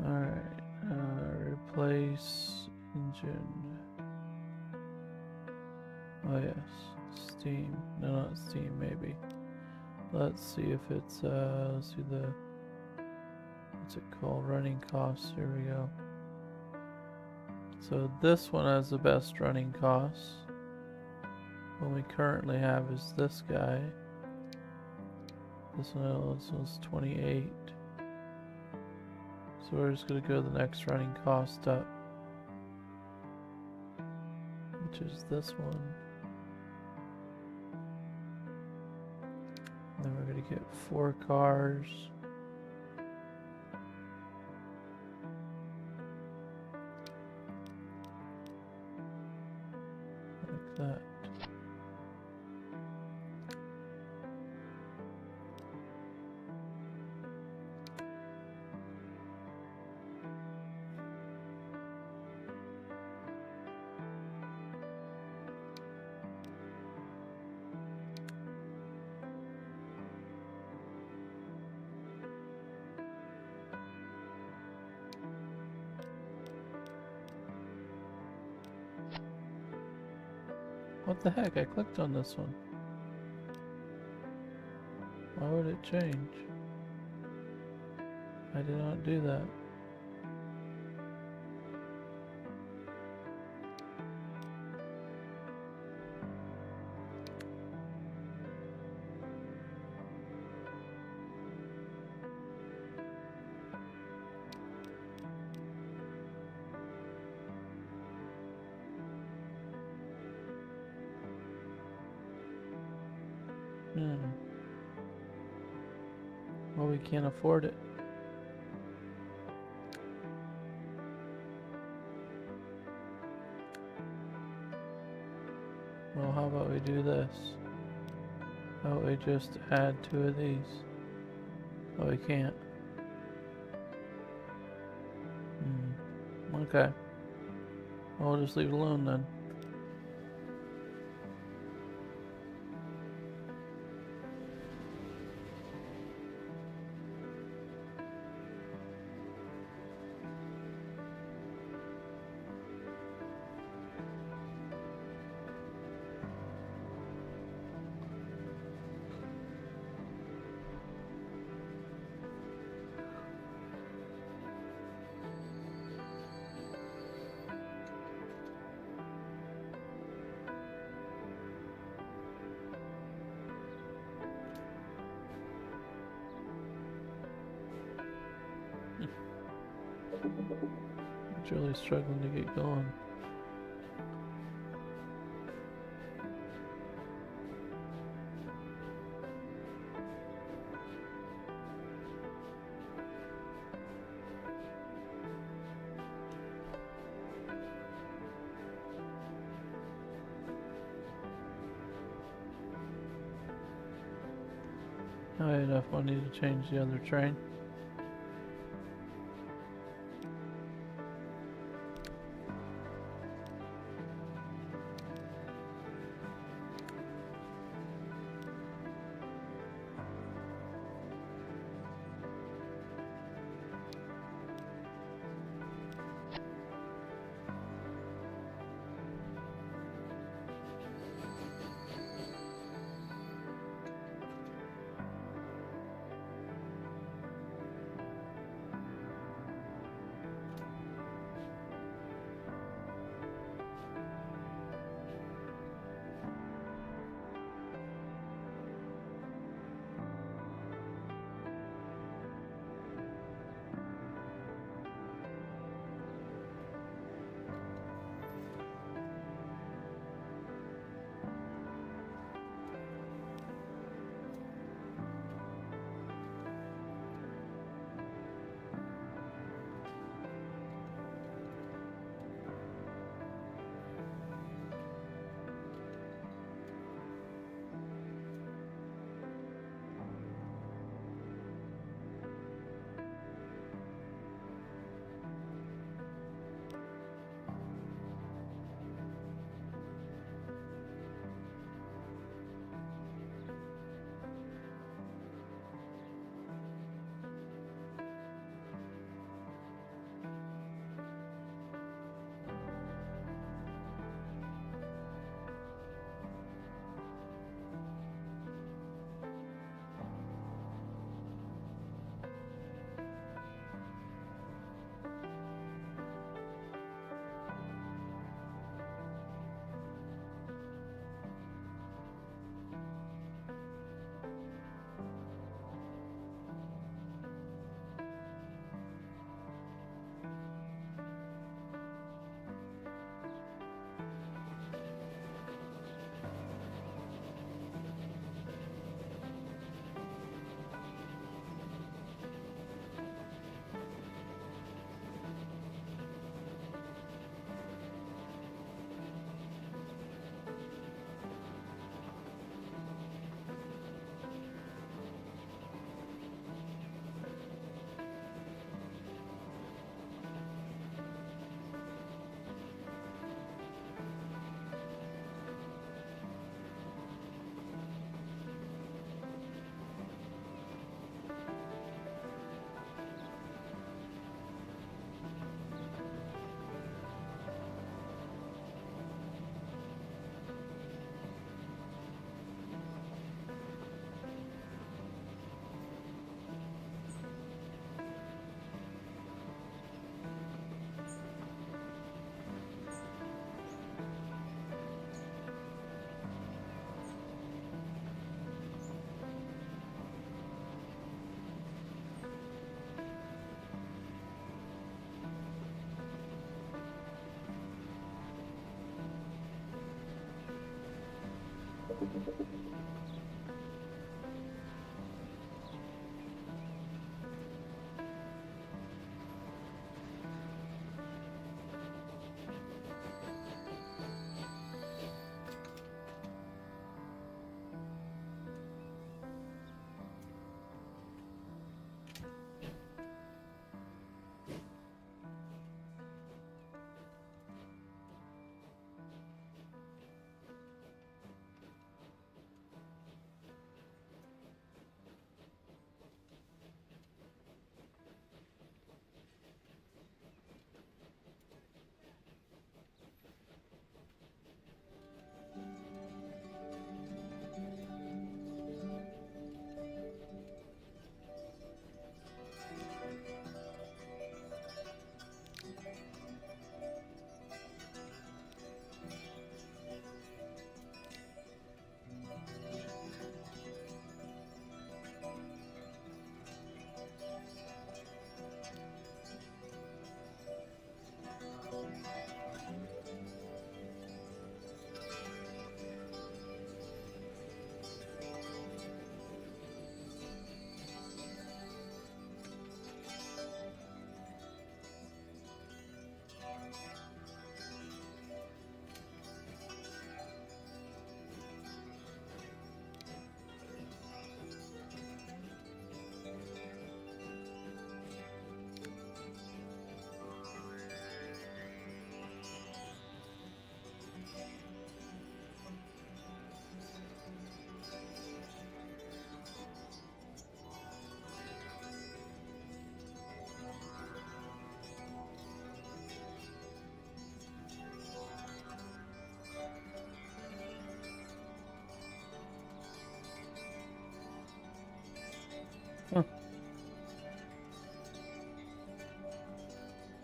Alright, replace engine. Oh yes, Steam. No, not Steam, maybe. Let's see if it's, let's see the, what's it called? Running costs. Here we go. So this one has the best running costs. What we currently have is this guy. This one's 28. So we're just going to go to the next running cost up, which is this one. And then we're going to get 4 cars. Like that. What the heck? I clicked on this one. Why would it change? I did not do that. Well, we can't afford it. Well, how about we do this? How about we just add 2 of these? Oh, we can't. Okay. Well, we'll just leave it alone then. It's really struggling to get going. I had enough money to change the other train.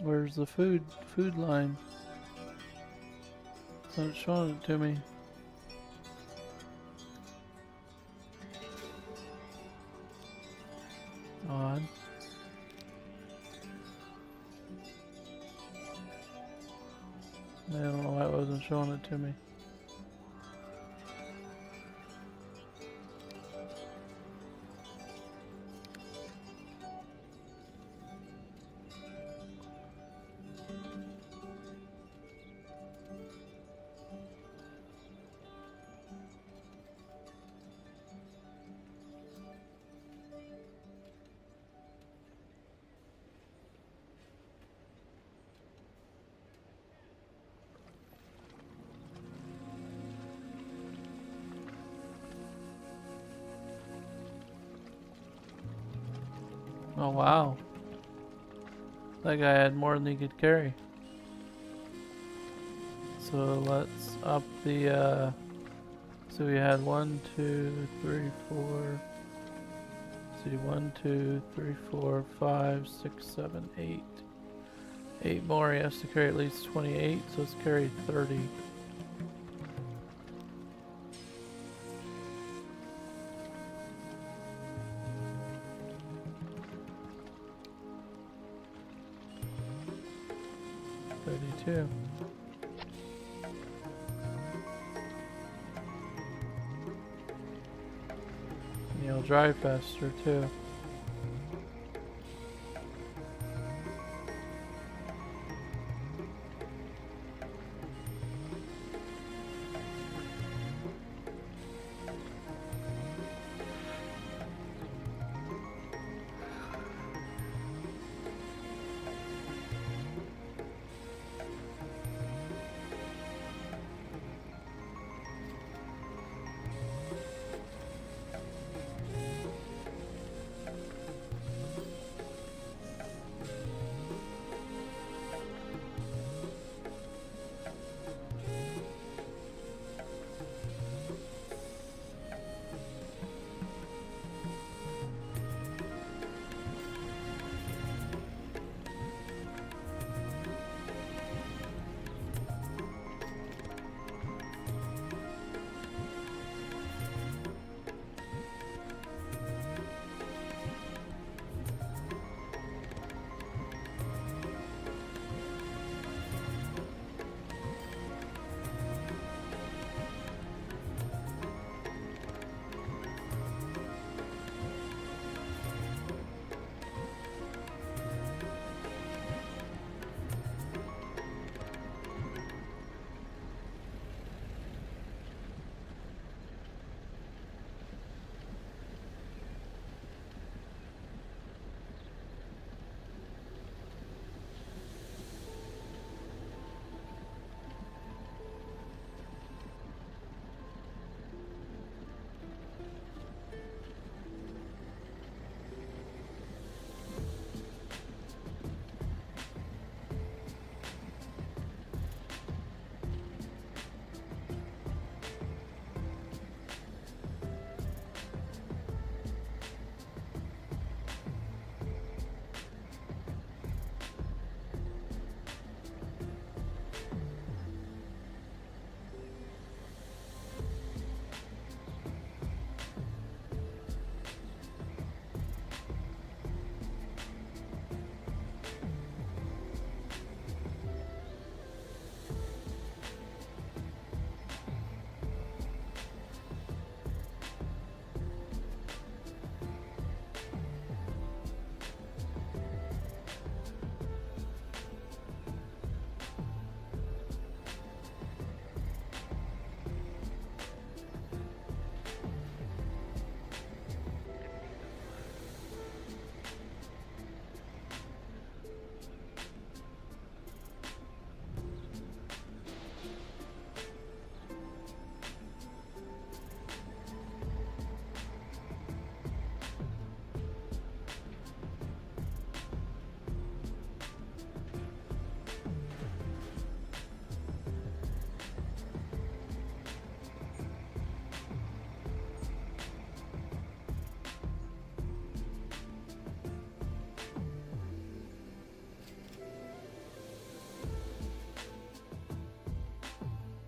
Where's the food line? It's not showing it to me. Odd. I don't know why it wasn't showing it to me. Oh wow. That guy had more than he could carry. So let's up the so we had 1, 2, 3, 4. See 1, 2, 3, 4, 5, 6, 7, 8. 8 more, he has to carry at least 28, so let's carry 30. Too. And he'll drive faster too.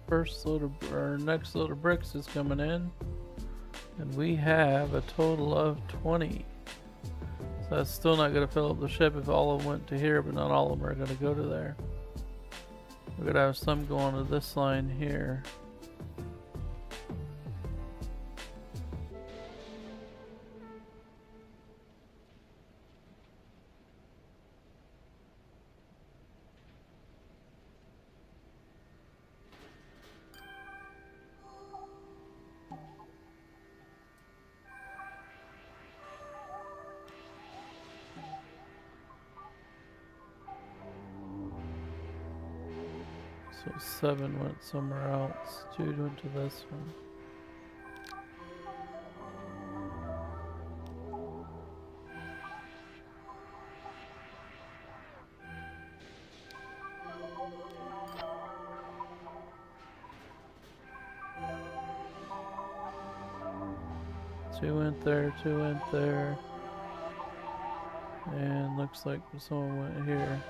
first load of, or next load of bricks is coming in. And we have a total of 20. So that's still not going to fill up the ship if all of them went to here, but not all of them are going to go to there. We're going to have some going to this line here. So 7 went somewhere else, 2 went to this one. Two went there, 2 went there. And looks like someone went here.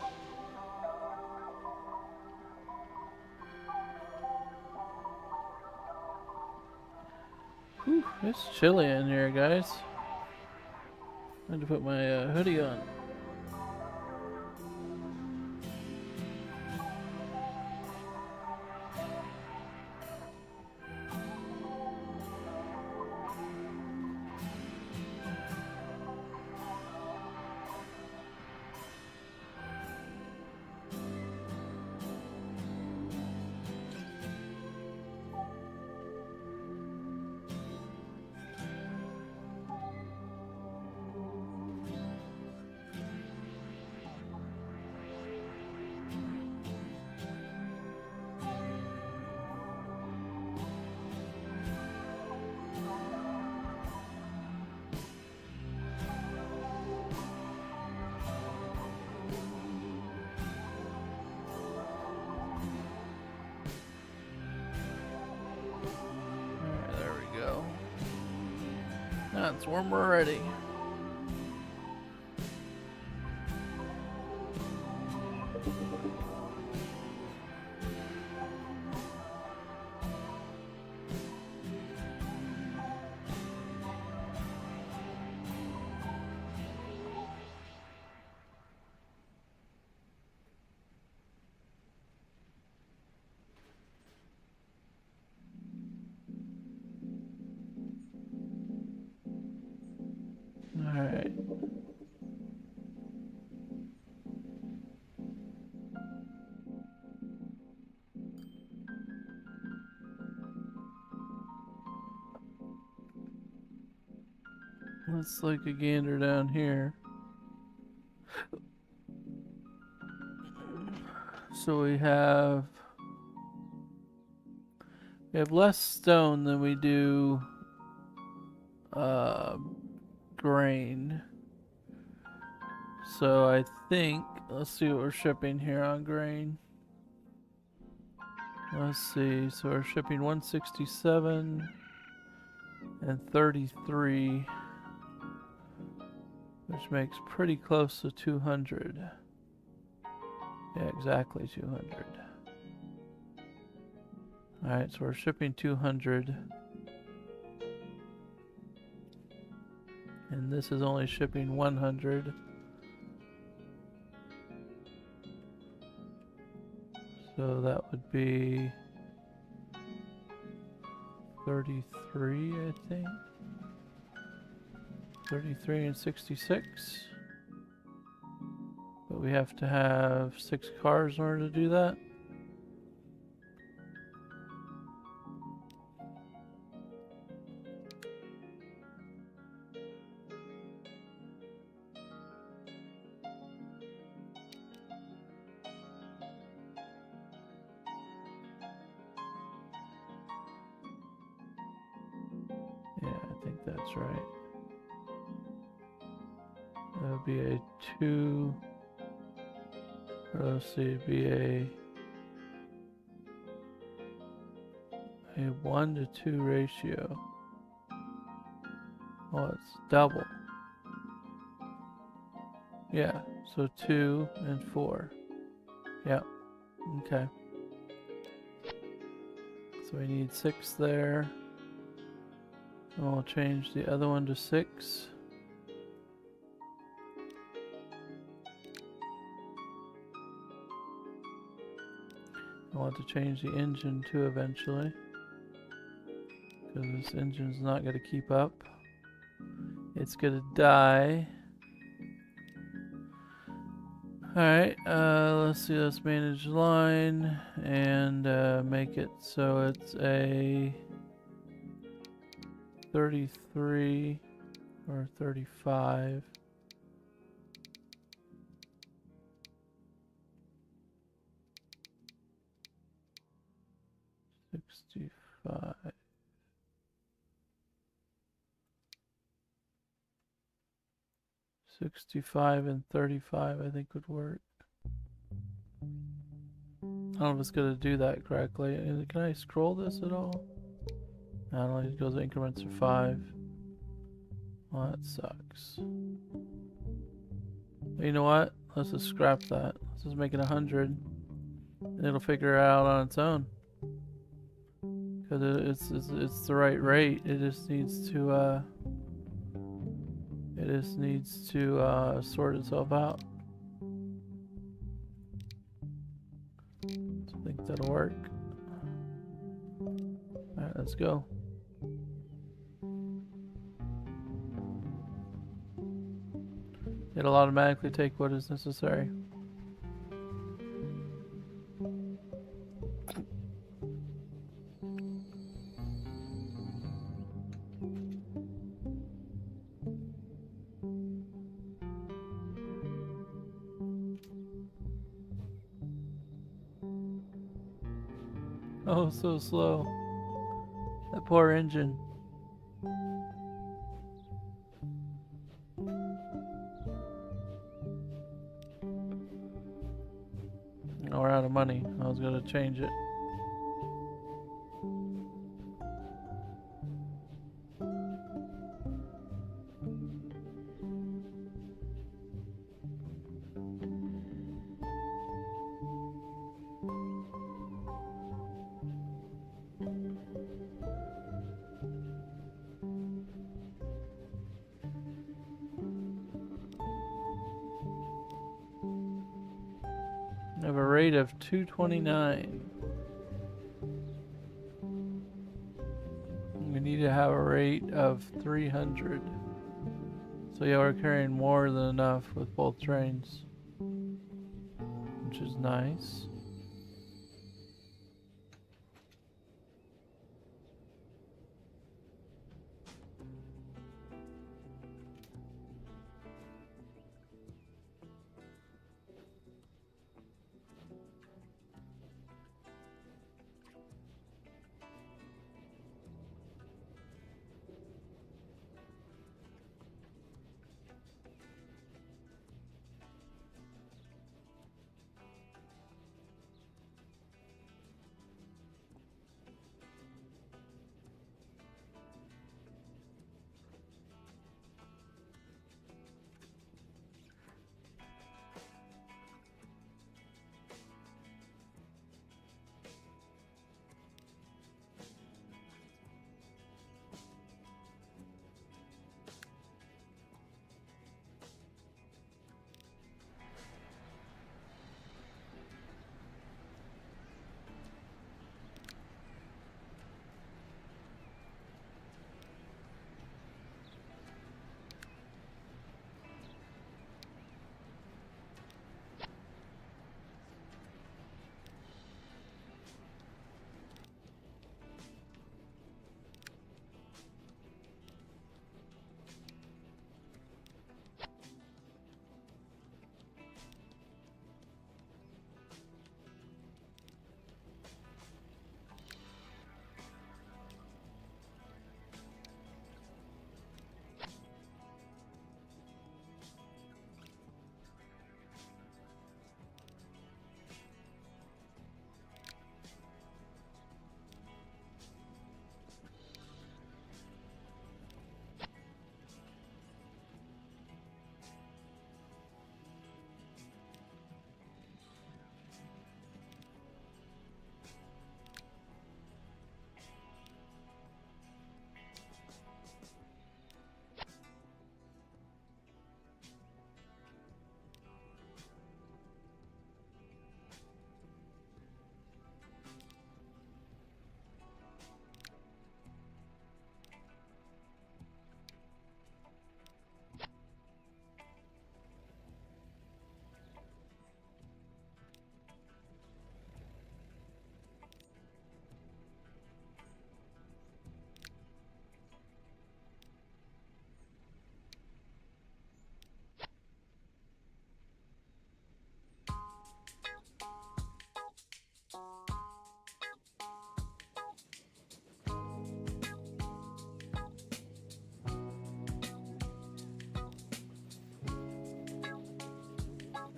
Whew, it's chilly in here, guys. I had to put my hoodie on. That's when we're ready. Alright. Let's take a gander down here. So we have less stone than we do grain. So I think, let's see what we're shipping here on grain. Let's see, so we're shipping 167 and 33, which makes pretty close to 200. Yeah, exactly 200. Alright, so we're shipping 200. And this is only shipping 100. So that would be 33, I think. 33 and 66. But we have to have 6 cars in order to do that. Yeah, I think that's right. That would be a 2, or let's see, it'd be a 1 to 2 ratio. Oh, it's double. Yeah, so 2 and 4. Yep. Okay. So we need 6 there. And we'll change the other one to 6. I want to change the engine too eventually, because this engine's not going to keep up. It's going to die. Alright, let's see, let's manage line and make it so it's a 33 or 35. $65. 65 and 35 I think would work. I don't know if it's going to do that correctly. Can I scroll this at all? I don't know, it goes in increments of 5. Well, that sucks. But you know what? Let's just scrap that. Let's just make it 100. And it'll figure it out on its own. Because it's the right rate. It just needs to sort itself out. I think that'll work. Alright, let's go. It'll automatically take what is necessary. Oh, so slow. That poor engine. Oh, we're out of money. I was gonna change it. I have a rate of 229. We need to have a rate of 300. So yeah, we're carrying more than enough with both trains, which is nice.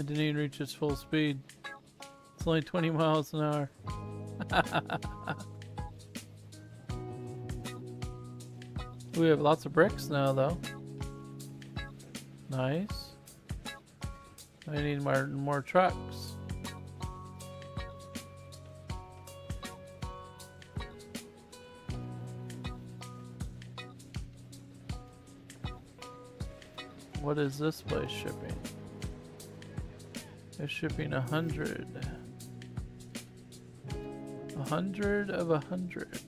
It didn't even reach its full speed. It's only 20 miles an hour. We have lots of bricks now, though. Nice. I need more trucks. What is this place shipping? They're shipping 100. 100 of 100.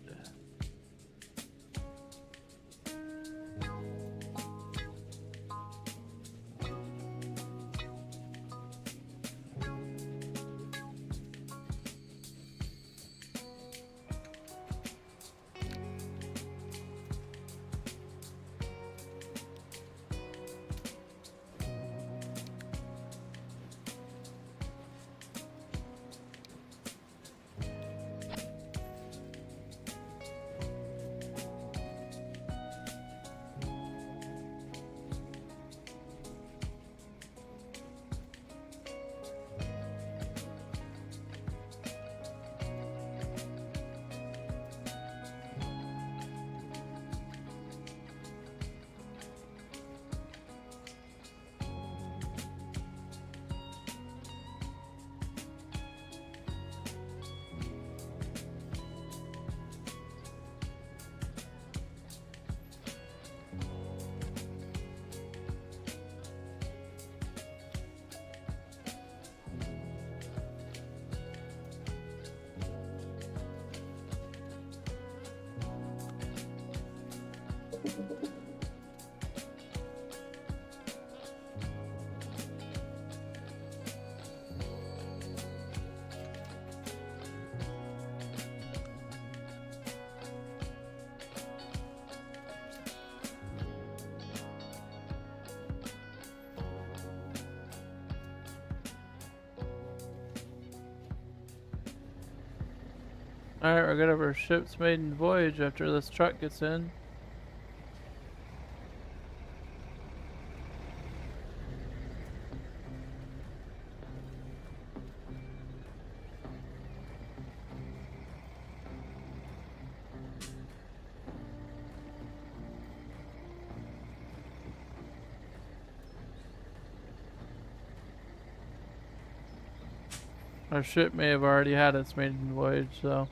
Alright, we're gonna have our ship's maiden voyage after this truck gets in. Our ship may have already had its maiden voyage, so.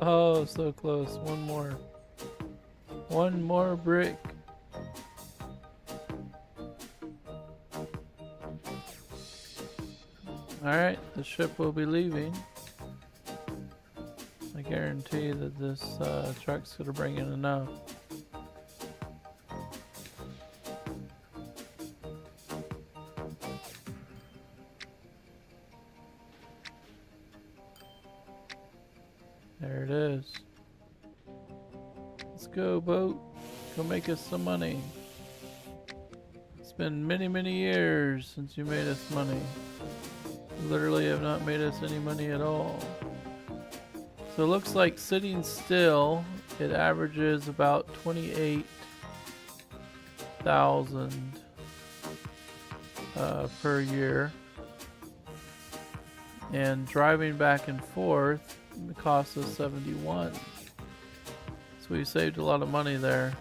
Oh, so close. One more. One more brick. Alright, the ship will be leaving. I guarantee that this truck's gonna bring in enough. There it is. Let's go, boat. Go make us some money. It's been many, many years since you made us money. You literally have not made us any money at all. So it looks like sitting still, it averages about 28,000 per year. And driving back and forth, it costs us 71. So we saved a lot of money there,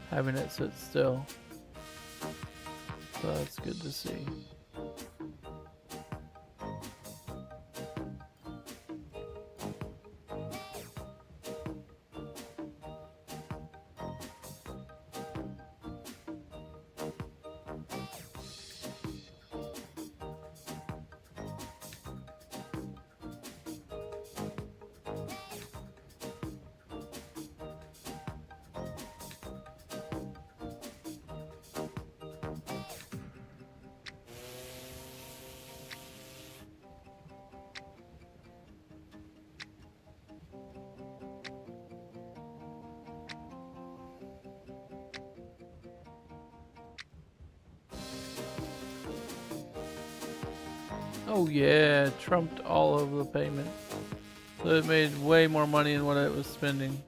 having it sit still. So that's good to see. Oh yeah, it trumped all of the payment. So it made way more money than what it was spending.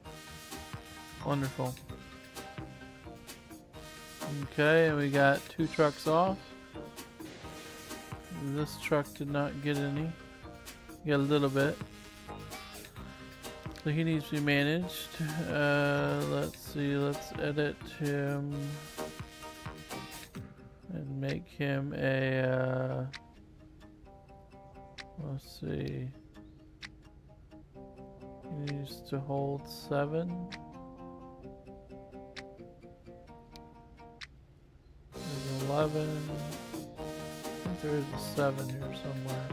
Wonderful. Okay, and we got 2 trucks off. This truck did not get any. He got a little bit. So he needs to be managed. Let's see, let's edit him and make him a let's see. He needs to hold 7. There's 11. I think there is a 7 here somewhere.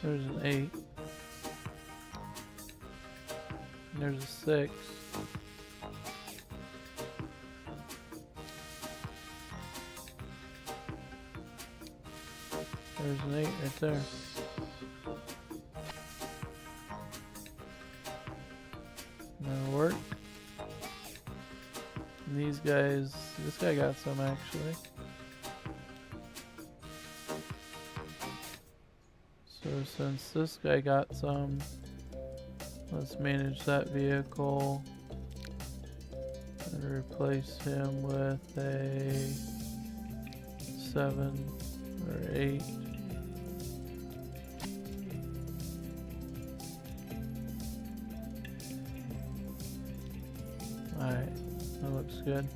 There's an 8. And there's a 6. There's an 8 right there. That'll work. And these guys, this guy got some actually. So since this guy got some, let's manage that vehicle and replace him with a 7 or 8. Alright, that looks good.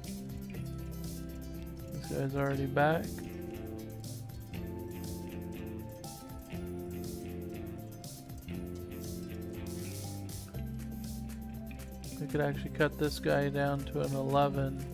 This guy's already back. We could actually cut this guy down to an 11.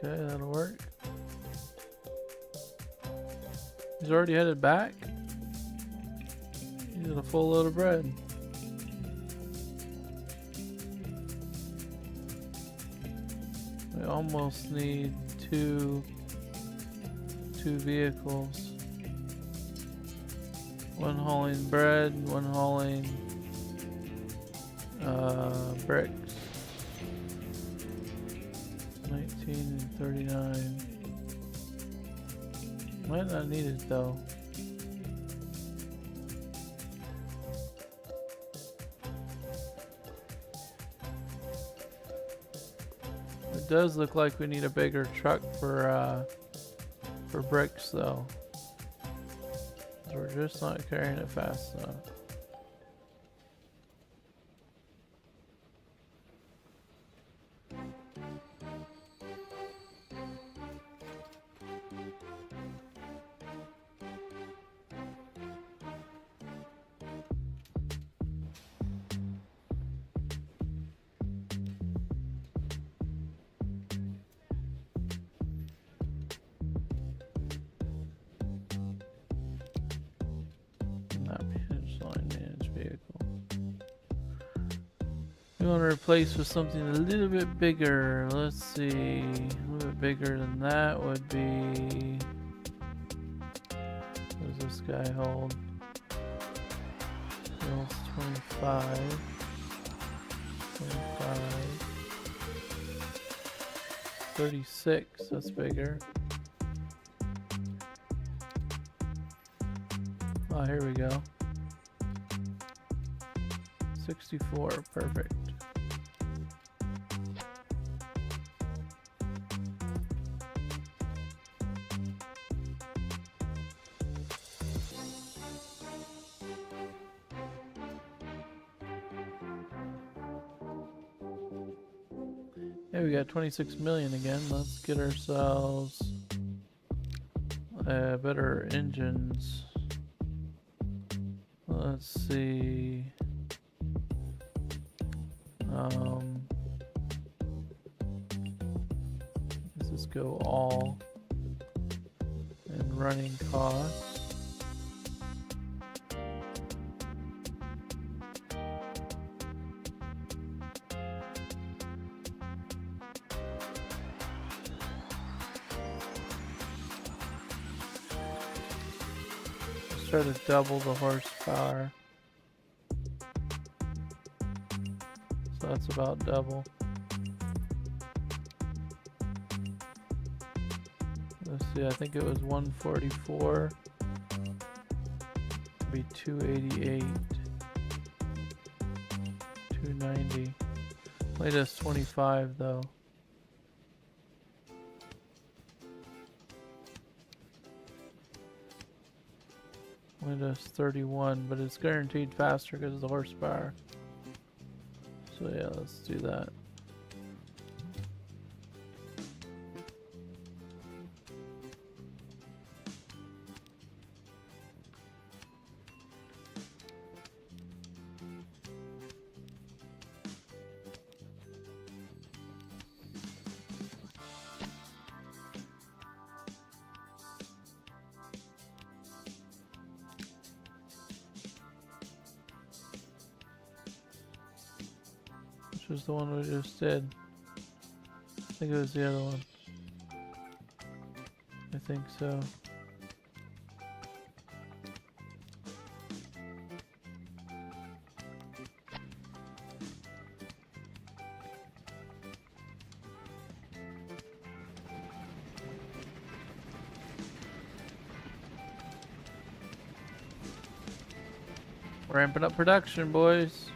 Okay, that'll work. He's already headed back. He's got a full load of bread. We almost need two vehicles. One hauling bread, one hauling bricks. 19. Might not need it though. It does look like we need a bigger truck for bricks though. We're just not carrying it fast enough. We want to replace with something a little bit bigger. Let's see. A little bit bigger than that would be. What does this guy hold? He holds 25. 25. 36. That's bigger. Oh, here we go. 64. Perfect. Hey, we got 26 million again. Let's get ourselves better engines. Let's see. Let's just go all and running costs. Try to double the horsepower. So that's about double. Let's see, I think it was 144. Be 288. 290. Latest 25 though. Windows 31, but it's guaranteed faster because of the horsepower. So yeah, let's do that. Which was the one we just did. I think it was the other one. I think so. Ramping up production, boys.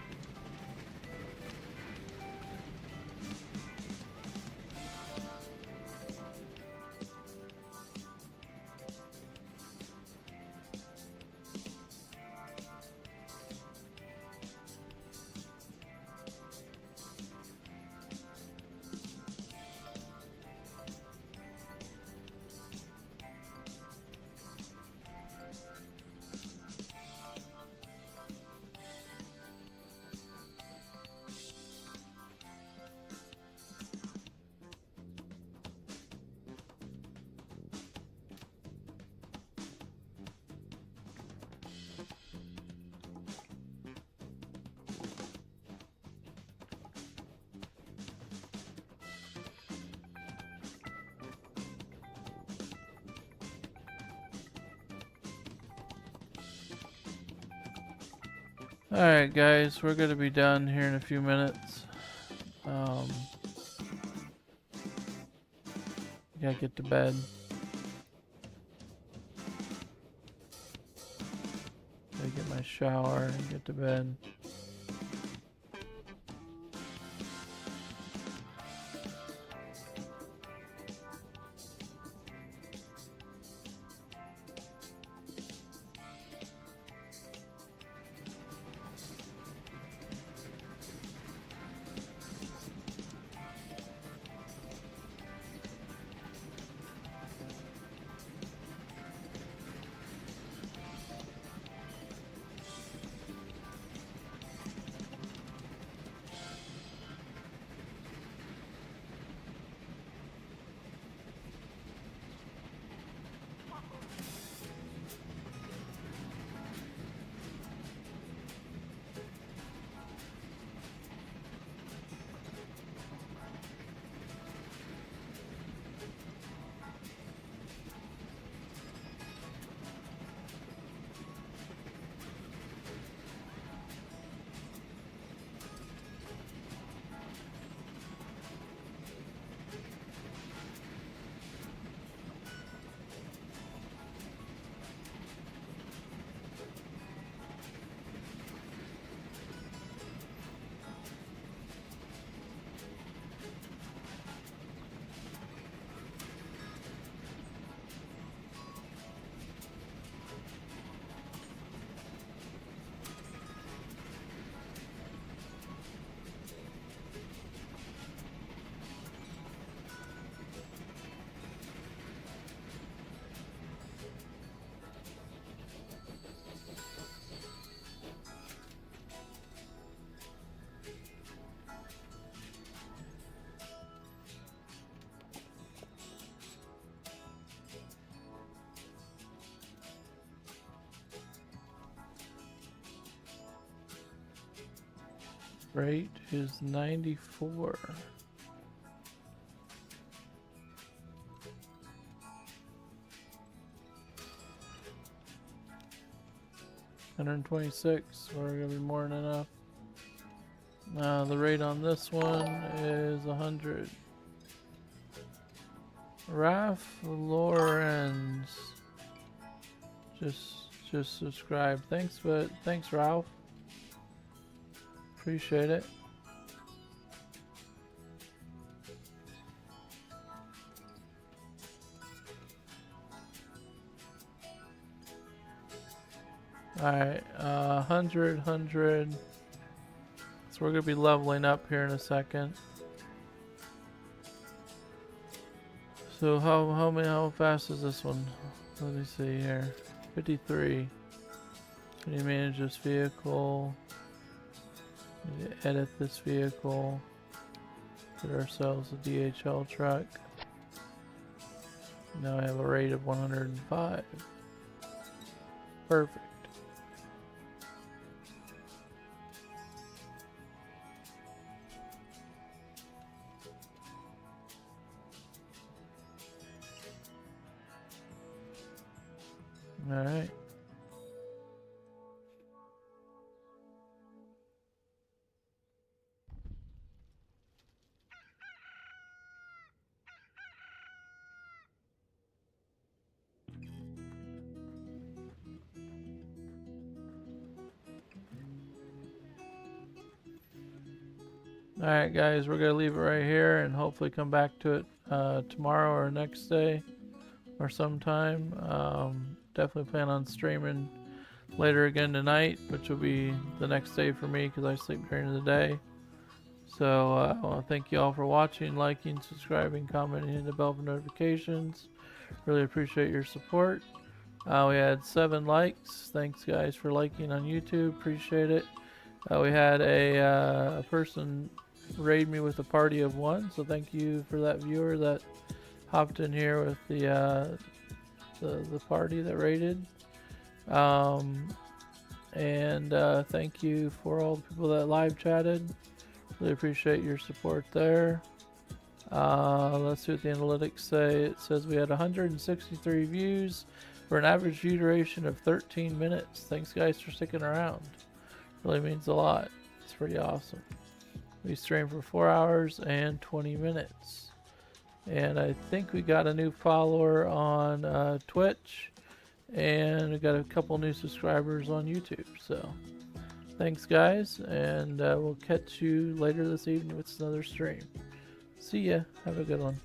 Alright guys, we're gonna be done here in a few minutes. Gotta get to bed. my shower and get to bed. Rate is 94. $126. We're gonna be more than enough. The rate on this one is 100. Ralph Lorenz just subscribe. Thanks Ralph. Appreciate it. Alright, 100. So we're gonna be leveling up here in a second. So how fast is this one? Let me see here. 53. Can you manage this vehicle? Need to edit this vehicle. Get ourselves a DHL truck. Now I have a rate of 105. Perfect. All right. Alright guys, we're going to leave it right here and hopefully come back to it tomorrow or next day or sometime. Definitely plan on streaming later again tonight, which will be the next day for me because I sleep during the day. So I want to thank you all for watching, liking, subscribing, commenting, and the bell for notifications. Really appreciate your support. We had 7 likes. Thanks guys for liking on YouTube. Appreciate it. We had a person raid me with a party of 1, so thank you for that viewer that hopped in here with the party that raided. Thank you for all the people that live chatted. Really appreciate your support there. Let's see what the analytics say. It says we had 163 views for an average view duration of 13 minutes. Thanks guys for sticking around. Really means a lot. It's pretty awesome. We streamed for 4 hours and 20 minutes. And I think we got a new follower on Twitch. and I got a couple new subscribers on YouTube. So thanks guys, and we'll catch you later this evening with another stream. See ya. Have a good one.